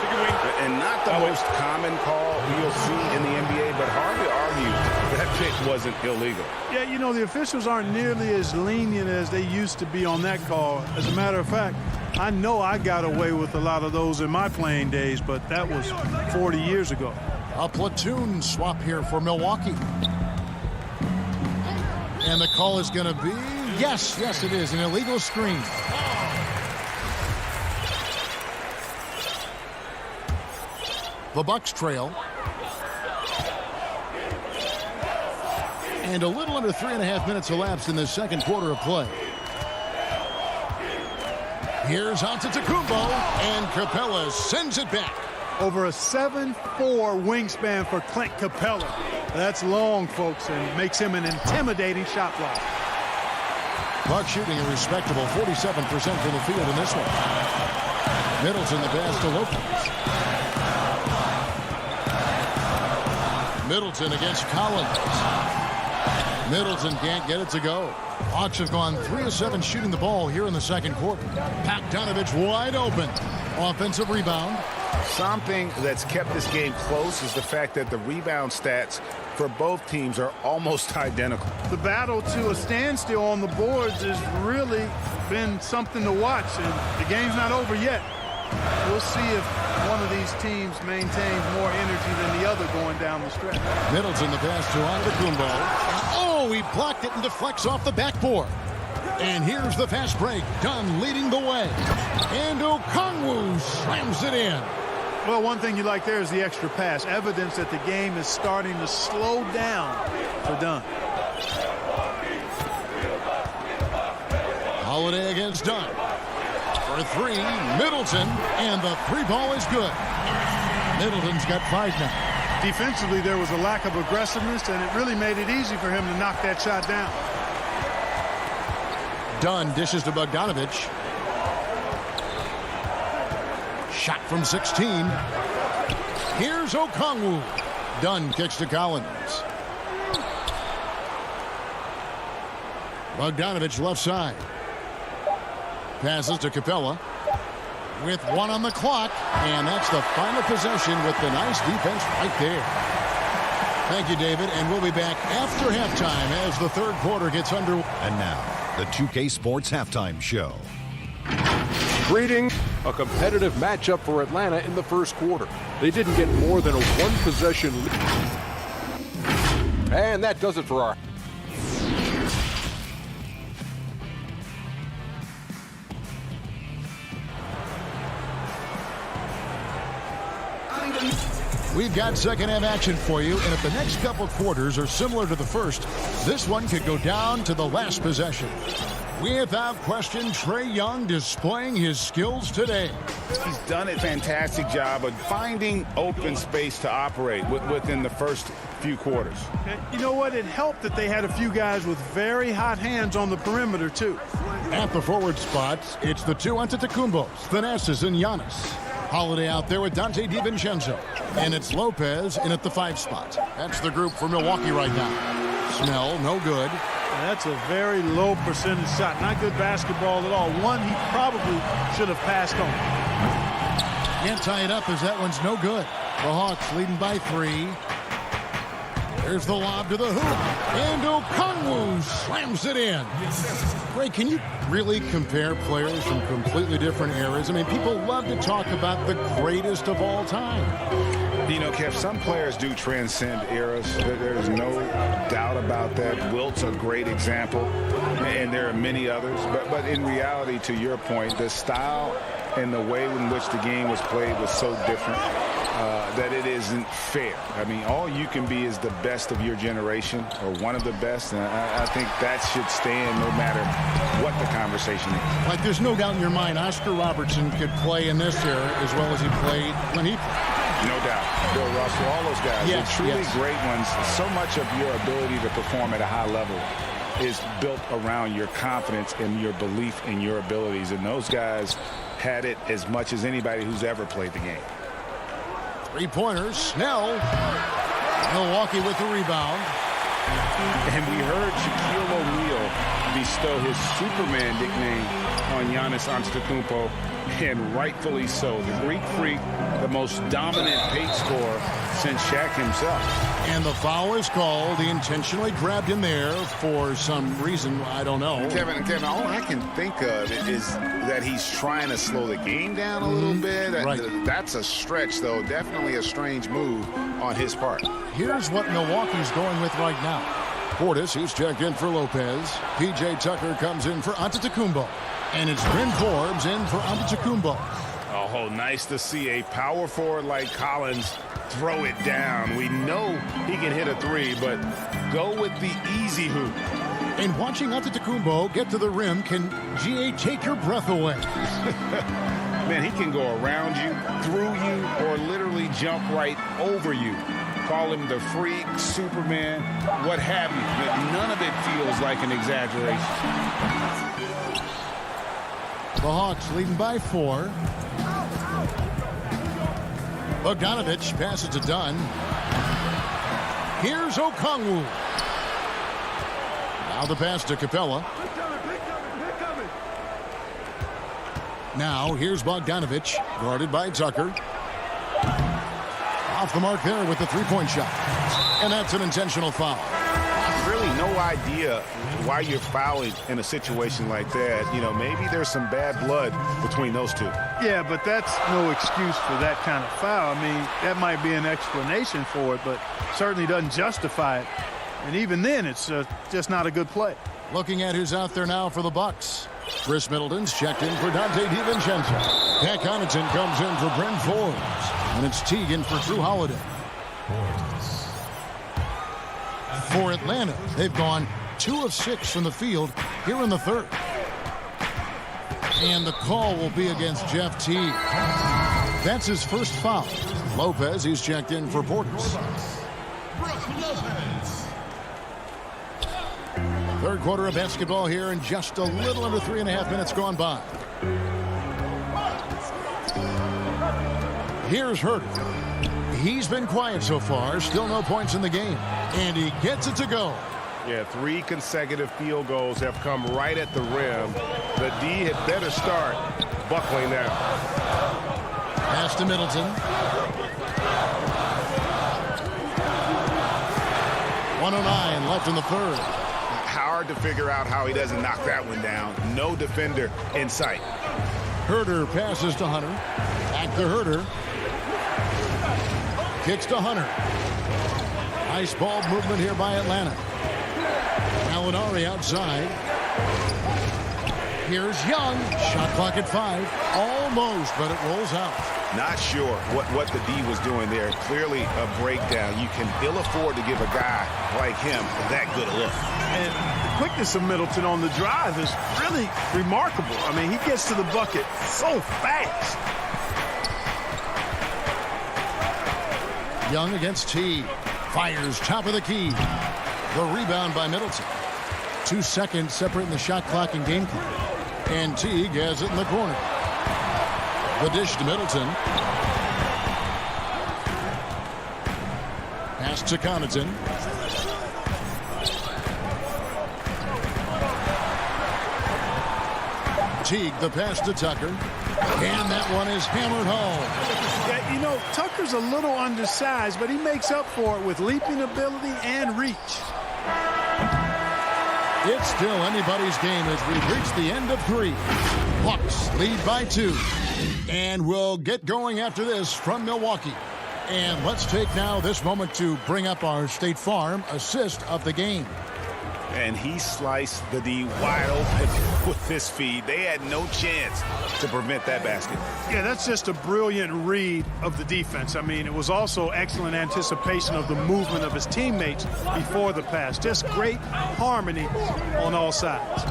And not the most common call you'll see in the NBA, but hard to argue that pick wasn't illegal. Yeah, you know, the officials aren't nearly as lenient as they used to be on that call. As a matter of fact, I know I got away with a lot of those in my playing days, but that was 40 years ago. A platoon swap here for Milwaukee. And the call is going to be, yes, it is, an illegal screen. The Bucks trail. And a little under 3.5 minutes elapsed in the second quarter of play. Here's Antetokounmpo, and Capella sends it back. Over a 7'4" wingspan for Clint Capella. That's long, folks, and makes him an intimidating shot blocker. Bucks shooting a respectable 47% from the field in this one. Middleton the pass to Lopez. Middleton against Collins. Middleton can't get it to go. Hawks have gone 3 of 7 shooting the ball here in the second quarter. Bogdanovich wide open. Offensive rebound. Something that's kept this game close is the fact that the rebound stats for both teams are almost identical. The battle to a standstill on the boards has really been something to watch, and the game's not over yet. We'll see if one of these teams maintains more energy than the other going down the stretch. Middleton the pass to Antetokounmpo. Oh, he blocked it and deflects off the backboard. And here's the fast break. Dunn leading the way. And Okongwu slams it in. Well, one thing you like there is the extra pass. Evidence that the game is starting to slow down for Dunn. Holiday against Dunn. For 3, Middleton, and the 3 ball is good. Middleton's got 5 now. Defensively, there was a lack of aggressiveness, and it really made it easy for him to knock that shot down. Dunn dishes to Bogdanovich. Shot from 16. Here's Okongwu. Dunn kicks to Collins. Bogdanovich left side. Passes to Capella. With 1 on the clock. And that's the final possession with the nice defense right there. Thank you, David. And we'll be back after halftime as the third quarter gets underway. And now, the 2K Sports Halftime Show. Creating a competitive matchup for Atlanta in the first quarter. They didn't get more than a 1-possession lead. And that does it for our... We've got second half action for you, and if the next couple quarters are similar to the first, this one could go down to the last possession. Without question, Trae Young displaying his skills today. He's done a fantastic job of finding open space to operate within the first few quarters. You know what? It helped that they had a few guys with very hot hands on the perimeter, too. At the forward spots, it's the 2 Antetokounmpos, Thanasis and Giannis. Holiday out there with Dante DiVincenzo. And it's Lopez in at the 5 spot. That's the group for Milwaukee right now. Snell, no good. That's a very low percentage shot. Not good basketball at all. One he probably should have passed on. Can't tie it up as that one's no good. The Hawks leading by 3. There's the lob to the hoop. And Okongwu slams it in. Ray, can you really compare players from completely different eras? I mean, people love to talk about the greatest of all time. You know, Kev, some players do transcend eras. There's no doubt about that. Wilt's a great example, and there are many others. But in reality, to your point, the style and the way in which the game was played was so different that it isn't fair. I mean, all you can be is the best of your generation or one of the best, and I think that should stand no matter what the conversation is. Like, there's no doubt in your mind Oscar Robertson could play in this era as well as he played when he played. No doubt. Bill Russell, all those guys, yes, they're truly great ones. So much of your ability to perform at a high level is built around your confidence and your belief in your abilities, and those guys had it as much as anybody who's ever played the game. 3-pointers, Snell. Milwaukee with the rebound. And we heard Shaquille O'Neal bestow his Superman nickname on Giannis Antetokounmpo, and rightfully so. The Greek Freak, the most dominant paint scorer since Shaq himself. And the foul is called. He intentionally grabbed him there for some reason. I don't know. Kevin, all I can think of is that he's trying to slow the game down a little bit. Right. That's a stretch, though. Definitely a strange move on his part. Here's what Milwaukee's going with right now. Portis, who's checked in for Lopez. P.J. Tucker comes in for Antetokounmpo. And it's Bryn Forbes in for Antetokounmpo. Oh, nice to see a power forward like Collins throw it down. We know he can hit a 3, but go with the easy hoop. And watching Antetokounmpo get to the rim can, GA, take your breath away. Man, he can go around you, through you, or literally jump right over you. Call him the freak, Superman, what have you. But none of it feels like an exaggeration. The Hawks leading by 4. Bogdanovich passes to Dunn. Here's Okongwu. Now the pass to Capella. Now here's Bogdanovich, guarded by Tucker. Off the mark there with the three-point shot. And that's an intentional foul. Really no idea why you're fouling in a situation like that. You know, maybe there's some bad blood between those two. Yeah, but that's no excuse for that kind of foul. I mean, that might be an explanation for it, but certainly doesn't justify it. And even then, it's just not a good play. Looking at who's out there now for the Bucks. Chris Middleton's checked in for Dante DiVincenzo. Pat Connaughton comes in for Bryn Forbes. And it's Teague for Drew Holiday. For Atlanta, they've gone 2 of 6 from the field here in the third. And the call will be against Jeff Teague. That's his first foul. Lopez, he's checked in for Portis. Third quarter of basketball here, and just a little under 3.5 minutes gone by. Here's Herter. He's been quiet so far. Still no points in the game. And he gets it to go. Yeah, 3 consecutive field goals have come right at the rim. The D had better start buckling now. Pass to Middleton. 1:09 left in the third. Hard to figure out how he doesn't knock that one down. No defender in sight. Herter passes to Hunter. Back to Herter. Kicks to Hunter. Nice ball movement here by Atlanta. Gallinari outside. Here's Young. Shot clock at 5. Almost, but it rolls out. Not sure what the D was doing there. Clearly a breakdown. You can ill afford to give a guy like him that good a look. And the quickness of Middleton on the drive is really remarkable. I mean, he gets to the bucket so fast. Young against Teague. Fires top of the key. The rebound by Middleton. 2 seconds separating the shot clock and game clock. And Teague has it in the corner. The dish to Middleton. Pass to Connaughton. Teague, the pass to Tucker. And that one is hammered home. Yeah, you know, Tucker's a little undersized, but he makes up for it with leaping ability and reach. It's still anybody's game as we've reached the end of 3. Bucks lead by 2. And we'll get going after this from Milwaukee. And let's take now this moment to bring up our State Farm assist of the game. And he sliced the D wide open with this feed. They had no chance to prevent that basket. Yeah, that's just a brilliant read of the defense. I mean, it was also excellent anticipation of the movement of his teammates before the pass. Just great harmony on all sides.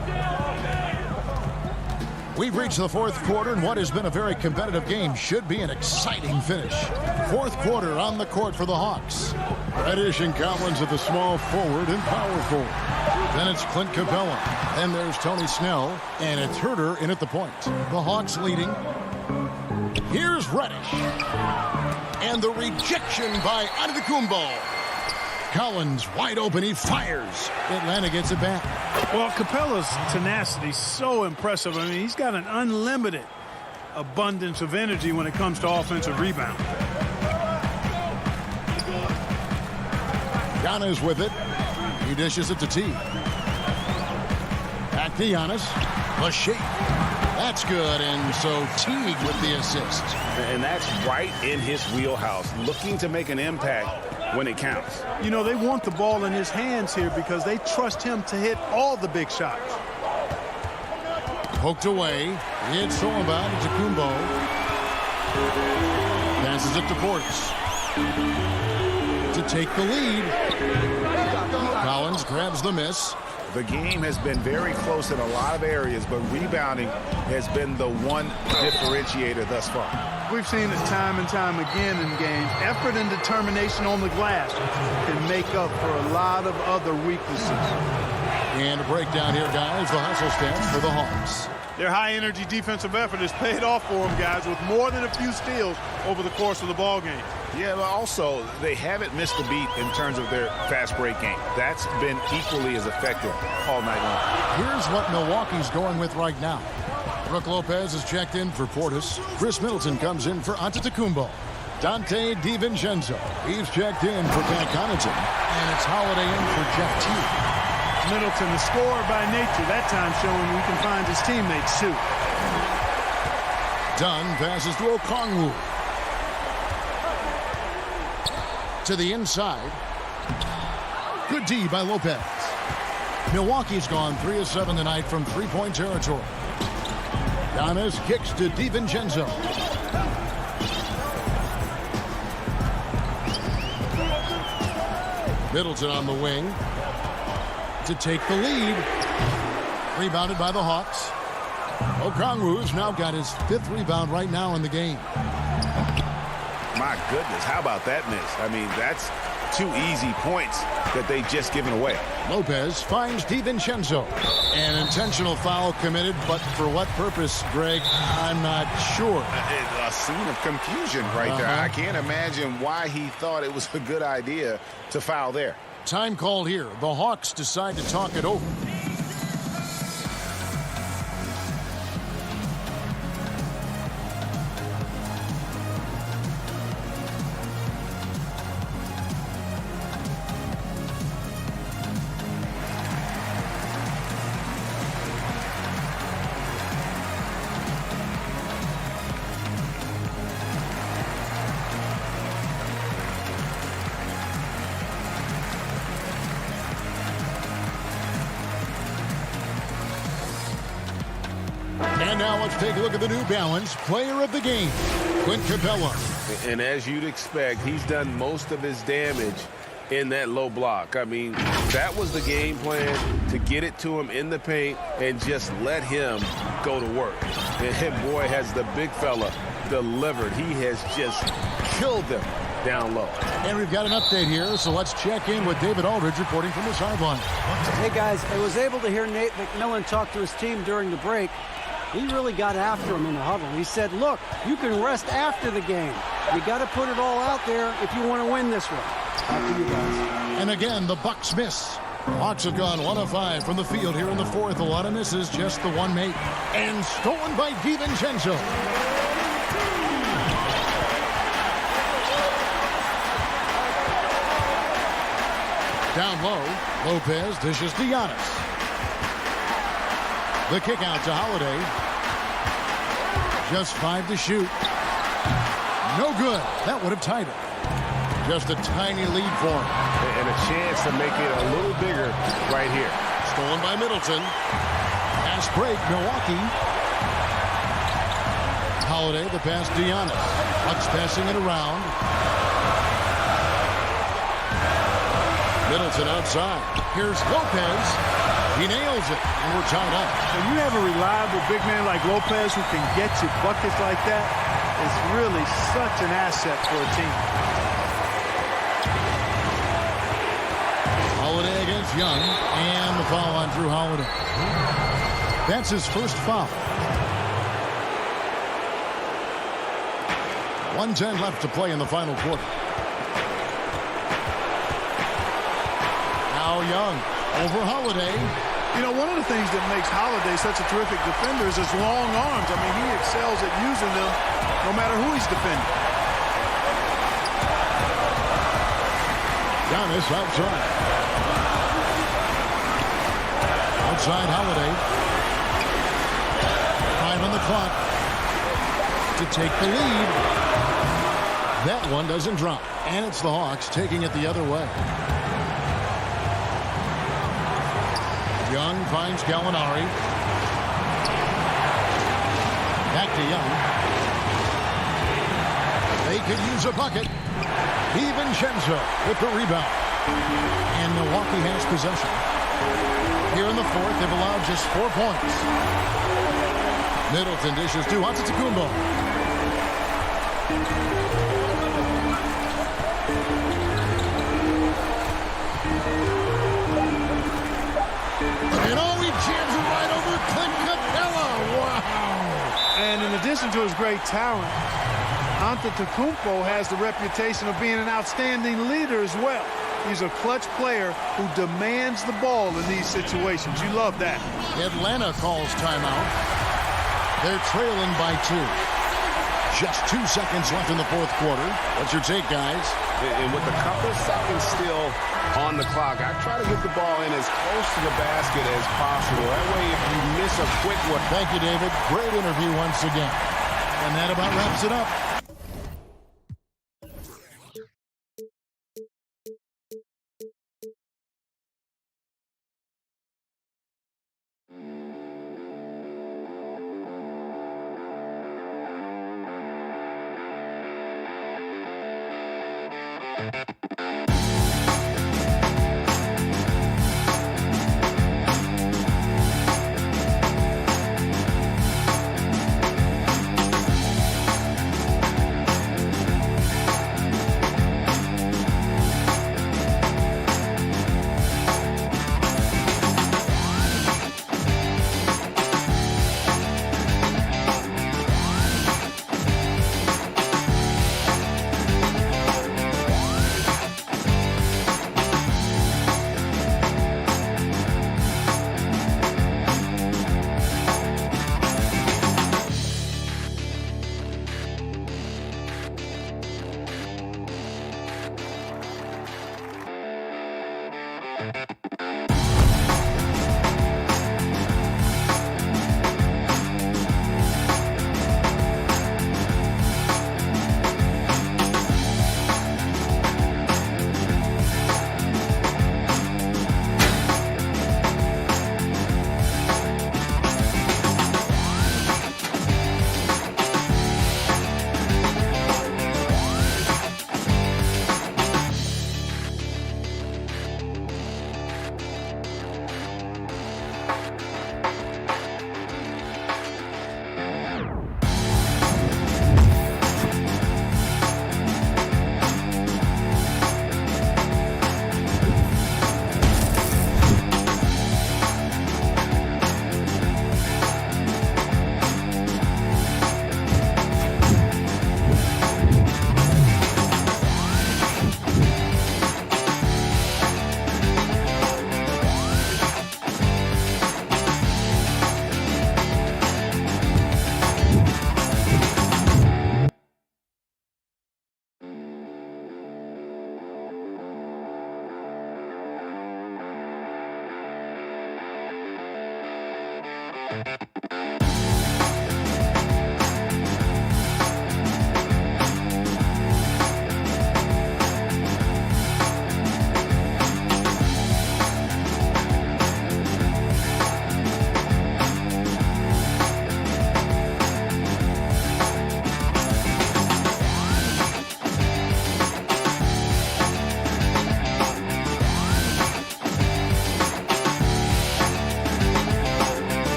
We've reached the fourth quarter, and what has been a very competitive game should be an exciting finish. Fourth quarter on the court for the Hawks. Reddish and Collins at the small forward and power forward. Then it's Clint Capella. Then there's Tony Snell, and it's Herter in at the point. The Hawks leading. Here's Reddish. And the rejection by Antetokounmpo. Collins wide open, he fires. Atlanta gets it back. Well, Capella's tenacity is so impressive. I mean, he's got an unlimited abundance of energy when it comes to offensive rebound. Giannis with it. He dishes it to Teague. Back to Giannis. The shake. That's good, and so Teague with the assist. And that's right in his wheelhouse, looking to make an impact when it counts. You know, they want the ball in his hands here because they trust him to hit all the big shots. Poked away. It's thrown by Antetokounmpo. Passes it to Portis. To take the lead. Collins grabs the miss. The game has been very close in a lot of areas, but rebounding has been the one differentiator thus far. We've seen it time and time again in games. Effort and determination on the glass can make up for a lot of other weaknesses. And a breakdown here, guys. The hustle stance for the Hawks. Their high-energy defensive effort has paid off for them, guys, with more than a few steals over the course of the ball game. Yeah, but also they haven't missed a beat in terms of their fast break game. That's been equally as effective all night long. Here's what Milwaukee's going with right now. Brook Lopez is checked in for Portis. Chris Middleton comes in for Antetokounmpo. Dante DiVincenzo. He's checked in for Pat Connaughton. And it's Holiday in for Jeff Teague. Middleton, the scorer by nature, that time showing we can find his teammates too. Dunn passes to Okongwu. To the inside. Good D by Lopez. Milwaukee's gone 3 of 7 tonight from three-point territory. Giannis kicks to DiVincenzo. Middleton on the wing to take the lead. Rebounded by the Hawks. Okongwu's now got his 5th rebound right now in the game. My goodness, how about that miss? I mean, that's 2 easy points that they just given away. Lopez finds DiVincenzo. An intentional foul committed, but for what purpose, Greg? I'm not sure. A scene of confusion right there. I can't imagine why he thought it was a good idea to foul there. Time called here. The Hawks decide to talk it over. And now let's take a look at the New Balance Player of the Game, Clint Capella. And as you'd expect, he's done most of his damage in that low block. I mean, that was the game plan, to get it to him in the paint and just let him go to work. And boy, has the big fella delivered. He has just killed them down low. And we've got an update here, so let's check in with David Aldridge reporting from the sideline. Hey, guys, I was able to hear Nate McMillan talk to his team during the break. He really got after him in the huddle. He said, look, you can rest after the game. You got to put it all out there if you want to win this one. Back to you guys. And again, the Bucks miss. Hawks have gone 1 of 5 from the field here in the 4th. A lot of misses, just the one make. And stolen by DiVincenzo. Down low, Lopez dishes to Giannis. The kick out to Holiday. Just 5 to shoot. No good. That would have tied it. Just a tiny lead for him. And a chance to make it a little bigger right here. Stolen by Middleton. Pass break, Milwaukee. Holiday, the pass to Giannis. Bucks passing it around. Middleton outside. Here's Lopez. He nails it, and we're tied up. When you have a reliable big man like Lopez who can get you buckets like that, it's really such an asset for a team. Holiday against Young, and the foul on Drew Holiday. That's his first foul. 1:10 left to play in the final quarter. Now Young over Holiday. You know, one of the things that makes Holiday such a terrific defender is his long arms. I mean, he excels at using them no matter who he's defending. Giannis outside. Outside Holiday. 5 on the clock to take the lead. That one doesn't drop. And it's the Hawks taking it the other way. Young finds Gallinari. Back to Young. They could use a bucket. DiVincenzo with the rebound. And Milwaukee has possession. Here in the 4th, they've allowed just 4 points. Middleton dishes to Antetokounmpo. And in addition to his great talent, Antetokounmpo has the reputation of being an outstanding leader as well. He's a clutch player who demands the ball in these situations. You love that. Atlanta calls timeout. They're trailing by 2. Just 2 seconds left in the fourth quarter. What's your take, guys? And with a couple seconds still on the clock, I try to get the ball in as close to the basket as possible. That way, if you miss a quick one. Thank you, David. Great interview once again. And that about wraps it up.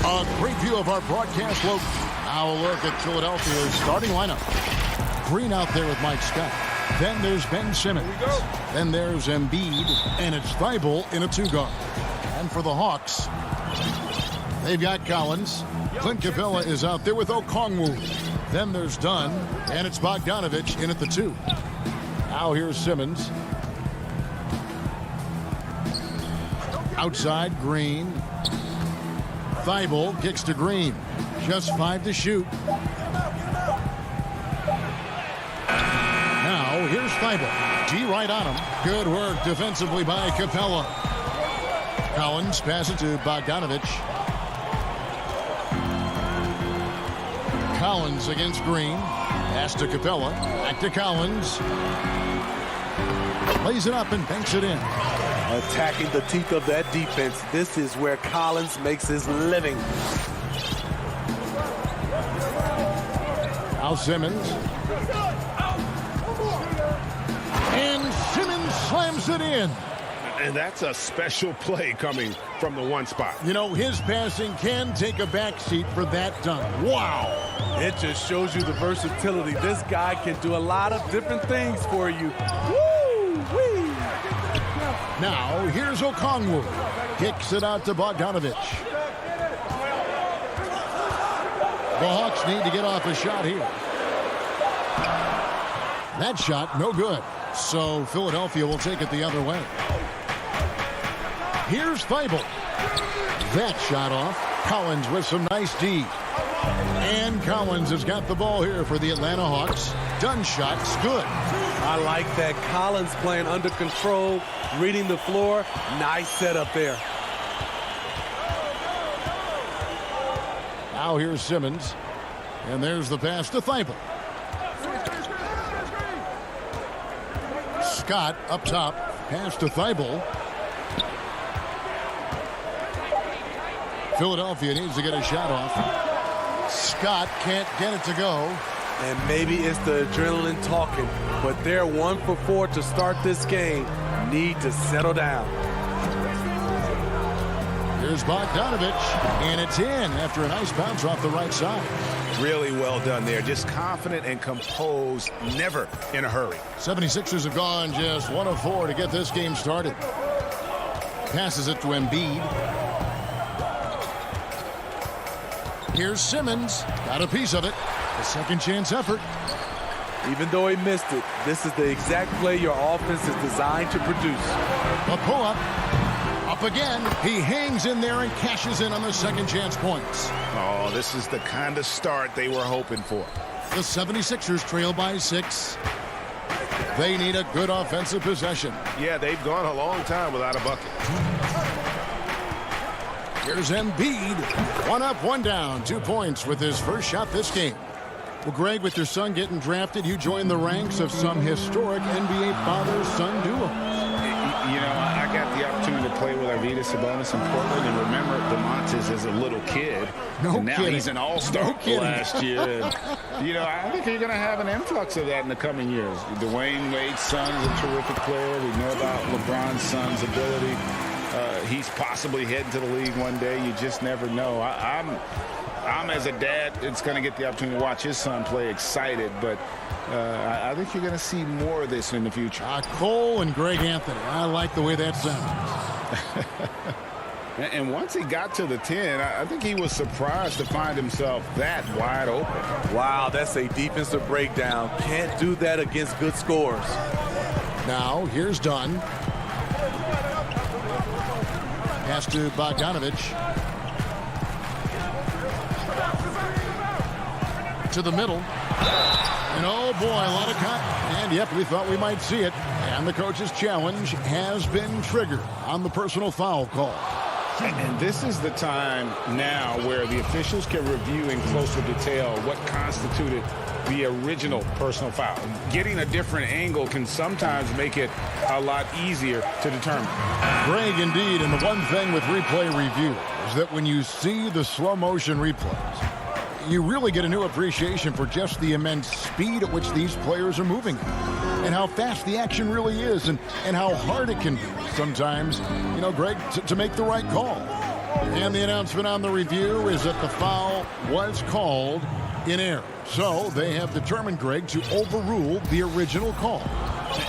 A great view of our broadcast logo. Now a look at Philadelphia's starting lineup. Green out there with Mike Scott. Then there's Ben Simmons. Then there's Embiid. And it's Thibault in a 2-guard. And for the Hawks, they've got Collins. Clint Capella is out there with Okongwu. Then there's Dunn. And it's Bogdanovich in at the 2. Now here's Simmons. Outside, Green. Thibault kicks to Green. Just 5 to shoot. Now, here's Thibault. D right on him. Good work defensively by Capella. Collins passes to Bogdanovich. Collins against Green. Pass to Capella. Back to Collins. Lays it up and banks it in. Attacking the teeth of that defense. This is where Collins makes his living. Now Simmons. And Simmons slams it in. And that's a special play coming from the 1 spot. You know, his passing can take a backseat for that dunk. Wow. It just shows you the versatility. This guy can do a lot of different things for you. Woo-wee. Now, here's Okongwu. Kicks it out to Bogdanovich. The Hawks need to get off a shot here. That shot, no good. So Philadelphia will take it the other way. Here's Thibault. That shot off. Collins with some nice D. And Collins has got the ball here for the Atlanta Hawks. Dunn shot's good. I like that. Collins playing under control, reading the floor. Nice setup there. Now here's Simmons. And there's the pass to Thibault. Scott up top. Pass to Thibault. Philadelphia needs to get a shot off. Scott can't get it to go. And maybe it's the adrenaline talking, but they're 1 for 4 to start this game. Need to settle down. Here's Bogdanovich, and it's in after a nice bounce off the right side. Really well done there. Just confident and composed, never in a hurry. 76ers have gone just 1 of 4 to get this game started. Passes it to Embiid. Here's Simmons. Got a piece of it. A second chance effort. Even though he missed it, this is the exact play your offense is designed to produce. A pull-up. Up again. He hangs in there and cashes in on the second chance points. Oh, this is the kind of start they were hoping for. The 76ers trail by 6. They need a good offensive possession. Yeah, they've gone a long time without a bucket. Here's Embiid. 1 up, 1 down. 2 points with his first shot this game. Well, Greg, with your son getting drafted, you joined the ranks of some historic NBA father-son duos. You know, I got the opportunity to play with Arvydas Sabonis in Portland, and remember DeMontis as a little kid. No now kidding. He's an all-star last year. And, you know, I think you're going to have an influx of that in the coming years. Dwayne Wade's son is a terrific player. We know about LeBron's son's ability. He's possibly heading to the league one day. You just never know. I'm as a dad, it's going to get the opportunity to watch his son play excited, but I think you're going to see more of this in the future. Cole and Greg Anthony. I like the way that sounds. And once he got to the 10, I think he was surprised to find himself that wide open. Wow, that's a defensive breakdown. Can't do that against good scores. Now, here's Dunn. Pass to Bogdanovich. To the middle. And oh boy, a lot of cut. And yep, we thought we might see it. And the coach's challenge has been triggered on the personal foul call. And this is the time now where the officials can review in closer detail what constituted the original personal foul. Getting a different angle can sometimes make it a lot easier to determine. Greg, indeed, and the one thing with replay review is that when you see the slow motion replays, you really get a new appreciation for just the immense speed at which these players are moving and how fast the action really is and how hard it can be sometimes, you know, Greg, to make the right call. And the announcement on the review is that the foul was called in error. So they have determined, Greg, to overrule the original call.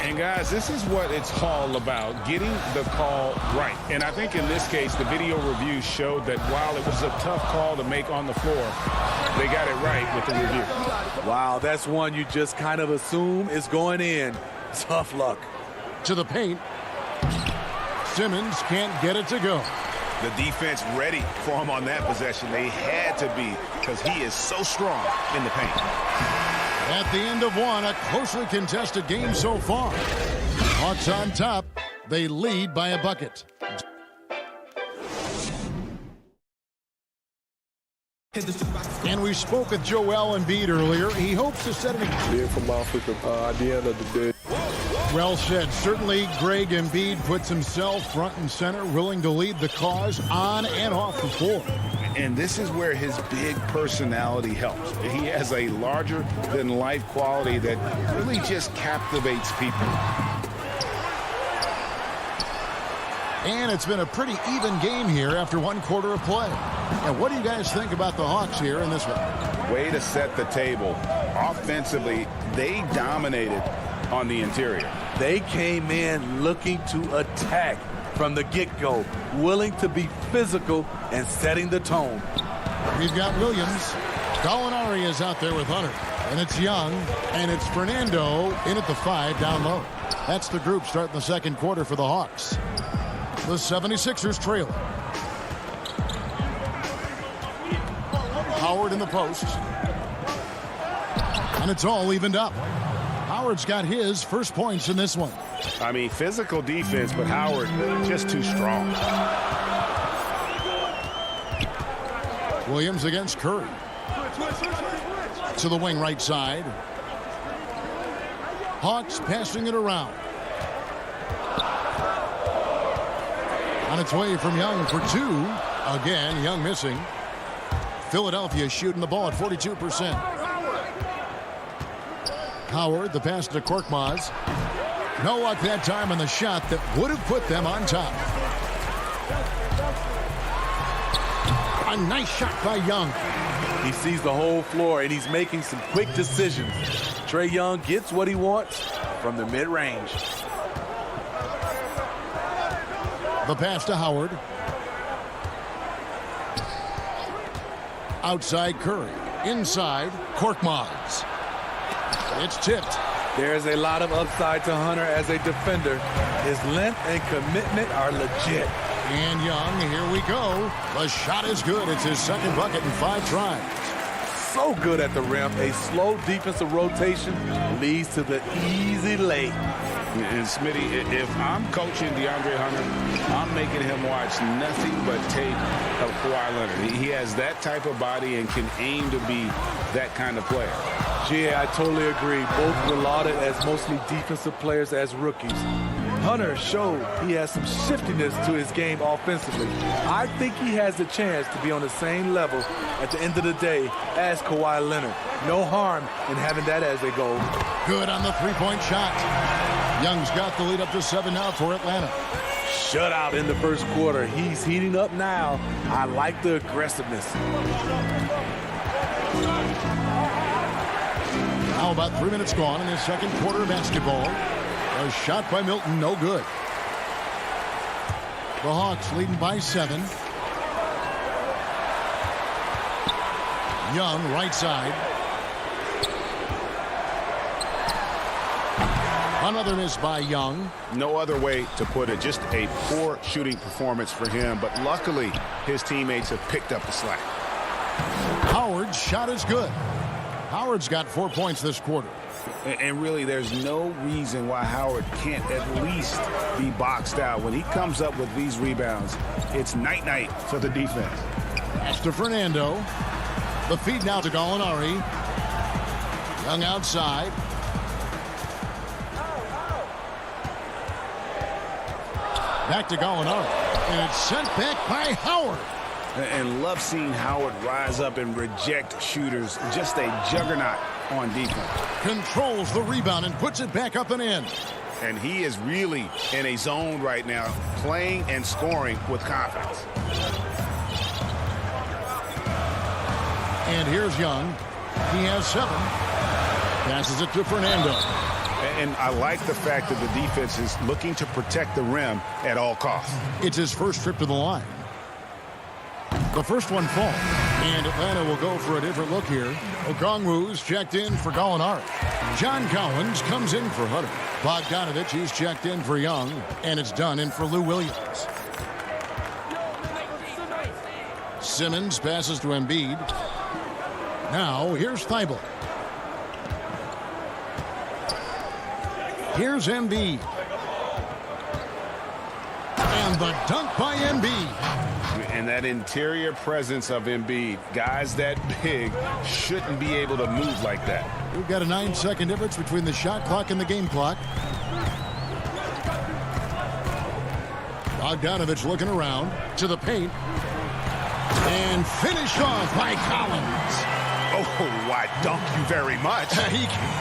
And guys, this is what it's all about, getting the call right. And I think in this case, the video review showed that while it was a tough call to make on the floor, they got it right with the review. Wow, that's one you just kind of assume is going in. Tough luck. To the paint. Simmons can't get it to go. The defense ready for him on that possession. They had to be, because he is so strong in the paint. At the end of one, a closely contested game so far. Hawks on top. They lead by a bucket. And we spoke with Joel Embiid earlier. He hopes to set an Well said. Certainly, Greg Embiid puts himself front and center, willing to lead the cause on and off the floor. And this is where his big personality helps. He has a larger-than-life quality that really just captivates people. And it's been a pretty even game here after one quarter of play. And what do you guys think about the Hawks here in this one? Way to set the table. Offensively, they dominated on the interior. They came in looking to attack from the get-go, willing to be physical and setting the tone. We've got Williams. Gallinari is out there with Hunter. And it's Young. And it's Fernando in at the 5 down low. That's the group starting the second quarter for the Hawks. The 76ers trail. Howard in the post. And it's all evened up. Howard's got his first points in this one. I mean, physical defense, but Howard just too strong. Williams against Curry. To the wing right side. Hawks passing it around. On its way from Young for 2. Again, Young missing. Philadelphia shooting the ball at 42%. Howard, the pass to Korkmaz. No luck that time on the shot that would have put them on top. A nice shot by Young. He sees the whole floor, and he's making some quick decisions. Trae Young gets what he wants from the mid-range. The pass to Howard. Outside Curry. Inside Korkmaz. It's tipped. There's a lot of upside to Hunter as a defender. His length and commitment are legit. And Young, here we go. The shot is good. It's his second bucket in 5 tries. So good at the rim. A slow defensive rotation leads to the easy lay. And Smitty, if I'm coaching DeAndre Hunter, I'm making him watch nothing but tape of Kawhi Leonard. He has that type of body and can aim to be that kind of player. I totally agree. Both were lauded as mostly defensive players as rookies. Hunter showed he has some shiftiness to his game offensively. I think he has the chance to be on the same level at the end of the day as Kawhi Leonard. No harm in having that as a goal. Good on the three-point shot. Young's got the lead up to 7 now for Atlanta. Shutout in the first quarter. He's heating up now. I like the aggressiveness. Now about 3 minutes gone in the second quarter of basketball. A shot by Milton, no good. The Hawks leading by 7. Young, right side. Another miss by Young. No other way to put it. Just a poor shooting performance for him. But luckily, his teammates have picked up the slack. Howard's shot is good. Howard's got 4 points this quarter. And really, there's no reason why Howard can't at least be boxed out. When he comes up with these rebounds, it's night-night for the defense. Pass to Fernando. The feed now to Gallinari. Young outside. Back to Gallinari. And it's sent back by Howard. And love seeing Howard rise up and reject shooters. Just a juggernaut on defense. Controls the rebound and puts it back up and in. And he is really in a zone right now, playing and scoring with confidence. And here's Young. He has 7. Passes it to Fernando. And I like the fact that the defense is looking to protect the rim at all costs. It's his first trip to the line. The first one falls, and Atlanta will go for a different look here. Okongwu's checked in for Gallinari. John Collins comes in for Hunter. Bogdanovich, he's checked in for Young, and it's done in for Lou Williams. Simmons passes to Embiid. Now, here's Thibault. Here's Embiid. And the dunk by Embiid. And that interior presence of Embiid, guys that big shouldn't be able to move like that. We've got a 9-second difference between the shot clock and the game clock. Bogdanovich looking around to the paint. And finished off by Collins. Oh, I dunk you very much.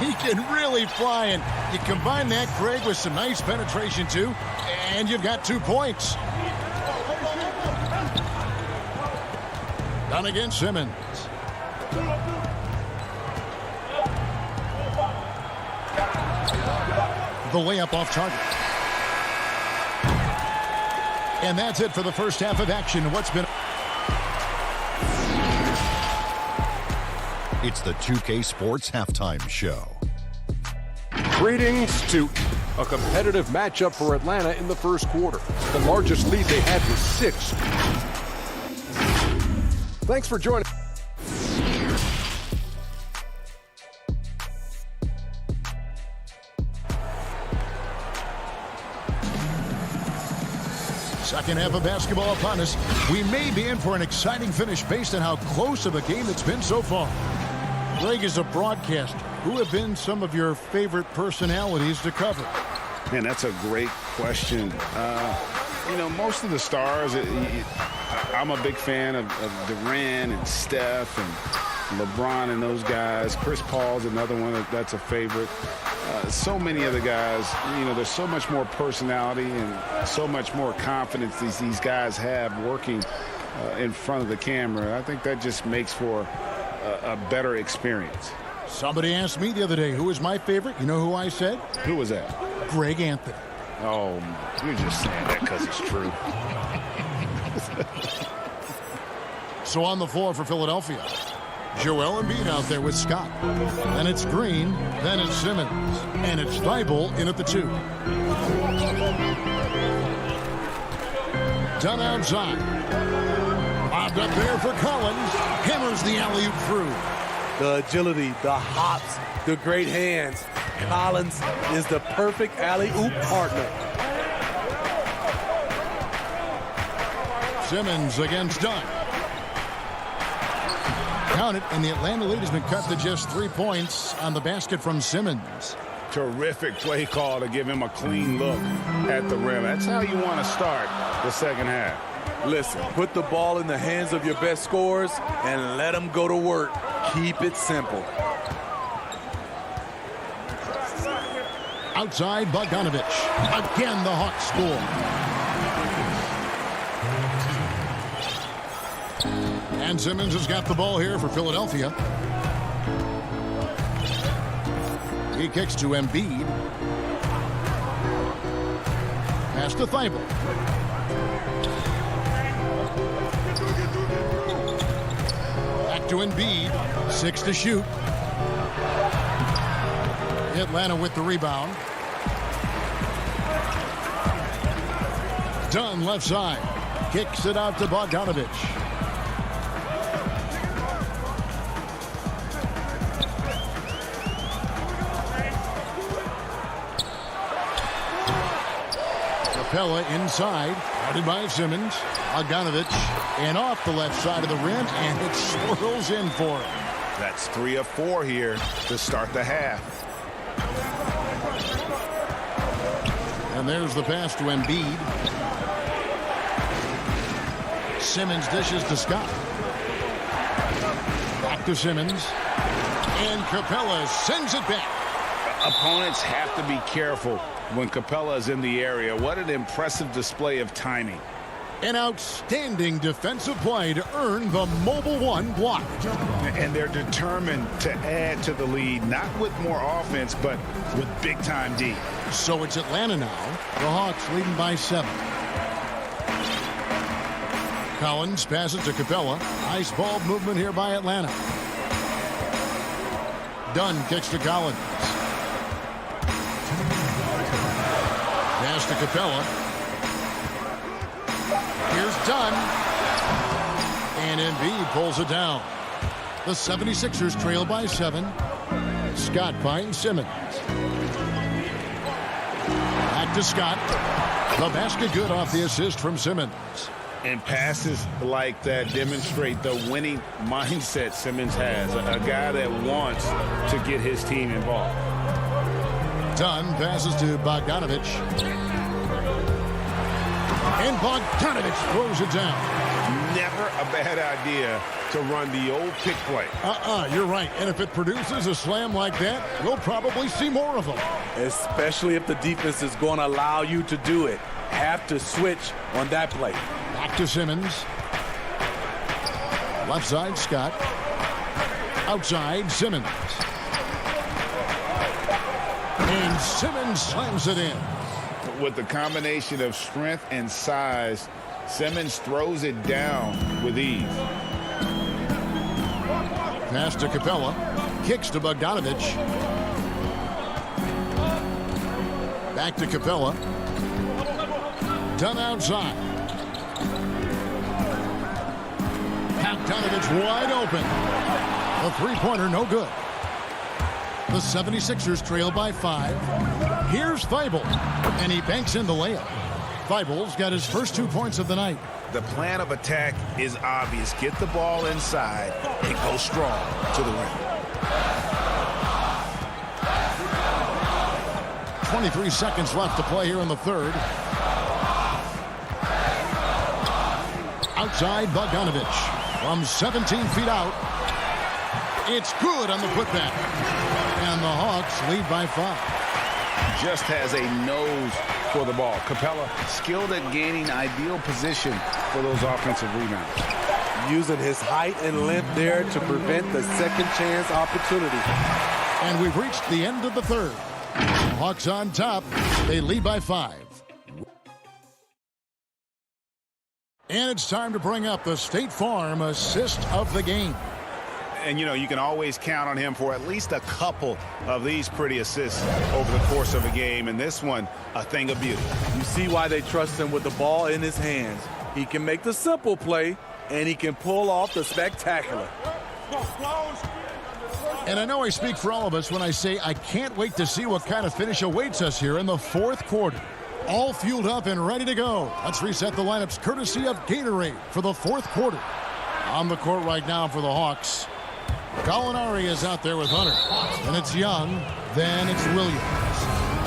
He can really fly, and you combine that, Craig, with some nice penetration, too, and you've got 2 points. Done against Simmons. The layup off target. And that's it for the first half of action. What's been... It's the 2K Sports Halftime Show. Greetings to a competitive matchup for Atlanta in the first quarter. The largest lead they had was 6. Thanks for joining. Second half of basketball upon us. We may be in for an exciting finish based on how close of a game it's been so far. Greg, is a broadcaster, who have been some of your favorite personalities to cover? Man, that's a great question. You know, most of the stars, I'm a big fan of Durant and Steph and LeBron and those guys. Chris Paul's another one that's a favorite. So many of the guys, you know, there's so much more personality and so much more confidence these guys have working in front of the camera. I think that just makes for a better experience. Somebody asked me the other day, who is my favorite? You know who I said? Who was that? Greg Anthony. Oh, you're just saying that because it's true. So on the floor for Philadelphia, Joel Embiid out there with Scott. Then it's Green. Then it's Simmons. And it's Thibault in at the 2. Done outside. Bobbed up there for Collins. Hammers the alley-oop through. The agility, the hops, the great hands. Collins is the perfect alley-oop partner. Simmons against Dunn. Count it, and the Atlanta lead has been cut to just 3 points on the basket from Simmons. Terrific play call to give him a clean look at the rim. That's how you want to start the second half. Listen, put the ball in the hands of your best scorers and let them go to work. Keep it simple. Outside, Bogdanovich. Again, the Hawks score. And Simmons has got the ball here for Philadelphia. He kicks to Embiid. Pass to Thibault. Back to Embiid. 6 to shoot. Atlanta with the rebound. Dunn left side. Kicks it out to Bogdanovich. Capella inside. Guarded by Simmons. Bogdanovich. And off the left side of the rim. And it swirls in for him. That's 3 of 4 here to start the half. And there's the pass to Embiid. Simmons dishes to Scott. Back to Simmons. And Capella sends it back. Opponents have to be careful when Capella is in the area. What an impressive display of timing. An outstanding defensive play to earn the Mobile One block. And they're determined to add to the lead, not with more offense, but with big-time D. So it's Atlanta now. The Hawks leading by 7. Collins passes to Capella. Nice ball movement here by Atlanta. Dunn kicks to Collins. Pass to Capella. Here's Dunn. And Embiid pulls it down. The 76ers trail by 7. Scott finds Simmons. Back to Scott. The basket good off the assist from Simmons. And passes like that demonstrate the winning mindset Simmons has. A guy that wants to get his team involved. Dunn passes to Bogdanovich. And Bogdanovich throws it down. Never a bad idea to run the old pick play. You're right. And if it produces a slam like that, we'll probably see more of them. Especially if the defense is going to allow you to do it. Have to switch on that play. Back to Simmons. Left side, Scott. Outside, Simmons. And Simmons slams it in. With the combination of strength and size, Simmons throws it down with ease. Pass to Capella. Kicks to Bogdanovich. Back to Capella. Dunn outside. Bogdanovich wide open. The three-pointer no good. The 76ers trail by 5. Here's Thibault. And he banks in the layup. Thibault's got his first 2 points of the night. The plan of attack is obvious. Get the ball inside and go strong to the rim. 23 seconds left to play here in the third. Outside, Bogdanovich from 17 feet out. It's good on the putback. And the Hawks lead by 5. Just has a nose for the ball. Capella skilled at gaining ideal position for those offensive rebounds. Using his height and length there to prevent the second chance opportunity. And we've reached the end of the third. Hawks on top. They lead by 5. And it's time to bring up the State Farm assist of the game. And, you know, you can always count on him for at least a couple of these pretty assists over the course of a game. And this one, a thing of beauty. You see why they trust him with the ball in his hands. He can make the simple play, and he can pull off the spectacular. And I know I speak for all of us when I say I can't wait to see what kind of finish awaits us here in the fourth quarter. All fueled up and ready to go. Let's reset the lineups courtesy of Gatorade for the fourth quarter. On the court right now for the Hawks. Gallinari is out there with Hunter. And it's Young. Then it's Williams.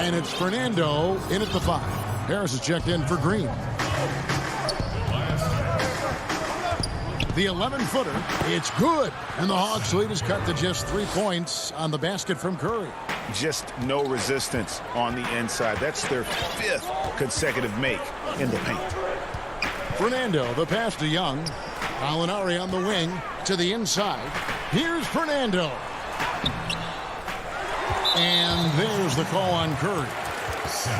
And it's Fernando in at the 5. Harris is checked in for Green. The 11-footer. It's good. And the Hawks lead is cut to just 3 points on the basket from Curry. Just no resistance on the inside. That's their 5th consecutive make in the paint. Fernando, the pass to Young. Gallinari on the wing to the inside. Here's Fernando. And there's the call on Curry.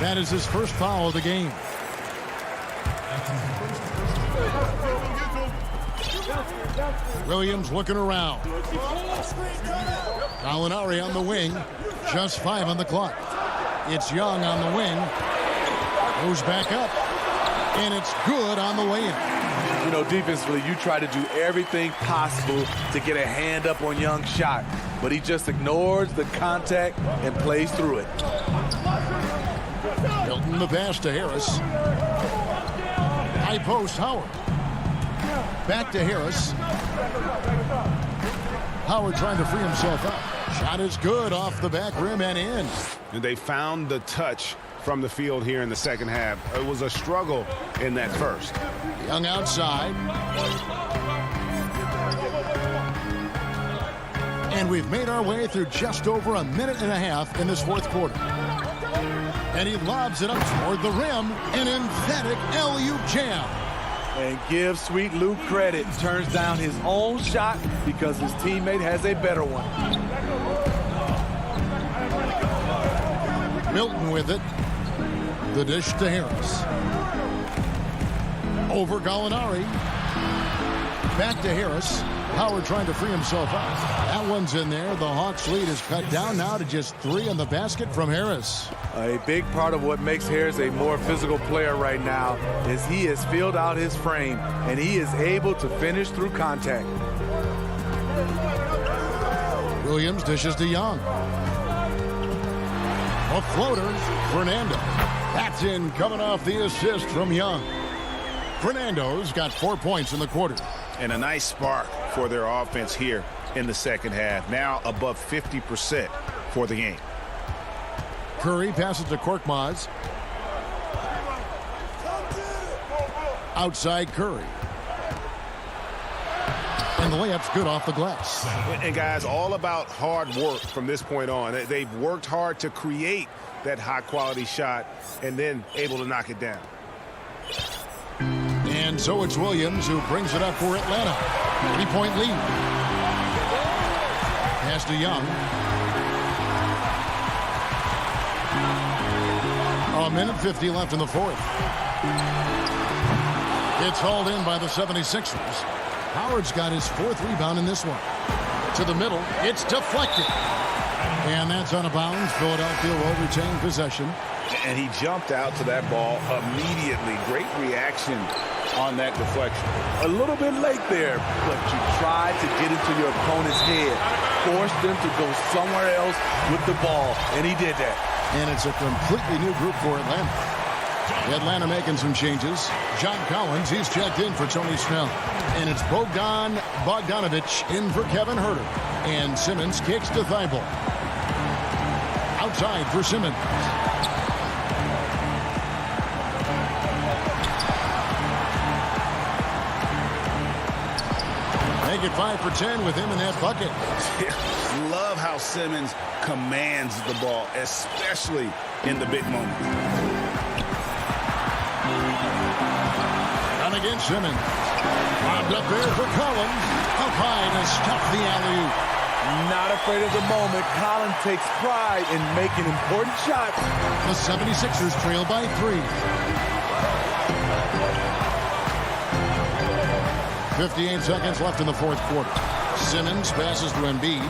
That is his first foul of the game. Williams looking around. Gallinari on the wing. Just 5 on the clock. It's Young on the wing. Goes back up. And it's good on the way in. You know, defensively, you try to do everything possible to get a hand up on Young's shot. But he just ignores the contact and plays through it. Hilton the pass to Harris. High post, Howard. Back to Harris. Howard trying to free himself up. Shot is good off the back rim and in. And they found the touch from the field here in the second half. It was a struggle in that first. Young outside. And we've made our way through just over a minute and a half in this fourth quarter. And he lobs it up toward the rim. An emphatic alley-oop jam. And give Sweet Luke credit. Turns down his own shot because his teammate has a better one. Milton with it. The dish to Harris. Over Gallinari. Back to Harris. Howard trying to free himself out. That one's in there. The Hawks lead is cut down now to just 3 on the basket from Harris. A big part of what makes Harris a more physical player right now is he has filled out his frame, and he is able to finish through contact. Williams dishes to Young. A floater, Fernando. That's in, coming off the assist from Young. Fernando's got 4 points in the quarter. And a nice spark for their offense here in the second half. Now above 50% for the game. Curry passes to Korkmaz. Outside Curry. And the layup's good off the glass. And guys, all about hard work from this point on. They've worked hard to create that high-quality shot and then able to knock it down. And so it's Williams who brings it up for Atlanta. 3-point lead. Pass to Young. A minute 50 left in the fourth. It's hauled in by the 76ers. Howard's got his 4th rebound in this one. To the middle. It's deflected. And that's out of bounds. Philadelphia will retain possession. And he jumped out to that ball immediately. Great reaction on that deflection. A little bit late there, but you tried to get into your opponent's head. Forced them to go somewhere else with the ball, and he did that. And it's a completely new group for Atlanta. Atlanta making some changes. John Collins, he's checked in for Tony Snell. And it's Bogdan Bogdanovic in for Kevin Huerter. And Simmons kicks to Thibault. Outside for Simmons. Make it 5 for 10 with him in that bucket. Love how Simmons commands the ball, especially in the big moments. And again, Simmons. Bobbed up there for Collins. Up high to stop the alley-oop. Not afraid of the moment. Collins takes pride in making important shots. The 76ers trail by 3. 58 seconds left in the fourth quarter. Simmons passes to Embiid.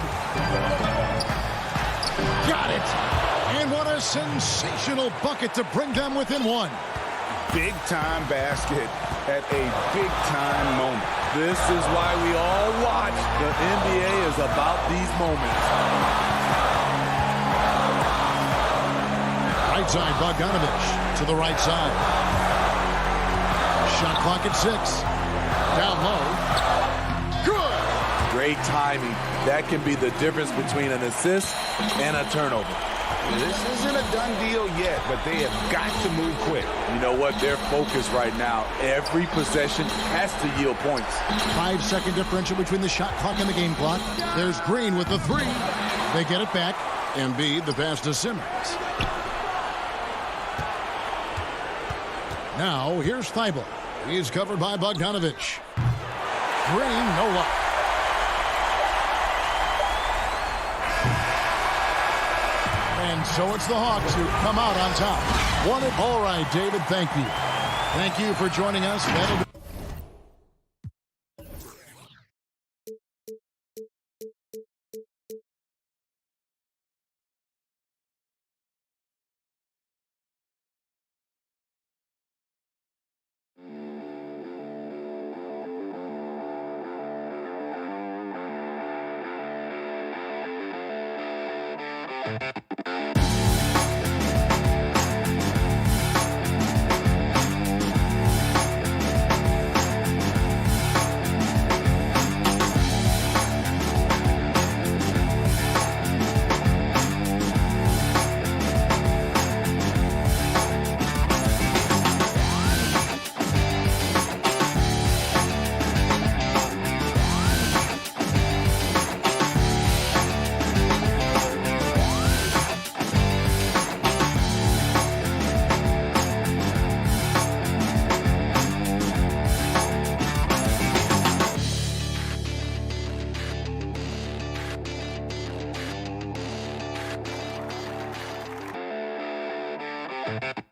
Got it! And what a sensational bucket to bring them within 1. Big-time basket at a big-time moment. This is why we all watch. The NBA is about these moments. Right side, Bogdanovic to the right side. Shot clock at 6. Down low. Good! Great timing. That can be the difference between an assist and a turnover. This isn't a done deal yet, but they have got to move quick. You know what? They're focused right now. Every possession has to yield points. 5-second differential between the shot clock and the game clock. There's Green with the 3. They get it back. Embiid, the pass to Simmons. Now, here's Thibault. He's covered by Bogdanovic. Green, no luck. And so it's the Hawks who come out on top. All right, David, thank you. Thank you for joining us. That'll be it.